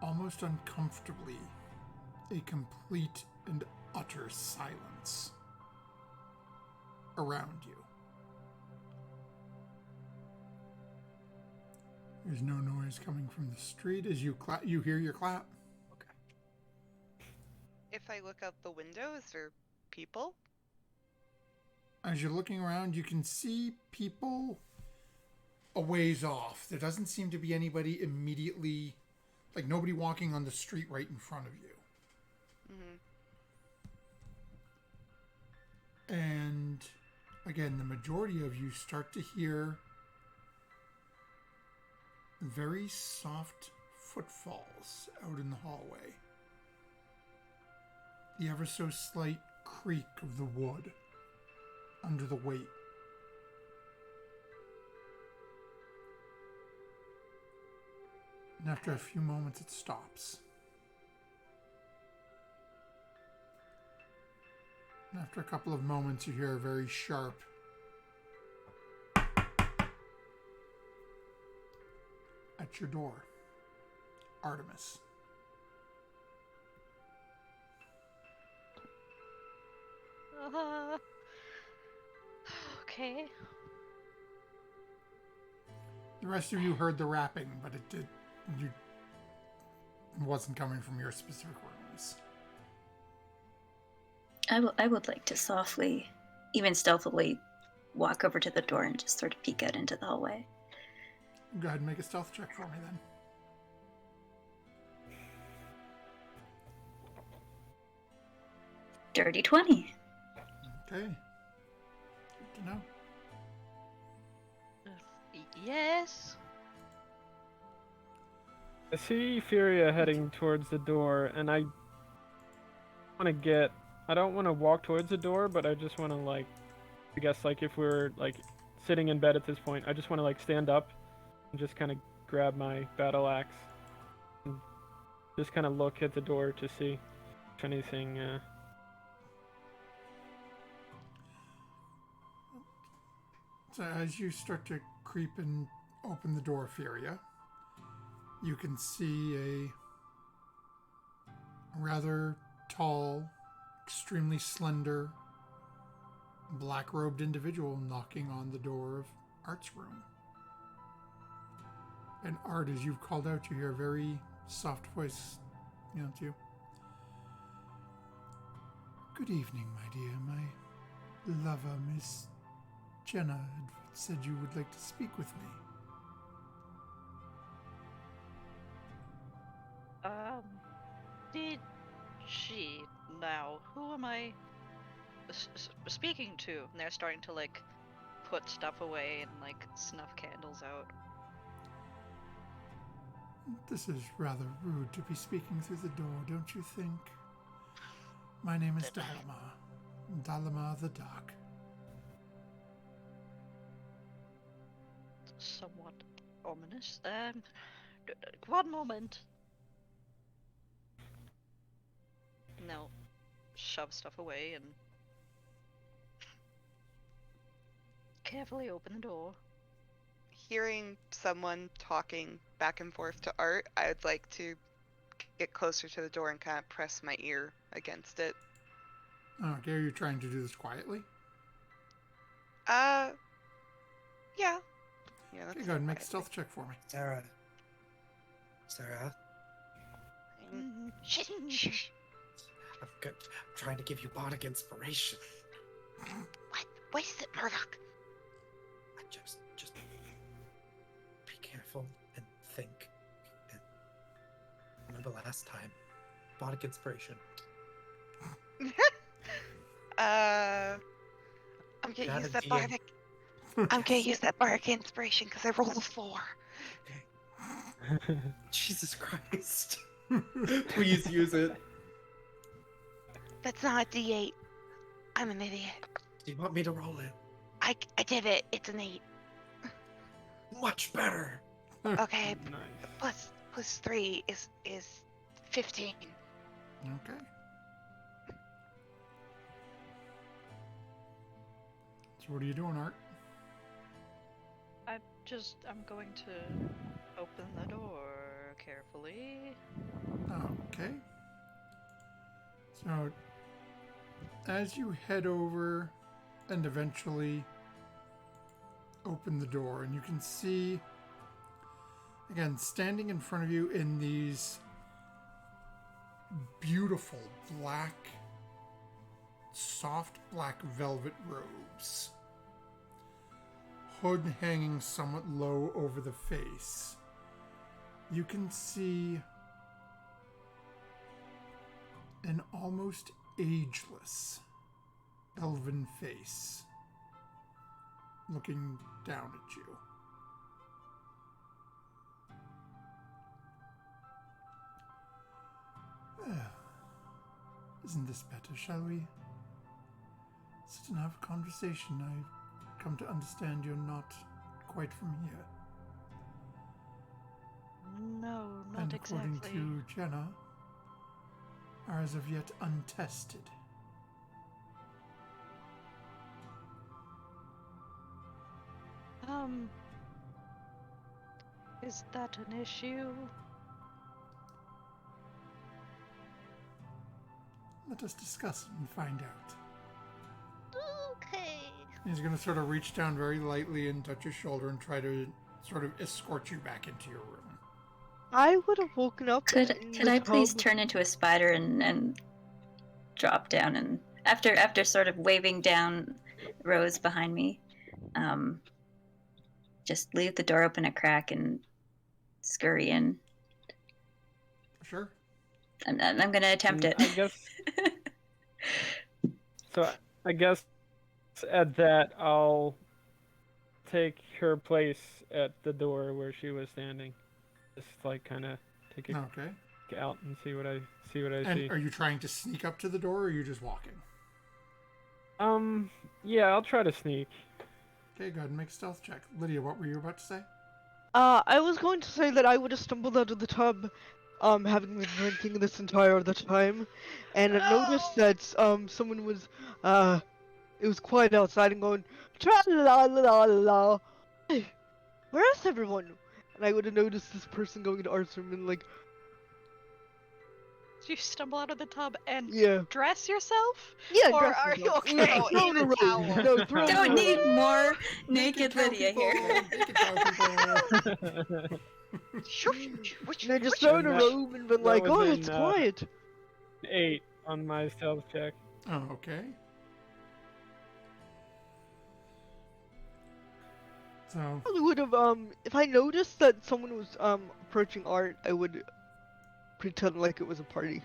almost uncomfortably, a complete and utter silence around you. There's no noise coming from the street as you you hear your clap. If I look out the window, is there people? As you're looking around, you can see people a ways off. There doesn't seem to be anybody immediately, like nobody walking on the street right in front of you. Mm-hmm. And again, the majority of you start to hear very soft footfalls out in the hallway. The ever so slight creak of the wood under the weight. And after a few moments, it stops. And after a couple of moments, you hear a very sharp at your door. Artemis. Okay. The rest of you heard the rapping, but it did. wasn't coming from your specific rooms. I would like to softly, even stealthily, walk over to the door and just sort of peek out into the hallway. Go ahead and make a stealth check for me then. Dirty 20. Okay. Good to know. Yes. I see Furia heading towards the door, and I don't want to walk towards the door, but I just want to, like, I guess, like, if we're, like, sitting in bed at this point, I just want to, like, stand up and just kind of grab my battle axe and just kind of look at the door to see if anything, So as you start to creep and open the door, Furia, you can see a rather tall, extremely slender, black-robed individual knocking on the door of Art's room. And Art, as you've called out, you hear a very soft voice, to you. Good evening, my dear. My lover, Miss Jenna, had said you would like to speak with me. Did she now? Who am I speaking to? And they're starting to, like, put stuff away and, like, snuff candles out. This is rather rude to be speaking through the door, don't you think? My name is Dalamar. Dalamar the Dark. Somewhat ominous. One moment. No. Shove stuff away and carefully open the door. Hearing someone talking back and forth to Art, I'd like to get closer to the door and kind of press my ear against it. Okay, are you trying to do this quietly? Yeah. Yeah, Okay, that's go ahead and make a quiet. stealth check for me. Sarah. Shh. I'm trying to give you bardic inspiration. What? What is it, Murdoch? I just be careful and think. And remember last time, bardic inspiration. I'm gonna Not use a that DM. bardic. I'm gonna use that bardic inspiration because I rolled a 4. Okay. Jesus Christ. Please use it. That's not a D8. I'm an idiot. Do you want me to roll it? I did it. It's an 8. Much better. Okay. nice. Plus 3 is 15. Okay. So what are you doing, Art? I'm going to open the door carefully. Okay. So, as you head over and eventually open the door, and you can see, again, standing in front of you in these beautiful black, soft black velvet robes, hood hanging somewhat low over the face, you can see an almost ageless elven face looking down at you. Isn't this better, shall we sit and have a conversation? I've come to understand you're not quite from here. No, not And according exactly. to Jenna, are as of yet untested. Is that an issue? Let us discuss it and find out. Okay. He's going to sort of reach down very lightly and touch your shoulder and try to sort of escort you back into your room. I would have woken up. Could in could the I please tub. turn into a spider and drop down and after sort of waving down Rose behind me, just leave the door open a crack and scurry in. Sure. I'm gonna attempt it. I guess. So I guess at that I'll take her place at the door where she was standing. Just like kind of take a Okay. out and see what I see. And are you trying to sneak up to the door, or are you just walking? Yeah, I'll try to sneak. Okay, go ahead and make a stealth check. Lydia, what were you about to say? I was going to say that I would have stumbled out of the tub, having been drinking this entire other time, and I noticed that someone was it was quiet outside and going tra la la la la. Hey, where's everyone? And I would have noticed this person going into Art's room and like, You stumble out of the tub and yeah, dress yourself? yeah. Or dress are you yourself. okay? No, throw in in a a robe. towel. No, throw in a Don't robe. need more Naked naked cow Lydia people! here. Naked cow people! And I just throw in a that- robe and been that like, was oh, in, it's quiet. 8 on my stealth check. Oh, okay. So, I would have if I noticed that someone was approaching Art, I would pretend like it was a party.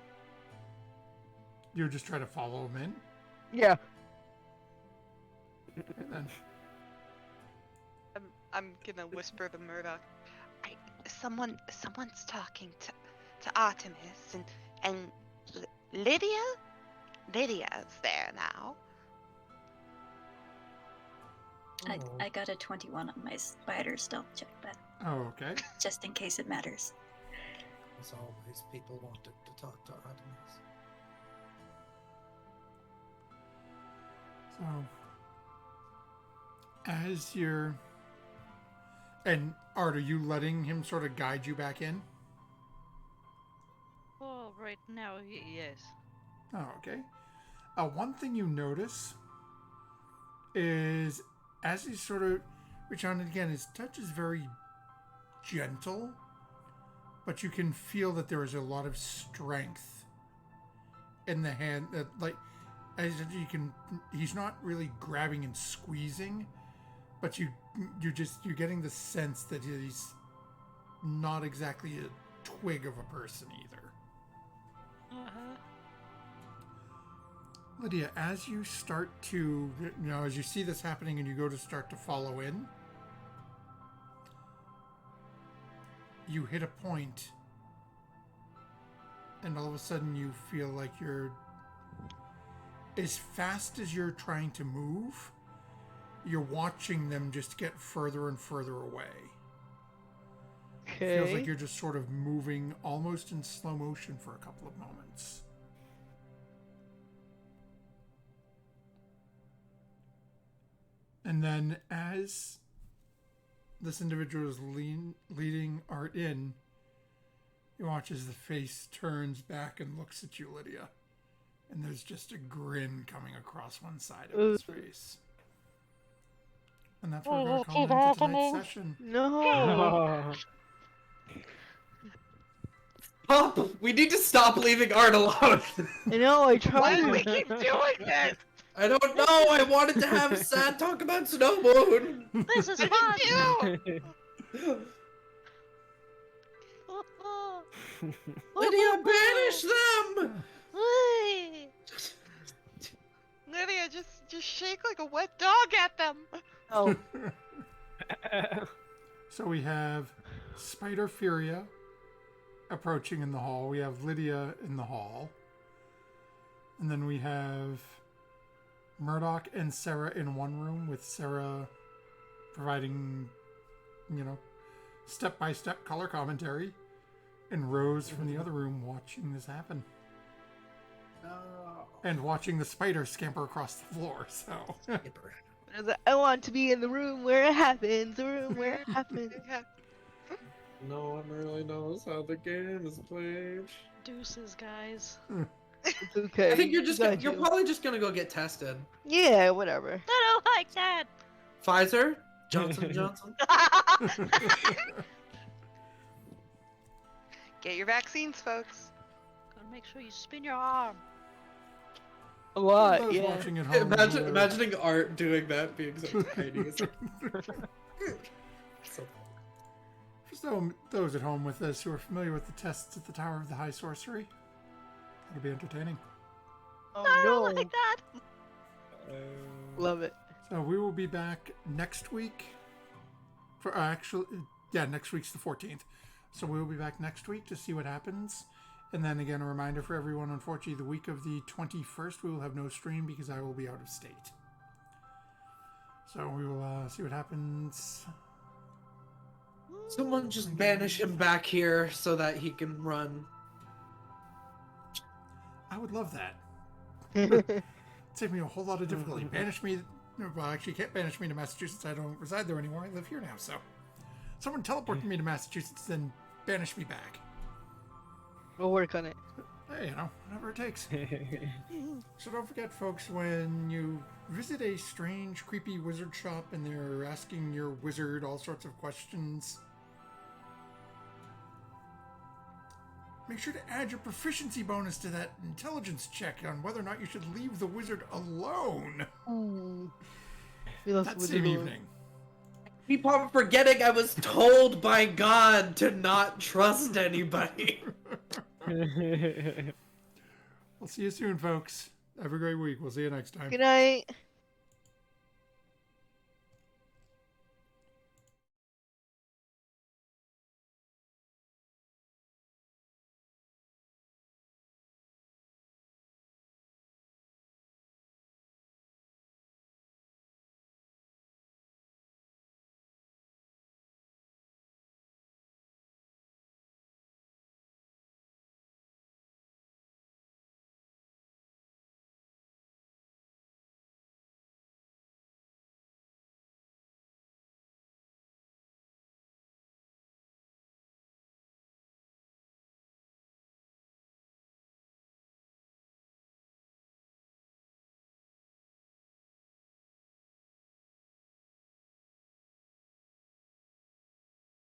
you would just try to follow him in? Yeah. And then, I'm gonna whisper to Murdoch. Someone's talking to Artemis and Lydia. Lydia's there now. I got a 21 on my spider stealth check, but oh, okay. just in case it matters. As always, people wanted to talk to Artemis. So, as you're... And, Art, are you letting him sort of guide you back in? Oh, right now, yes. Oh, okay. One thing you notice is as he sort of reach on it again, his touch is very gentle, but you can feel that there is a lot of strength in the hand. That, like, as you can, he's not really grabbing and squeezing, but you're getting the sense that he's not exactly a twig of a person either. Uh-huh. Lydia, as you start to, as you see this happening and you go to start to follow in, you hit a point, and all of a sudden you feel like you're, as fast as you're trying to move, you're watching them just get further and further away. Okay. It feels like you're just sort of moving almost in slow motion for a couple of moments. And then as this individual is leading Art in, you watch as the face turns back and looks at you, Lydia. And there's just a grin coming across one side of his face. And that's where we're going to call it into tonight's session. No. Pop, we need to stop leaving Art alone. I know, I Why tried. do we keep doing this? I don't know. I wanted to have sad talk about Snow Moon. This is fun! Lydia, banish them. Lydia, just shake like a wet dog at them. Oh, So we have Spider Furia approaching in the hall. We have Lydia in the hall. And then we have Murdoch and Sarah in one room, with Sarah providing, step-by-step color commentary, and Rose from the other room watching this happen. And watching the spider scamper across the floor, so... I want to be in the room where it happens, the room where it happens. No one really knows how the game is played. Deuces, guys. It's okay. I think you're got you. probably just gonna go get tested. Yeah, whatever. I don't like that! Pfizer, Johnson & Johnson. Get your vaccines, folks. Gotta make sure you spin your arm. A For lot, those yeah. watching at home, Imagining Art doing that being so tiny. It's like, so for those at home with us who are familiar with the tests at the Tower of the High Sorcery, it'll be entertaining. Oh I no. don't like that. Love it. So we will be back next week. For next week's the 14th. So we will be back next week to see what happens. And then again, a reminder for everyone, unfortunately, the week of the 21st, we will have no stream because I will be out of state. So we will see what happens. someone just banish him back here so that he can run. I would love that. Save me a whole lot of difficulty. Banish me. Well, actually, you can't banish me to Massachusetts. I don't reside there anymore. I live here now, so. Someone teleport me to Massachusetts, then banish me back. We'll work on it. Hey, whatever it takes. So don't forget, folks, when you visit a strange, creepy wizard shop and they're asking your wizard all sorts of questions, make sure to add your proficiency bonus to that intelligence check on whether or not you should leave the wizard alone that same evening. Keep on forgetting I was told by God to not trust anybody. We'll see you soon, folks. Have a great week. We'll see you next time. Good night.